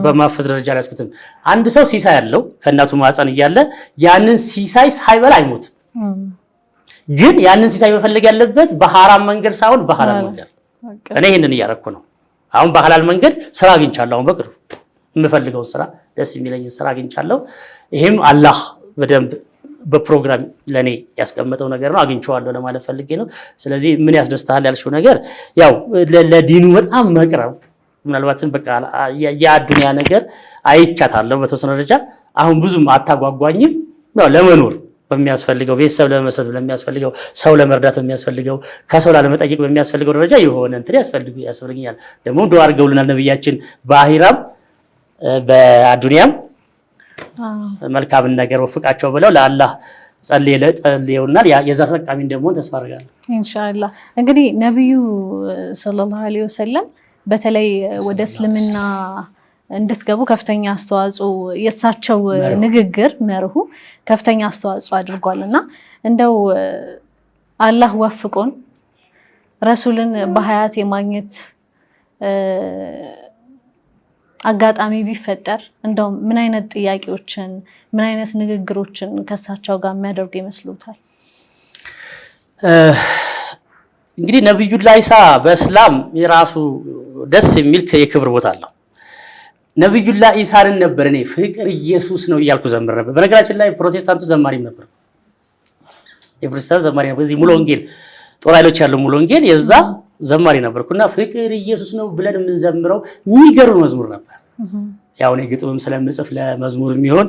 በማፈዝ ደረጃ ላይ ያስኩትም አንድ ሰው ሲሳይ ያለው ከእናቱ ማህፀን እያለ ያንን ሲሳይ ሳይበላ አይሞትም ግን ያንን ሲሳይ መፈለግ ያለበት በሐራም መንገድ ሳይሆን በሐላል መንገድ እኔ ይሄንን እያረኩ ነው አሁን በሐላል መንገድ ስራ አግኝቻለሁ አሁን በቅርቡ የምፈልገው ስራ ደስ የሚለኝ ስራ አግኝቻለሁ ይሄም አላህ በደንብ በፕሮግራም ለኔ ያስቀመጠው ነገር ነው አግኝቻለሁ ለማለት ፈልጌ ነው ስለዚህ ምን ያስደስታል ያልሽው ነገር ያው ለዲኑ በጣም መቅረብ ምናልባትም በቃ የአዱንያ ነገር አይቻታለሁ በተወሰነ ደረጃ አሁን ብዙም አታጓጓኝም ያው ለመኖር በሚያስፈልገው ቤተሰብ ለመሰረት በሚያስፈልገው ሰው ለመርዳት በሚያስፈልገው ከሰው ለመጠየቅ በሚያስፈልገው ደረጃ የሆነ እንትን ያስፈልጋል ደግሞ ዱዓ አድርገውልናል ነብያችን በአኺራም በአዱንያም መልካም ነገር ወፍቃቸው ብለው ለአላህ ጸልየውናል የዛ ተጠቃሚ እንደሆነ ተስፋ አደርጋለሁ ኢንሻአላህ እንግዲህ ነብዩ ሰለላሁ ዐለይሂ ወሰለም በተለይ ወደ እስልምና እንድትገቡ ከፍተኛ አስተዋጽኦ የሳቸው ንግግር መርሁ ከፍተኛ አስተዋጽኦ አድርጓልና እንደው አላህ ወፍቆን ረሱልን በሐያት የማግኘት አጋጣሚ ቢፈጠር እንደው ምን አይነት ጥያቄዎችን ምን አይነት ንግግሮችን ከሳቸው ጋር የሚያደርጉ ይመስሉታል እንግዲህ ነብዩላህ ኢሳ በእስላም የራሱ ደስ የሚል የክብር ቦታ አለው። ነብዩላህ ኢሳን ነበር እኔ ፍቅር ኢየሱስ ነው እያልኩ ዘምር ነበር። በነገራችን ላይ ፕሮቴስታንቱ ዘማሪም ነበር። የፕሮቴስታንት ዘማሪ ነበር። እዚህ ሙሉ ወንጌል ጦር ኃይሎች ያለው ሙሉ ወንጌል የዛ ዘማሪ ነበርኩና ፍቅር ኢየሱስ ነው ብለን የምንዘምረው የሚገርም መዝሙር ነበር። ያው እኔ ግጥምም ስለምጽፍ ለመዝሙር የሚሆን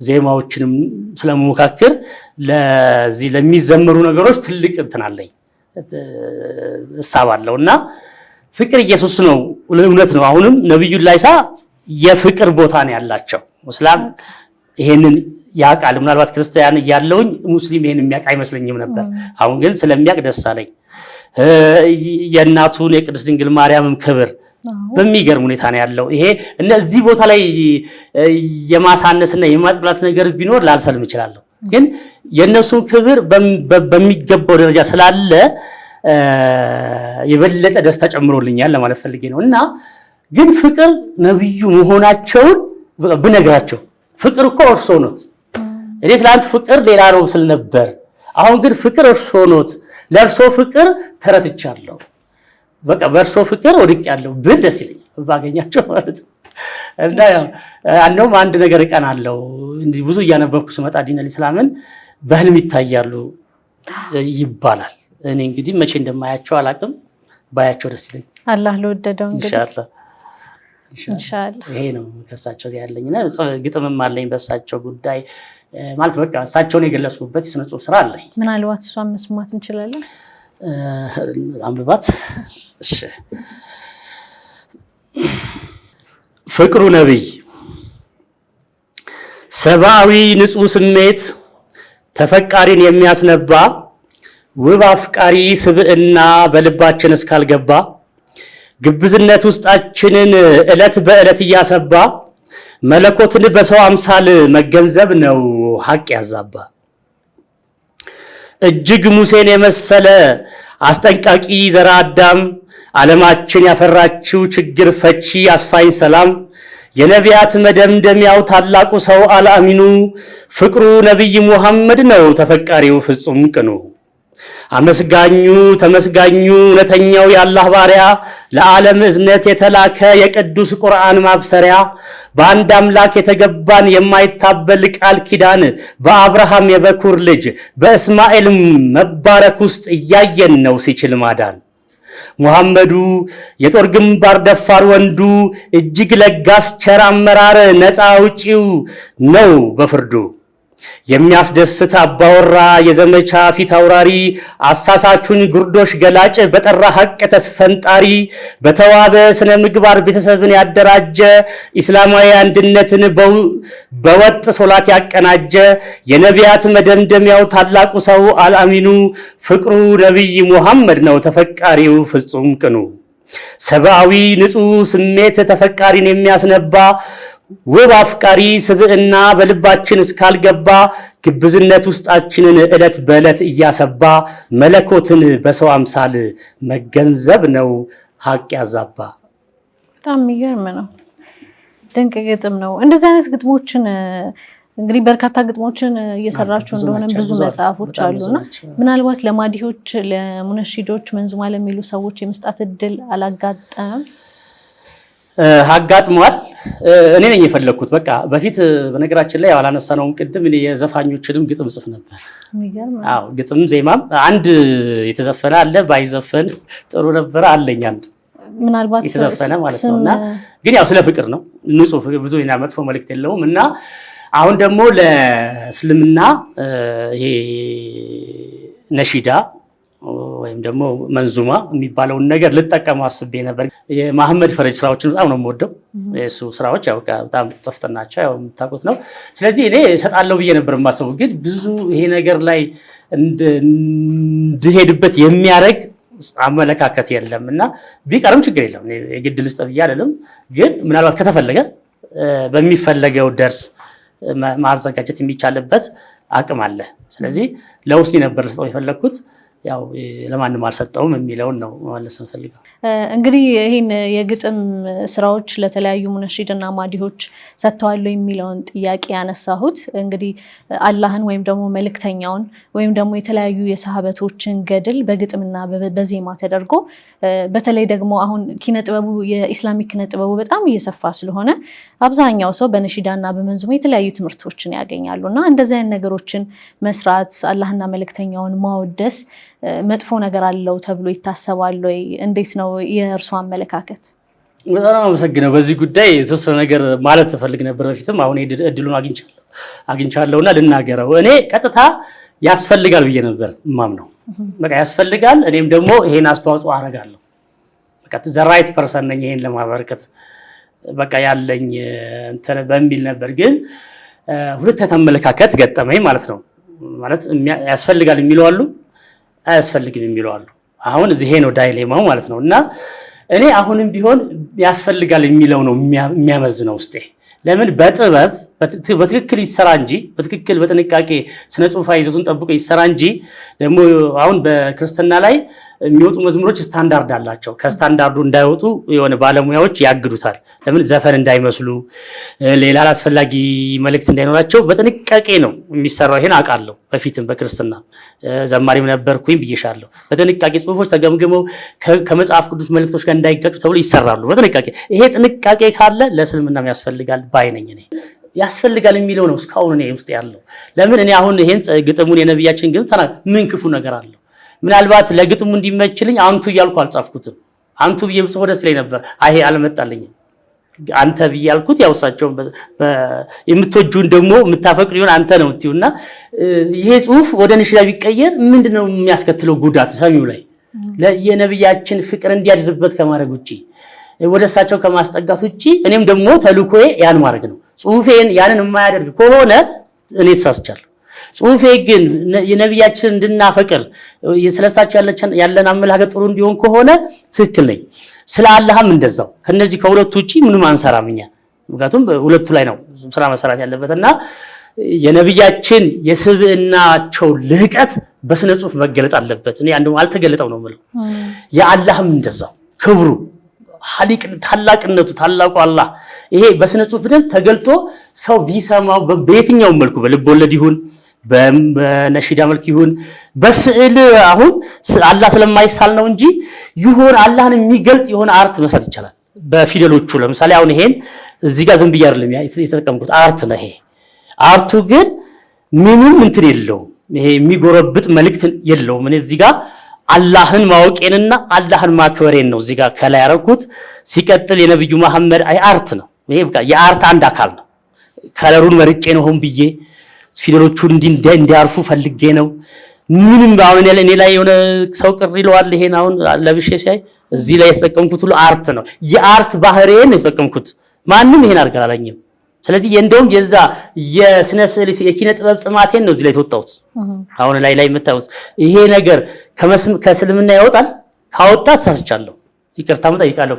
ዜማዎችንም ስለመሞካከር ለዚህ ለሚዘምሩ ነገሮች ትልቅ እንትን አለኝ እሳባለሁና ፍቅር ኢየሱስ ነው እውነት ነው። አሁንም ነብዩላህ ኢሳ የፍቅር ቦታ ነው ያላቸው። ሙስሊም ይሄንን ያቃል። ምናልባት ክርስቲያን ያለውኝ ሙስሊም ይሄን የሚያውቅ አይመስለኝም ነበር። አሁን ግን ስለሚያውቅ ደስ አለኝ። የእናቱን የቅድስት ድንግል ማርያምም ክብር በሚገርም ሁኔታ ነው ያለው። ይሄ እነዚህ ቦታ ላይ የማሳነስና የማጥላት ነገር ቢኖር ላልሰልም ይችላል። ግን የነሱን ክብር በሚገባው ደረጃ ስላለ የበለጠ ደስታ ጨምሮልኛል ለማለት ፈልጌ ነው። እና ግን ፍቅር ነብዩ መሆናቸውን ብነግራቸው ፍቅር እኮ እርሶ ኖት። እኔ ትላንት ፍቅር ሌላ ነው ስል ነበር። አሁን ግን ፍቅር እርሶ ኖት። ለእርሶ ፍቅር ተረትቻለሁ። በቃ በእርሶ ፍቅር ወድቄያለሁ ብል ደስ ይለኛል ባገኛቸው ማለት ነው። እና ያው አንደውም አንድ ነገር እቀናለሁ። እንዲህ ብዙ እያነበብኩ ስመጣ ዲነል ኢስላምን በህልም ይታያሉ ይባላል። እኔ እንግዲህ መቼ እንደማያቸው አላቅም። ባያቸው ደስ ይለኛል። አላህ ለወደደው እንግዲህ ኢንሻአላህ ይሄ ነው ከሳቸው ጋር ያለኝና ግጥምም አለኝ በሳቸው ጉዳይ ማለት በቃ እሳቸውን የገለጽኩበት የስነ ጽሁፍ ስራ አለኝ። ምናልባት እሷን መስማት እንችላለን? አንብባት። እሺ። ፍቅሩ ነብይ ሰብአዊ ንጹህ ስሜት ተፈቃሪን የሚያስነባ ውብ አፍቃሪ ስብዕና በልባችን እስካልገባ ግብዝነት ውስጣችንን ዕለት በዕለት እያሰባ መለኮትን በሰው አምሳል መገንዘብ ነው ሐቅ ያዛባ። እጅግ ሙሴን የመሰለ አስጠንቃቂ ዘራ አዳም ዓለማችን ያፈራችው ችግር ፈቺ አስፋኝ ሰላም የነቢያት መደምደሚያው ታላቁ ሰው አልአሚኑ ፍቅሩ ነብይ ሙሐመድ ነው ተፈቃሪው ፍጹም ቅኑ። አመስጋኙ ተመስጋኙ እውነተኛው የአላህ ባሪያ ለዓለም እዝነት የተላከ የቅዱስ ቁርአን ማብሰሪያ በአንድ አምላክ የተገባን የማይታበል ቃል ኪዳን በአብርሃም የበኩር ልጅ በእስማኤል መባረክ ውስጥ እያየን ነው ሲችል ማዳን። ሙሐመዱ የጦር ግንባር ደፋር ወንዱ እጅግ ለጋስ ቸር አመራር ነፃ አውጪው ነው በፍርዱ። የሚያስደስት አባወራ የዘመቻ ፊት አውራሪ አሳሳቹን ጉርዶሽ ገላጭ በጠራ ሐቅ ተስፈንጣሪ በተዋበ ስነ ምግባር ቤተሰብን ያደራጀ ኢስላማዊ አንድነትን በወጥ ሶላት ያቀናጀ የነቢያት መደምደሚያው ታላቁ ሰው አልአሚኑ ፍቅሩ ነብይ ሙሐመድ ነው ተፈቃሪው ፍጹም ቅኑ። ሰብአዊ ንጹህ ስሜት ተፈቃሪን የሚያስነባ ውብ አፍቃሪ ስብዕና በልባችን እስካልገባ ግብዝነት ውስጣችንን ዕለት በዕለት እያሰባ መለኮትን በሰው አምሳል መገንዘብ ነው ሐቅ ያዛባ። በጣም የሚገርም ነው። ድንቅ ግጥም ነው። እንደዚህ አይነት ግጥሞችን እንግዲህ በርካታ ግጥሞችን እየሰራችሁ እንደሆነ ብዙ መጽሐፎች አሉና ምናልባት ለማዲሆች ለሙነሺዶች መንዙማ ለሚሉ ሰዎች የመስጣት እድል አላጋጠመም? አጋጥሟል። እኔ ነኝ የፈለኩት። በቃ በፊት በነገራችን ላይ ያላነሳነውም ቅድም እኔ የዘፋኞችንም ግጥም ጽፍ ነበር። አዎ ግጥም ዜማም አንድ የተዘፈነ አለ ባይዘፈን ጥሩ ነበር አለኝ አንድ ምናልባት የተዘፈነ ማለት ነውና ግን ያው ስለ ፍቅር ነው ንጹህ ብዙ እና መጥፎ መልእክት የለውም። እና አሁን ደግሞ ለእስልምና ይሄ ነሺዳ ወይም ደግሞ መንዙማ የሚባለውን ነገር ልጠቀመው አስቤ ነበር። የመሐመድ ፈረጅ ስራዎችን በጣም ነው የምወደው። የሱ ስራዎች ያው በጣም ጽፍጥናቸው ያው የምታውቁት ነው። ስለዚህ እኔ እሰጣለሁ ብዬ ነበር የማስበው። ግን ብዙ ይሄ ነገር ላይ እንድሄድበት የሚያደርግ አመለካከት የለም እና ቢቀርም ችግር የለም። የግድ ልስጥ ብዬ አይደለም። ግን ምናልባት ከተፈለገ በሚፈለገው ደርስ ማዘጋጀት የሚቻልበት አቅም አለ። ስለዚህ ለውስኒ ነበር ልስጠው የፈለኩት። ያው ለማንም አልሰጠውም የሚለውን ነው ማለት እንፈልጋለን። እንግዲህ ይሄን የግጥም ስራዎች ለተለያዩ ሙነሺድና ማዲሆች ሰጥተዋል የሚለውን ጥያቄ ያነሳሁት እንግዲህ አላህን ወይም ደግሞ መልእክተኛውን ወይም ደግሞ የተለያዩ የሰሃበቶችን ገድል በግጥምና በዜማ ተደርጎ በተለይ ደግሞ አሁን ኪነጥበቡ የኢስላሚክ ኪነጥበቡ በጣም እየሰፋ ስለሆነ አብዛኛው ሰው በነሺዳና በመንዙማ የተለያዩ ትምህርቶችን ያገኛሉና እንደዚህ አይነት ነገሮችን መስራት አላህና መልእክተኛውን ማወደስ መጥፎ ነገር አለው ተብሎ ይታሰባል ወይ? እንዴት ነው የእርሱ አመለካከት? በጣም አመሰግናለሁ። በዚህ ጉዳይ የተወሰነ ነገር ማለት ተፈልግ ነበር በፊትም አሁን እድሉን አግኝቻለሁና ልናገረው። እኔ ቀጥታ ያስፈልጋል ብዬ ነበር ማምነው። በቃ ያስፈልጋል፣ እኔም ደግሞ ይሄን አስተዋጽኦ አደርጋለሁ። በቃ ዘ ራይት ፐርሰን ነኝ ይሄን ለማበረከት በቃ ያለኝ እንትን በሚል ነበር። ግን ሁለት ተመለካከት ገጠመኝ ማለት ነው። ማለት ያስፈልጋል የሚለው አሉ፣ አያስፈልግም የሚለው አሉ። አሁን እዚህ ነው ዳይሌማው ማለት ነው። እና እኔ አሁንም ቢሆን ያስፈልጋል የሚለው ነው የሚያመዝነው ውስጤ። ለምን በጥበብ በትክክል ይሰራ እንጂ በትክክል በጥንቃቄ ስነ ጽሁፋዊ ይዘቱን ጠብቆ ይሰራ እንጂ ደግሞ አሁን በክርስትና ላይ የሚወጡ መዝሙሮች ስታንዳርድ አላቸው። ከስታንዳርዱ እንዳይወጡ የሆነ ባለሙያዎች ያግዱታል። ለምን ዘፈን እንዳይመስሉ፣ ሌላ አስፈላጊ መልእክት እንዳይኖራቸው በጥንቃቄ ነው የሚሰራው። ይሄን አውቃለሁ። በፊትም በክርስትና ዘማሪም ነበርኩኝ ብዬሻለሁ። በጥንቃቄ ጽሁፎች ተገምግመው ከመጽሐፍ ቅዱስ መልእክቶች ጋር እንዳይጋጩ ተብሎ ይሰራሉ በጥንቃቄ። ይሄ ጥንቃቄ ካለ ለእስልምናም ያስፈልጋል ባይ ነኝ እኔ። ያስፈልጋል የሚለው ነው እስካሁን እኔ ውስጥ ያለው። ለምን እኔ አሁን ይሄን ግጥሙን የነብያችን ግጥም ምን ክፉ ነገር አለው? ምናልባት ለግጥሙ እንዲመችልኝ አንቱ እያልኩ አልጻፍኩትም። አንቱ ብዬ ብጽፍ ደስ ይለኝ ነበር። አይ አልመጣልኝም። አንተ ብዬ ያልኩት ያውሳቸውን የምትወጁን ደግሞ የምታፈቅሪውን አንተ ነው እንትዩና ይሄ ጽሁፍ ወደ ንሽዳ ቢቀየር ምንድነው የሚያስከትለው ጉዳት ሰሚው ላይ? የነብያችን ፍቅር እንዲያድርበት ከማድረግ ውጪ ወደ እሳቸው ከማስጠጋት ውጪ እኔም ደግሞ ተልኮዬ ያን ማድረግ ነው። ጽሁፌን ያንን የማያደርግ ከሆነ እኔ ተሳስቻለሁ። ጽሁፌ ግን የነብያችን እንድናፈቅር ስለሳቸው ያለን አመለካከት ጥሩ እንዲሆን ከሆነ ትክክል ነኝ። ስለ አላህም እንደዛው ከነዚህ ከሁለቱ ውጪ ምንም አንሰራም እኛ። ምክንያቱም ሁለቱ ላይ ነው ስራ መሰራት ያለበትና የነብያችን የስብዕናቸው ልህቀት በስነ ጽሁፍ መገለጥ አለበት። እኔ አንዱ አልተገለጠው ነው ማለት የአላህም እንደዛው ክብሩ ሐሊቅ ታላቅነቱ ታላቁ አላህ ይሄ በስነ ጽሁፍ ደም ተገልጦ ሰው ቢሰማው በየትኛው መልኩ በልብ ወለድ ይሁን በነሺዳ መልክ ይሁን በስዕል አሁን አላህ ስለማይሳል ነው እንጂ ይሁን አላህን የሚገልጥ የሆነ አርት መስራት ይችላል። በፊደሎቹ ለምሳሌ አሁን ይሄን እዚህ ጋር ዝም ብዬ አይደለም የተጠቀምኩት አርት ነው። ይሄ አርቱ ግን ምንም እንትን የለውም። ይሄ የሚጎረብጥ መልእክት የለውም። እኔ እዚህ ጋር አላህን ማወቄንና አላህን ማክበሬን ነው እዚህ ጋር ከላይ ያረኩት። ሲቀጥል የነብዩ መሐመድ አርት ነው። ይሄ በቃ የአርት አንድ አካል ነው። ከለሩን መርጬ ነው ሆን ብዬ ፊደሎቹ እንዲያርፉ ፈልጌ ነው። ምንም አሁን እኔ ላይ የሆነ ሰው ቅር ይለዋል ይሄን አሁን ለብሼ ሲያይ እዚህ ላይ የተጠቀምኩት ሁሉ አርት ነው። የአርት ባህሪዬን የተጠቀምኩት ማንም ይሄን አልገላለኝም። ስለዚህ እንደውም የዛ የስነ ስዕል የኪነ ጥበብ ጥማቴን ነው እዚህ ላይ ተወጣሁት። አሁን ላይ የምታዩት ይሄ ነገር ከእስልምና ያወጣል። ካወጣ ተሳስቻለሁ፣ ይቅርታ መጠይቃለሁ።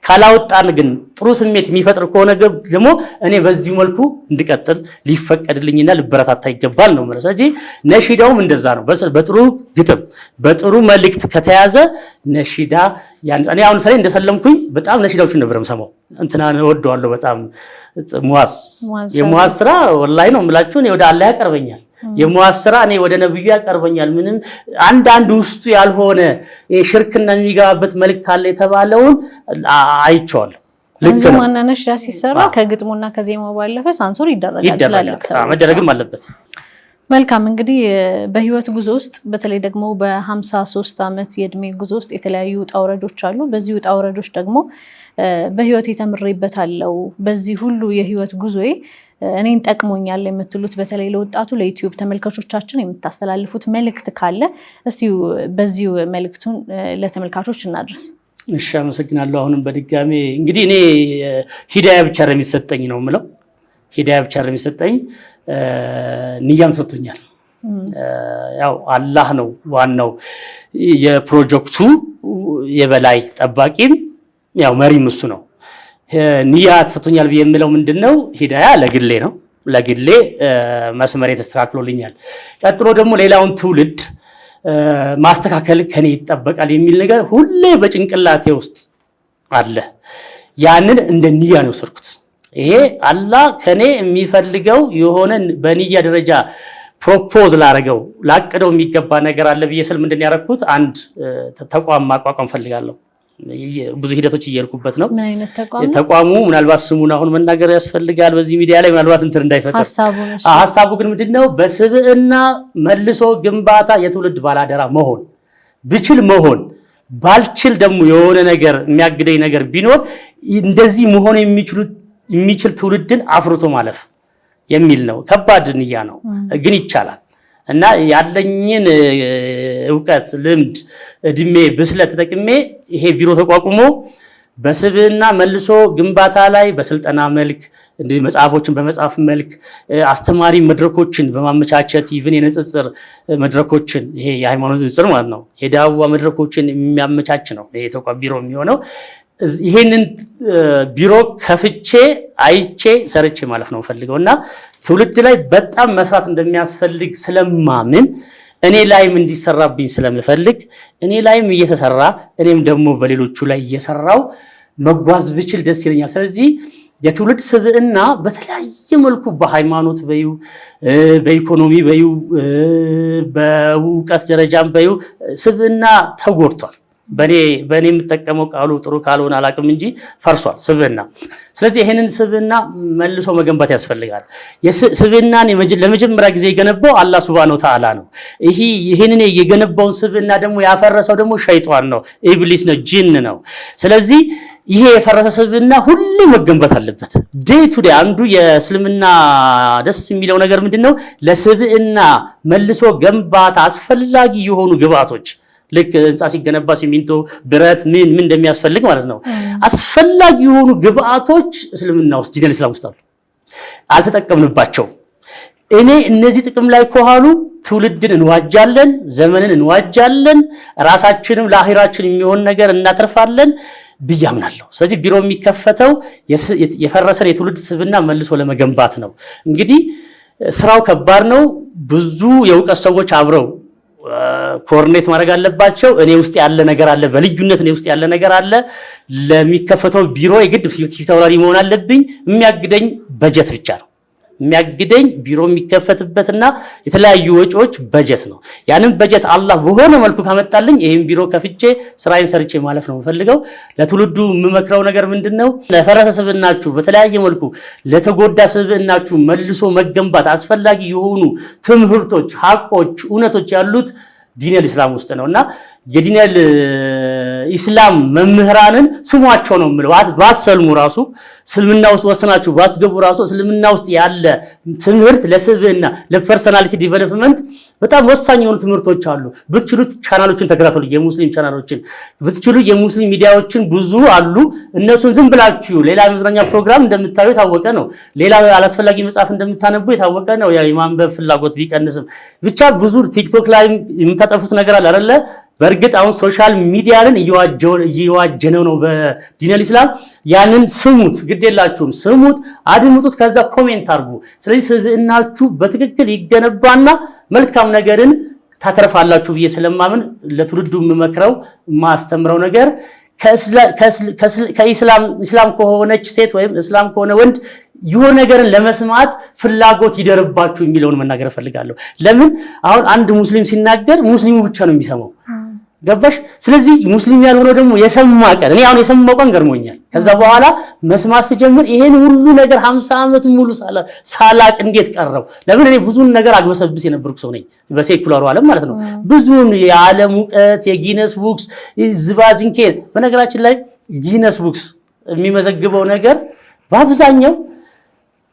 ካላወጣን ግን ጥሩ ስሜት የሚፈጥር ከሆነ ደግሞ እኔ በዚህ መልኩ እንድቀጥል ሊፈቀድልኝና ልበረታታ ይገባል ነው ማለት። ስለዚህ ነሺዳውም እንደዛ ነው። በጥሩ ግጥም በጥሩ መልእክት ከተያዘ ነሺዳ እኔ አሁን ሰለኝ እንደሰለምኩኝ በጣም ነሺዳዎችን ነበር የምሰማው። እንትና ወደዋለሁ በጣም ሙአዝ የሙአዝ ስራ ወላሂ ነው የምላችሁ እኔ ወደ አላህ ያቀርበኛል። የሙአዝ ስራ እኔ ወደ ነብዩ ያቀርበኛል። ምንም አንድ ውስጡ ያልሆነ ሽርክና የሚገባበት መልእክት አለ የተባለውን አይቼዋለሁ። ልክ ነው። ማንና ነሺዳ ሲሰራ ከግጥሙና ከዜማው ባለፈ ሳንሶር ይደረጋል። መደረግም አለበት። መልካም እንግዲህ በህይወት ጉዞ ውስጥ በተለይ ደግሞ በ53 ዓመት የእድሜ ጉዞ ውስጥ የተለያዩ ውጣ ውረዶች አሉ። በዚህ ውጣ ውረዶች ደግሞ በህይወት የተመረይበታለው በዚህ ሁሉ የህይወት ጉዞዬ እኔን ጠቅሞኛል የምትሉት በተለይ ለወጣቱ ለዩቲዩብ ተመልካቾቻችን የምታስተላልፉት መልእክት ካለ እስቲ በዚሁ መልእክቱን ለተመልካቾች እናድርስ። እሺ አመሰግናለሁ። አሁንም በድጋሜ እንግዲህ እኔ ሂዳያ ብቻ ነው የሚሰጠኝ ነው የምለው። ሂዳያ ብቻ ነው የሚሰጠኝ፣ ንያም ሰጥቶኛል። ያው አላህ ነው ዋናው የፕሮጀክቱ የበላይ ጠባቂም ያው መሪም እሱ ነው። ንያ ተሰጥቶኛል ብዬ የምለው ምንድነው ሂዳያ ለግሌ ነው። ለግሌ መስመር የተስተካክሎልኛል። ቀጥሎ ደግሞ ሌላውን ትውልድ ማስተካከል ከኔ ይጠበቃል የሚል ነገር ሁሌ በጭንቅላቴ ውስጥ አለ። ያንን እንደ ንያ ነው ወሰድኩት። ይሄ አላህ ከኔ የሚፈልገው የሆነ በንያ ደረጃ ፕሮፖዝ ላቀደው የሚገባ ነገር አለ ብዬ ስል ምንድን ያደረኩት አንድ ተቋም ማቋቋም ፈልጋለሁ። ብዙ ሂደቶች እየርኩበት ነው። ምን አይነት ተቋሙ ምናልባት ስሙን አሁን መናገር ያስፈልጋል በዚህ ሚዲያ ላይ ምናልባት እንትን እንዳይፈጠር ሐሳቡ ግን ምንድነው በስብዕና መልሶ ግንባታ የትውልድ ባላደራ መሆን ብችል መሆን ባልችል ደግሞ የሆነ ነገር የሚያግደኝ ነገር ቢኖር እንደዚህ መሆን የሚችል ትውልድን አፍርቶ ማለፍ የሚል ነው። ከባድ ንያ ነው ግን ይቻላል። እና ያለኝን ዕውቀት ልምድ እድሜ ብስለት ተጠቅሜ ይሄ ቢሮ ተቋቁሞ በስብዕና መልሶ ግንባታ ላይ በስልጠና መልክ እንደ መጽሐፎችን በመጽሐፍ መልክ አስተማሪ መድረኮችን በማመቻቸት ኢቭን የንጽጽር መድረኮችን ይሄ የሃይማኖት ንጽጽር ማለት ነው የዳዋ መድረኮችን የሚያመቻች ነው ይሄ ተቋም ቢሮ የሚሆነው። ይሄንን ቢሮ ከፍቼ አይቼ ሰርቼ ማለፍ ነው ፈልገውና ትውልድ ላይ በጣም መስራት እንደሚያስፈልግ ስለማምን እኔ ላይም እንዲሰራብኝ ስለምፈልግ እኔ ላይም እየተሰራ እኔም ደግሞ በሌሎቹ ላይ እየሰራው መጓዝ ብችል ደስ ይለኛል። ስለዚህ የትውልድ ስብዕና በተለያየ መልኩ በሃይማኖት በዩ በኢኮኖሚ በዩ በእውቀት ደረጃም በዩ ስብዕና ተጎድቷል። በኔ የምጠቀመው ቃሉ ጥሩ ካልሆነ አላቅም እንጂ ፈርሷል ስብዕና። ስለዚህ ይሄንን ስብዕና መልሶ መገንባት ያስፈልጋል። ስብዕናን ለመጀመሪያ ጊዜ የገነባው አላህ Subhanahu Wa Ta'ala ነው። ይሄንን የገነባውን ስብዕና ደግሞ ያፈረሰው ደግሞ ሸይጣን ነው፣ ኢብሊስ ነው፣ ጂን ነው። ስለዚህ ይሄ የፈረሰ ስብዕና ሁሌ መገንባት አለበት። ዴይ ቱ ዴይ አንዱ የእስልምና ደስ የሚለው ነገር ምንድነው? ለስብዕና መልሶ ገንባታ አስፈላጊ የሆኑ ግብአቶች ልክ ህንጻ ሲገነባ ሲሚንቶ፣ ብረት ምን እንደሚያስፈልግ ማለት ነው አስፈላጊ የሆኑ ግብአቶች እስልምና ውስጥ ዲን እስላም ውስጥ አሉ። አልተጠቀምንባቸውም። እኔ እነዚህ ጥቅም ላይ ከሆኑ ትውልድን እንዋጃለን፣ ዘመንን እንዋጃለን፣ ራሳችንም ለአኺራችን የሚሆን ነገር እናተርፋለን ብያምናለሁ። ስለዚህ ቢሮ የሚከፈተው የፈረሰን የትውልድ ስብዕና መልሶ ለመገንባት ነው። እንግዲህ ስራው ከባድ ነው። ብዙ የእውቀት ሰዎች አብረው ኮርኔት ማድረግ አለባቸው። እኔ ውስጥ ያለ ነገር አለ፣ በልዩነት እኔ ውስጥ ያለ ነገር አለ። ለሚከፈተው ቢሮ የግድ ፊታውራሪ መሆን አለብኝ። የሚያግደኝ በጀት ብቻ ነው። የሚያግደኝ ቢሮ የሚከፈትበትና የተለያዩ ወጪዎች በጀት ነው። ያንን በጀት አላህ በሆነ መልኩ ካመጣልኝ ይሄን ቢሮ ከፍቼ ስራዬን ሰርቼ ማለፍ ነው የምፈልገው። ለትውልዱ የምመክረው ነገር ምንድነው? ለፈረሰ ስብዕናችሁ በተለያየ መልኩ ለተጎዳ ስብዕናችሁ መልሶ መገንባት አስፈላጊ የሆኑ ትምህርቶች፣ ሐቆች፣ እውነቶች ያሉት ዲነል ኢስላም ውስጥ ነውና የዲነል ኢስላም መምህራንን ስሟቸው ነው የምለው። ባትሰልሙ ራሱ እስልምና ውስጥ ወሰናችሁ ባትገቡ ራሱ እስልምና ውስጥ ያለ ትምህርት ለስብዕና ለፐርሰናሊቲ ዲቨሎፕመንት በጣም ወሳኝ የሆኑ ትምህርቶች አሉ። ብትችሉት ቻናሎችን ተከታተሉ፣ የሙስሊም ቻናሎችን ብትችሉ የሙስሊም ሚዲያዎችን ብዙ አሉ። እነሱን ዝም ብላችሁ ሌላ መዝናኛ ፕሮግራም እንደምታዩ የታወቀ ነው። ሌላ አላስፈላጊ መጽሐፍ እንደምታነቡ የታወቀ ነው። ያው የማንበብ ፍላጎት ቢቀንስም ብቻ ብዙ ቲክቶክ ላይ የምታጠፉት ነገር አለ አይደለ? በእርግጥ አሁን ሶሻል ሚዲያን እየዋጀነው ነው በዲነል ኢስላም። ያንን ስሙት፣ ግዴላችሁም ስሙት፣ አድምጡት፣ ከዛ ኮሜንት አድርጉ። ስለዚህ ስብዕናችሁ በትክክል ይገነባና መልካም ነገርን ታተርፋላችሁ ብዬ ስለማምን ለትውልዱ የምመክረው የማስተምረው ነገር ከኢስላም ከሆነች ሴት ወይም እስላም ከሆነ ወንድ የሆነ ነገርን ለመስማት ፍላጎት ይደርባችሁ የሚለውን መናገር ፈልጋለሁ። ለምን አሁን አንድ ሙስሊም ሲናገር ሙስሊሙ ብቻ ነው የሚሰማው፣ ገባሽ? ስለዚህ ሙስሊም ያልሆነው ደግሞ የሰማ ቀን እኔ አሁን የሰማው ቀን ገርሞኛል። ከዛ በኋላ መስማት ሲጀምር ይሄን ሁሉ ነገር 50 ዓመት ሙሉ ሳላቅ እንዴት ቀረው? ለምን እኔ ብዙን ነገር አግበሰብስ የነበርኩ ሰው ነኝ፣ በሴኩላሩ ዓለም ማለት ነው። ብዙን የዓለም ዕውቀት የጊነስ ቡክስ ዝባዚንኬ በነገራችን ላይ ጊነስ ቡክስ የሚመዘግበው ነገር በአብዛኛው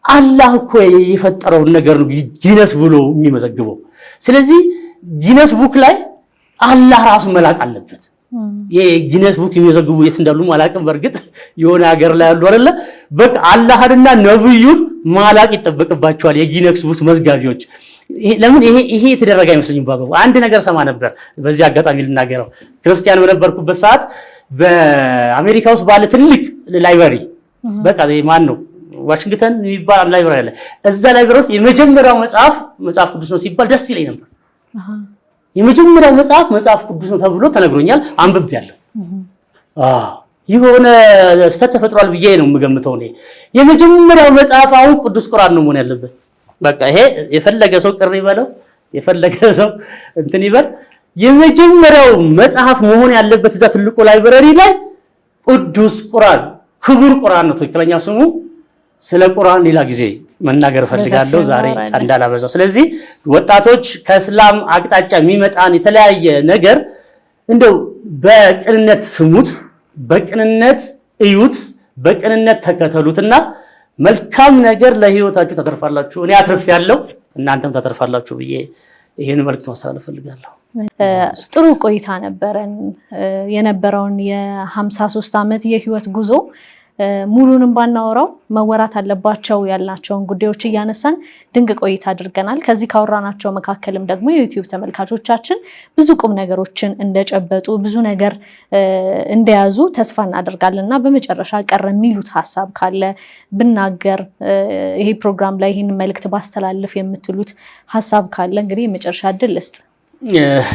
አላህ እኮ የፈጠረውን ነገር ነው ጊነስ ብሎ የሚመዘግበው። ስለዚህ ጊነስ ቡክ ላይ አላህ ራሱ መላክ አለበት። የጊነስ ቡክ የሚመዘግቡ የት እንዳሉ ማላቅም፣ በርግጥ የሆነ ሀገር ላይ ያሉ አይደለ? በቃ አላህና ነብዩን ማላቅ ይጠበቅባቸዋል የጊነስ ቡክ መዝጋቢዎች። ለምን ይሄ የተደረገ አይመስልኝም። ባባው አንድ ነገር ሰማ ነበር፣ በዚህ አጋጣሚ ልናገረው። ክርስቲያን በነበርኩበት ሰዓት በአሜሪካ ውስጥ ባለ ትልቅ ላይብረሪ በቃ ማን ነው ዋሽንግተን የሚባል ላይብረሪ አለ። እዛ ላይብረሪ ውስጥ የመጀመሪያው መጽሐፍ ቅዱስ ነው ሲባል ደስ ይለኝ ነበር። የመጀመሪያው መጽሐፍ ቅዱስ ነው ተብሎ ተነግሮኛል አንብቤያለሁ የሆነ ስተት ተፈጥሯል ብዬ ነው የምገምተው እኔ የመጀመሪያው መጽሐፍ አሁን ቅዱስ ቁርአን ነው መሆን ያለበት በቃ ይሄ የፈለገ ሰው ቅር ይበለው የፈለገ ሰው እንትን ይበል የመጀመሪያው መጽሐፍ መሆን ያለበት እዛ ትልቁ ላይብረሪ ላይ ቅዱስ ቁርአን ክቡር ቁርአን ነው ትክክለኛ ስሙ ስለ ቁርአን ሌላ ጊዜ መናገር ፈልጋለሁ ዛሬ እንዳላበዛው ስለዚህ ወጣቶች ከእስላም አቅጣጫ የሚመጣን የተለያየ ነገር እንደው በቅንነት ስሙት በቅንነት እዩት በቅንነት ተከተሉትና መልካም ነገር ለህይወታችሁ ተተርፋላችሁ እኔ አትርፌያለሁ እናንተም ተተርፋላችሁ ብዬ ይሄን መልእክት ማስተላለፍ ፈልጋለሁ ጥሩ ቆይታ ነበረን የነበረውን የ53 ዓመት የህይወት ጉዞ ሙሉንም ባናወራው መወራት አለባቸው ያልናቸውን ጉዳዮች እያነሳን ድንቅ ቆይታ አድርገናል ከዚህ ካወራናቸው መካከልም ደግሞ የዩቲዩብ ተመልካቾቻችን ብዙ ቁም ነገሮችን እንደጨበጡ ብዙ ነገር እንደያዙ ተስፋ እናደርጋለንና በመጨረሻ ቀረ የሚሉት ሐሳብ ካለ ብናገር ይሄ ፕሮግራም ላይ ይሄን መልእክት ባስተላልፍ የምትሉት ሐሳብ ካለ እንግዲህ የመጨረሻ እድል ልስጥ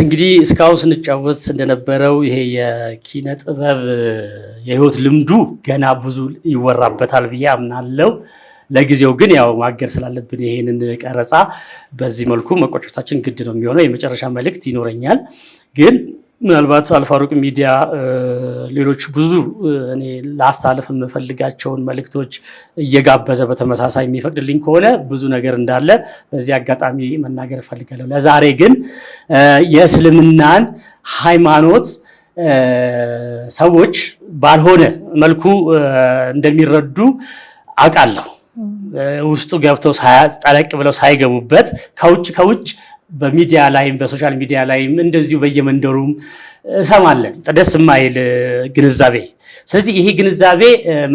እንግዲህ እስካሁን ስንጫወት እንደነበረው ይሄ የኪነ ጥበብ የህይወት ልምዱ ገና ብዙ ይወራበታል ብዬ አምናለሁ ለጊዜው ግን ያው ማገር ስላለብን ይሄንን ቀረጻ በዚህ መልኩ መቆጨታችን ግድ ነው የሚሆነው የመጨረሻ መልእክት ይኖረኛል ግን ምናልባት አልፋሩቅ ሚዲያ ሌሎች ብዙ እኔ ላስተላልፍ የምፈልጋቸውን መልእክቶች እየጋበዘ በተመሳሳይ የሚፈቅድልኝ ከሆነ ብዙ ነገር እንዳለ በዚህ አጋጣሚ መናገር ፈልጋለሁ ለዛሬ ግን የእስልምናን ሃይማኖት ሰዎች ባልሆነ መልኩ እንደሚረዱ አውቃለሁ ውስጡ ገብተው ጠለቅ ብለው ሳይገቡበት ከውጭ በሚዲያ ላይም በሶሻል ሚዲያ ላይም እንደዚሁ በየመንደሩም ሰማለን ደስ የማይል ግንዛቤ ስለዚህ ይሄ ግንዛቤ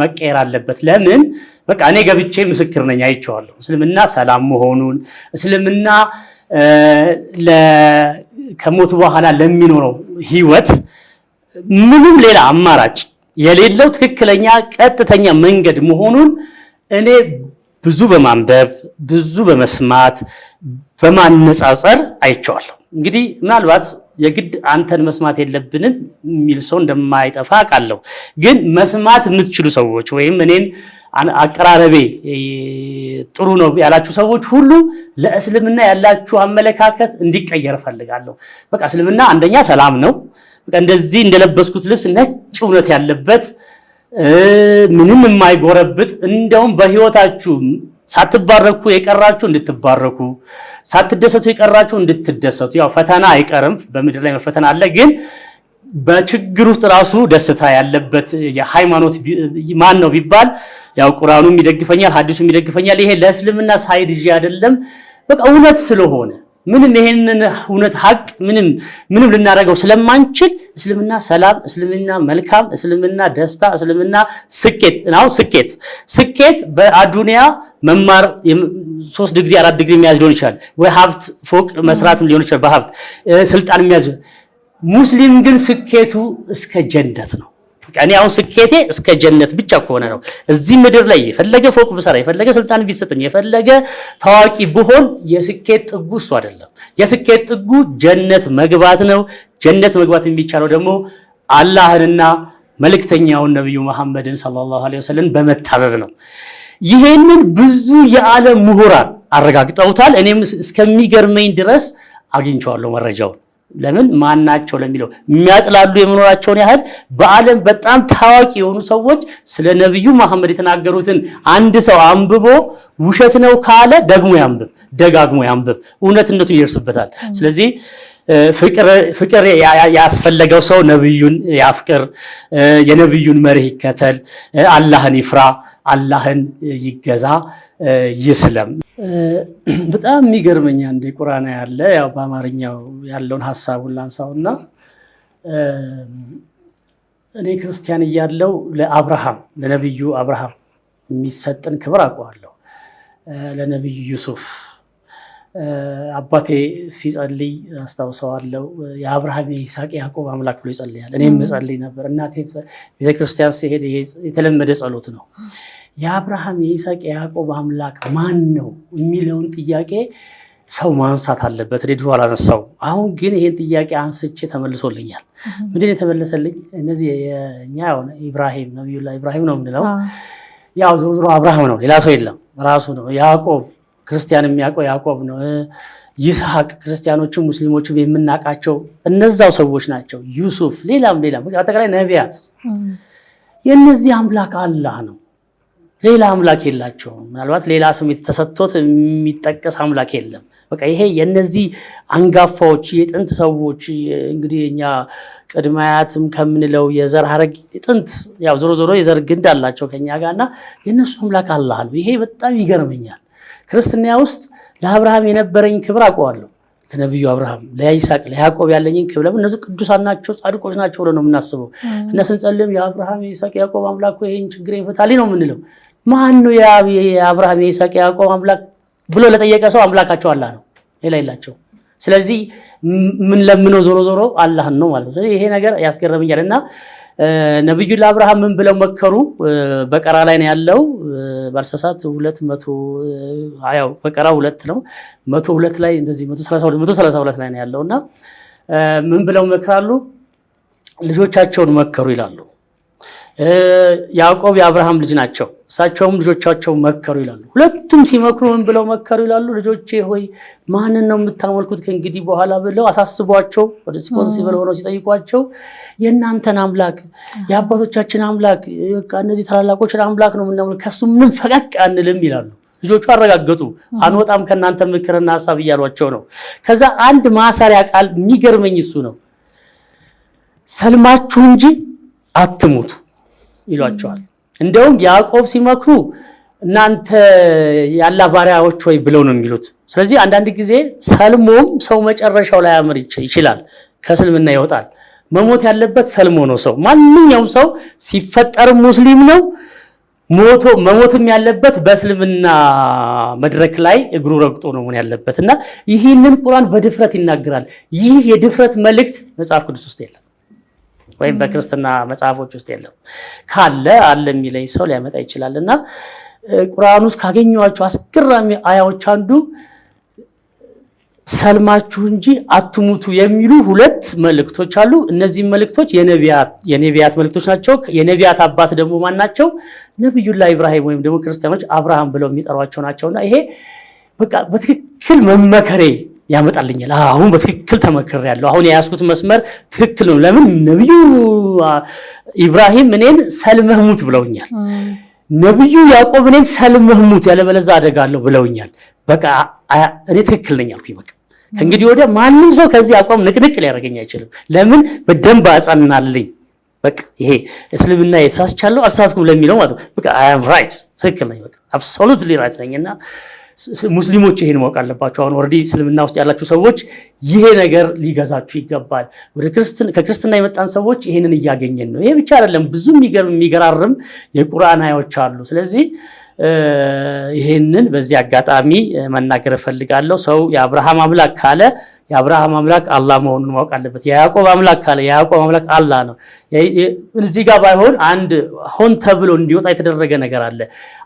መቀየር አለበት ለምን በቃ እኔ ገብቼ ምስክር ነኝ አይቼዋለሁ እስልምና ሰላም መሆኑን እስልምና ከሞት በኋላ ለሚኖረው ህይወት ምንም ሌላ አማራጭ የሌለው ትክክለኛ ቀጥተኛ መንገድ መሆኑን እኔ ብዙ በማንበብ ብዙ በመስማት በማነጻጸር አይቼዋለሁ እንግዲህ ምናልባት የግድ አንተን መስማት የለብንም የሚል ሰው እንደማይጠፋ አውቃለሁ ግን መስማት የምትችሉ ሰዎች ወይም እኔን አቀራረቤ ጥሩ ነው ያላችሁ ሰዎች ሁሉ ለእስልምና ያላችሁ አመለካከት እንዲቀየር ፈልጋለሁ በቃ እስልምና አንደኛ ሰላም ነው በቃ እንደዚህ እንደለበስኩት ልብስ ነጭ እውነት ያለበት ምንም የማይጎረብጥ እንደውም በህይወታችሁ ሳትባረኩ የቀራችሁ እንድትባረኩ ሳትደሰቱ የቀራችሁ እንድትደሰቱ ያው ፈተና አይቀርም በመድር ላይ መፈተና አለ ግን በችግር ውስጥ ራሱ ደስታ ያለበት የሃይማኖት ማን ነው ቢባል ያው ቁርአኑም ይደግፈኛል ሐዲሱም ይደግፈኛል ይሄ ለእስልምና ሳይድ እጂ አይደለም በቃ እውነት ስለሆነ ምንም ይሄንን እውነት ሀቅ ምንም ልናረጋው ስለማንችል እስልምና ሰላም እስልምና መልካም እስልምና ደስታ እስልምና ስኬት በአዱንያ መማር 3 ዲግሪ 4 ዲግሪ የሚያዝ ሊሆን ይችላል ወይ ሀብት ፎቅ መስራትም ሊሆን ይችላል በሀብት ስልጣን የሚያዝ ሙስሊም ግን ስኬቱ እስከ ጀነት ነው እኔ አሁን ስኬቴ እስከ ጀነት ብቻ ከሆነ ነው እዚህ ምድር ላይ የፈለገ ፎቅ ብሰራ የፈለገ ስልጣን ቢሰጠኝ የፈለገ ታዋቂ ብሆን የስኬት ጥጉ እሱ አይደለም የስኬት ጥጉ ጀነት መግባት ነው ጀነት መግባት የሚቻለው ደግሞ አላህንና መልእክተኛውን ነብዩ መሐመድን ሰለላሁ ዐለይሂ ወሰለም በመታዘዝ ነው ይሄንን ብዙ የዓለም ምሁራን አረጋግጠውታል እኔም እስከሚገርመኝ ድረስ አግኝቻለሁ መረጃው ለምን ማናቸው ለሚለው የሚያጥላሉ የመኖራቸውን ያህል በአለም በጣም ታዋቂ የሆኑ ሰዎች ስለ ነብዩ መሐመድ የተናገሩትን አንድ ሰው አንብቦ ውሸት ነው ካለ ደጋግሞ ያንብብ እውነትነቱን ይደርስበታል ስለዚህ ፍቅር ያስፈልገው ሰው ነብዩን ያፍቅር የነብዩን መርህ ይከተል አላህን ይፍራ አላህን ይገዛ ይስለም በጣም የሚገርመኝ አንዴ ቁርአን ያለ ያው በአማርኛው ያለውን ሐሳቡን ላንሳውና እኔ ክርስቲያን እያለው ለነብዩ አብርሃም የሚሰጥን ክብር አውቀዋለሁ ለነብዩ ዩሱፍ አባቴ ሲጸልይ አስተዋውሰዋለሁ የአብርሃም የይስሐቅ ያዕቆብ አምላክ ብሎ ይጸልያል እኔም እጸልይ ነበር እናቴ ቤተክርስቲያን ሲሄድ የተለመደ ጸሎት ነው የአብርሃም የይስሐቅ ያዕቆብ አምላክ ማን ነው የሚለውን ጥያቄ ሰው ማንሳት አለበት። ድሮ አላነሳው። አሁን ግን ይሄን ጥያቄ አንስቼ ተመልሶልኛል። ምንድነው የተመለሰልኝ? እነዚህ የኛ ሆነ ኢብራሂም ነብዩላህ ኢብራሂም ነው የምንለው። ያው ዞሮ አብርሃም ነው፣ ሌላ ሰው የለም፣ ራሱ ነው። ያዕቆብ ክርስቲያን የሚያውቀው ያዕቆብ ነው። ይስሐቅ ክርስቲያኖችም ሙስሊሞችም የምናውቃቸው እነዛው ሰዎች ናቸው። ዩሱፍ ሌላም አጠቃላይ ነቢያት የነዚህ አምላክ አላህ ነው። ሌላ አምላክ የላቸውም። ምናልባት ሌላ ስም ተሰጥቶት የሚጠቀስ አምላክ የለም። በቃ ይሄ የነዚህ አንጋፋዎች የጥንት ሰዎች እንግዲህ እኛ ቅድማያትም ከምንለው የዘር ሐረግ ጥንት ያው ዞሮ የዘር ግንድ አላቸው ከኛ ጋርና የነሱ አምላክ አላህ ነው። ይሄ በጣም ይገርመኛል። ክርስትና ውስጥ ለአብርሃም የነበረኝ ክብር አውቀዋለሁ። ለነብዩ አብርሃም፣ ለይስሐቅ፣ ለያዕቆብ ያለኝን ክብር ለምን እነሱ ቅዱሳን ናቸው ጻድቆች ናቸው ብለን ነው የምናስበው። እነሱ ስንጸልም የአብርሃም የይስሐቅ የያዕቆብ አምላክ ይሄን ችግሬን ይፈታልኝ ነው የምንለው። ማን ነው የአብርሃም የይስሐቅ የያዕቆብ አምላክ ብሎ ለጠየቀ ሰው አምላካቸው አላህ ነው፣ ሌላ የላቸው። ስለዚህ ምን ለምነው ዞሮ አላህን ነው ማለት ነው። ይሄ ነገር ያስገርመኛልና ነብዩ ለአብርሃም ምን ብለው መከሩ? በቀራ ላይ ነው ያለው ባልሳሳት 200 ያው በቀራ 2 ነው 102 ላይ እንደዚህ 132 ላይ ነው ያለውና ምን ብለው መከራሉ? ልጆቻቸውን መከሩ ይላሉ። ያዕቆብ የአብርሃም ልጅ ናቸው፣ እሳቸውም ልጆቻቸው መከሩ ይላሉ። ሁለቱም ሲመክሩ ምን ብለው መከሩ ይላሉ? ልጆቼ ሆይ ማንን ነው የምታመልኩት ከእንግዲህ በኋላ ብለው አሳስቧቸው ሪስፖንሲብል ሆነው ሲጠይቋቸው የእናንተን አምላክ የአባቶቻችን አምላክ እነዚህ ታላላቆችን አምላክ ነው የምናመልከው፣ ከሱ ምንም ፈቀቅ አንልም ይላሉ። ልጆቹ አረጋገጡ። አንወጣም ከእናንተ ምክርና ሐሳብ እያሏቸው ነው። ከዛ አንድ ማሰሪያ ቃል የሚገርመኝ እሱ ነው። ሰልማችሁ እንጂ አትሙቱ ይሏቸዋል። እንደውም ያዕቆብ ሲመክሩ እናንተ ያላ ባሪያዎች ወይ ብለው ነው የሚሉት። ስለዚህ አንዳንድ ጊዜ ሰልሞም ሰው መጨረሻው ላይ ያምር ይችላል፣ ከእስልምና ይወጣል። መሞት ያለበት ሰልሞ ነው። ሰው ማንኛውም ሰው ሲፈጠር ሙስሊም ነው። መሞትም ያለበት በእስልምና መድረክ ላይ እግሩ ረግጦ ነው ምን ያለበትና ይህንን ቁርአን በድፍረት ይናገራል። ይህ የድፍረት መልእክት መጽሐፍ ቅዱስ ውስጥ የለም ወይም በክርስትና መጽሐፎች ውስጥ የለም። ካለ አለ የሚለኝ ሰው ሊያመጣ ይችላልና ቁርአን ውስጥ ካገኘዋቸው አስገራሚ አያዎች አንዱ ሰልማችሁ እንጂ አትሙቱ የሚሉ 2 መልእክቶች አሉ። እነዚህ መልእክቶች የነቢያት መልእክቶች ናቸው። የነቢያት አባት ደግሞ ማን ናቸው? ነብዩላህ ኢብራሂም ወይም ደግሞ ክርስቲያኖች አብርሃም ብለው የሚጠሯቸው ናቸውና ይሄ በቃ በትክክል መመከሬ ያመጣልኛል። አሁን በትክክል ተመክሬያለሁ። አሁን የያዝኩት መስመር ትክክል ነው። ለምን ነብዩ ኢብራሂም እኔን ሰልመህ ሙት ብለውኛል። ነብዩ ያዕቆብ እኔን ሰልመህ ሙት ያለበለዚያ አደጋለሁ ብለውኛል። በቃ እኔ ትክክል ነኝ አልኩኝ። በቃ ከእንግዲህ ወዲያ ማንም ሰው ከዚህ አቋም ንቅንቅ ሊያደርገኝ አይችልም። ለምን በደንብ አጸናልኝ። በቃ ይሄ እስልምና የተሳስቻለሁ አልሳትኩም ለሚለው ማለት በቃ አይ አም ራይት ትክክል ነኝ። በቃ አብሶሉትሊ ራይት ነኝና ሙስሊሞች ይሄን ማወቅ አለባቸው። አሁን ኦሬዲ እስልምና ውስጥ ያላችሁ ሰዎች ይሄ ነገር ሊገዛችሁ ይገባል። ከክርስትና የመጣን ሰዎች ይሄንን እያገኘን ነው። ይሄ ብቻ አይደለም፣ ብዙ የሚገራርም የቁርአን አያዎች አሉ። ስለዚህ ይሄንን በዚህ አጋጣሚ መናገር እፈልጋለሁ። ሰው የአብርሃም አምላክ ካለ የአብርሃም አምላክ አላህ መሆኑን ማወቅ አለበት። የያዕቆብ አምላክ ካለ የያዕቆብ አምላክ አላህ ነው። እዚህ ጋር ባይሆን አንድ ሆን ተብሎ እንዲወጣ የተደረገ ነገር አለ።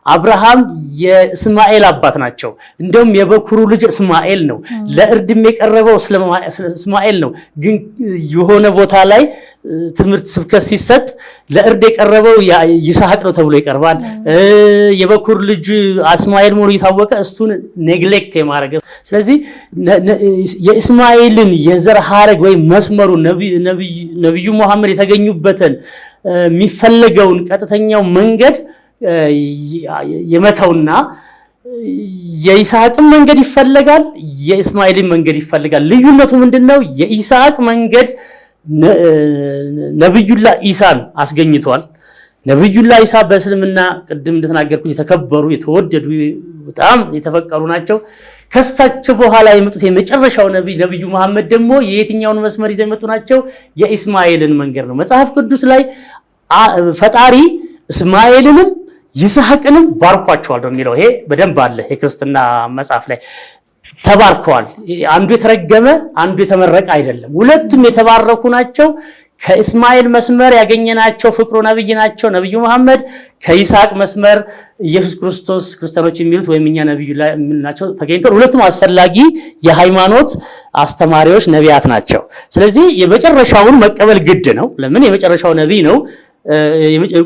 አብርሃም የእስማኤል አባት ናቸው። እንደውም የበኩሩ ልጅ እስማኤል ነው። ለእርድም የቀረበው እስማኤል ነው። ግን የሆነ ቦታ ላይ ትምህርት ስብከት ሲሰጥ ለእርድ የቀረበው ይስሐቅ ነው ተብሎ ይቀርባል። የበኩር ልጅ እስማኤል መሆኑ የታወቀ እሱን ኔግሌክት የማድረግ ስለዚህ የእስማኤልን የዘር ሐረግ ወይ መስመሩ ነብዩ መሐመድ የተገኙበትን የሚፈለገውን ቀጥተኛው መንገድ የመተውና የይስሐቅን መንገድ ይፈልጋል፣ የእስማኤልን መንገድ ይፈልጋል። ልዩነቱ ምንድነው? የይስሐቅ መንገድ ነብዩላህ ኢሳን አስገኝቷል። ነብዩላህ ኢሳ በእስልምና ቅድም እንደተናገርኩት የተከበሩ የተወደዱ በጣም የተፈቀሩ ናቸው። ከሳቸው በኋላ የመጡት የመጨረሻው ነብዩ መሐመድ ደግሞ የየትኛውን መስመር ይዘው የመጡ ናቸው? የእስማኤልን መንገድ ነው። መጽሐፍ ቅዱስ ላይ ፈጣሪ እስማኤልንም ይስሐቅንም ባርኳቸዋል ነው የሚለው። ይሄ በደንብ አለ የክርስትና መጽሐፍ ላይ ተባርከዋል። አንዱ የተረገመ አንዱ የተመረቀ አይደለም። ሁለቱም የተባረኩ ናቸው። ከእስማኤል መስመር ያገኘናቸው ፍቅሩ ነብይ ናቸው ነብዩ መሐመድ ከይስሐቅ መስመር ኢየሱስ ክርስቶስ ክርስቲያኖች የሚሉት ወይም እኛ ነብዩ ናቸው ተገኝተው ሁለቱም አስፈላጊ የሃይማኖት አስተማሪዎች ነቢያት ናቸው ስለዚህ የመጨረሻውን መቀበል ግድ ነው ለምን የመጨረሻው ነብይ ነው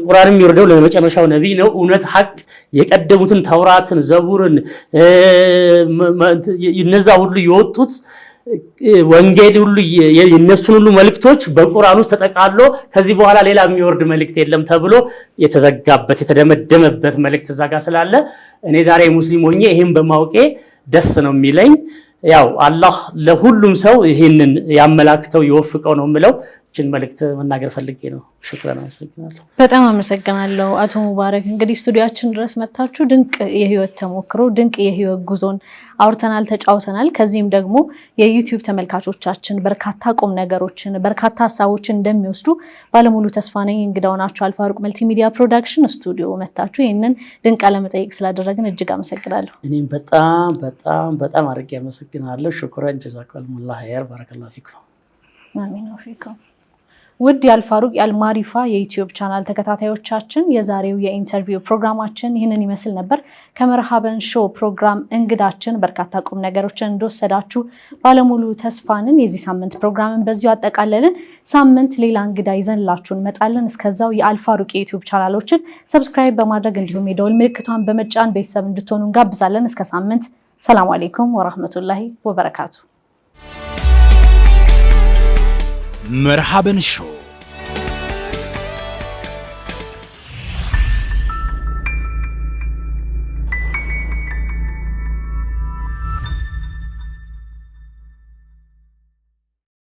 ቁርአንም ይወርደው ለመጨረሻው ነብይ ነው እውነት ሐቅ የቀደሙትን ተውራትን ዘቡርን እነዛ ሁሉ የወጡት ወንጌል ሁሉ የነሱን ሁሉ መልእክቶች በቁርአን ውስጥ ተጠቃሎ ከዚህ በኋላ ሌላ የሚወርድ መልእክት የለም ተብሎ የተዘጋበት የተደመደመበት መልእክት ዘጋ ስላለ እኔ ዛሬ ሙስሊም ሆኜ ይሄን በማውቄ ደስ ነው የሚለኝ ያው አላህ ለሁሉም ሰው ይሄንን ያመላክተው ይወፍቀው ነው የምለው እችን መልእክት መናገር ፈልጌ ነው ሽክራን አመሰግናለሁ በጣም አመሰግናለሁ አቶ ሙባረክ እንግዲህ ስቱዲዮአችን ድረስ መጣችሁ ድንቅ የህይወት ተሞክሮ ድንቅ የህይወት ጉዞን አውርተናል ተጫውተናል ከዚህም ደግሞ የዩቲዩብ ተመልካቾቻችን በርካታ ቁም ነገሮችን በርካታ ሐሳቦችን እንደሚወስዱ ባለሙሉ ተስፋ ነኝ እንግዳውናችሁ አልፋሩቅ መልቲሚዲያ ፕሮዳክሽን ስቱዲዮ መጣችሁ ይሄንን ድንቅ ለመጠየቅ ስላደረግን እጅግ አመሰግናለሁ እኔም በጣም አርጌ አመሰግናለሁ ሽክራን ጀዛከላሁ ኸይር ባረከላሁ ፊኩም አሚን ወፊኩም ውድ ያልፋሩቅ ያልማሪፋ የዩቲዩብ ቻናል ተከታታዮቻችን የዛሬው የኢንተርቪው ፕሮግራማችን ይህንን ይመስል ነበር ከመርሃበን ሾው ፕሮግራም እንግዳችን በርካታ ቁም ነገሮችን እንደወሰዳችሁ ባለሙሉ ተስፋንን የዚህ ሳምንት ፕሮግራምን በዚሁ አጠቃለልን ሳምንት ሌላ እንግዳ ይዘንላችሁ እንመጣለን እስከዛው የአልፋሩቅ የዩቲዩብ ቻናሎችን ሰብስክራይብ በማድረግ እንዲሁም የደወል ምልክቷን በመጫን ቤተሰብ እንድትሆኑ እንጋብዛለን እስከ ሳምንት ሰላም አለይኩም ወራህመቱላሂ ወበረካቱ مرحبا شو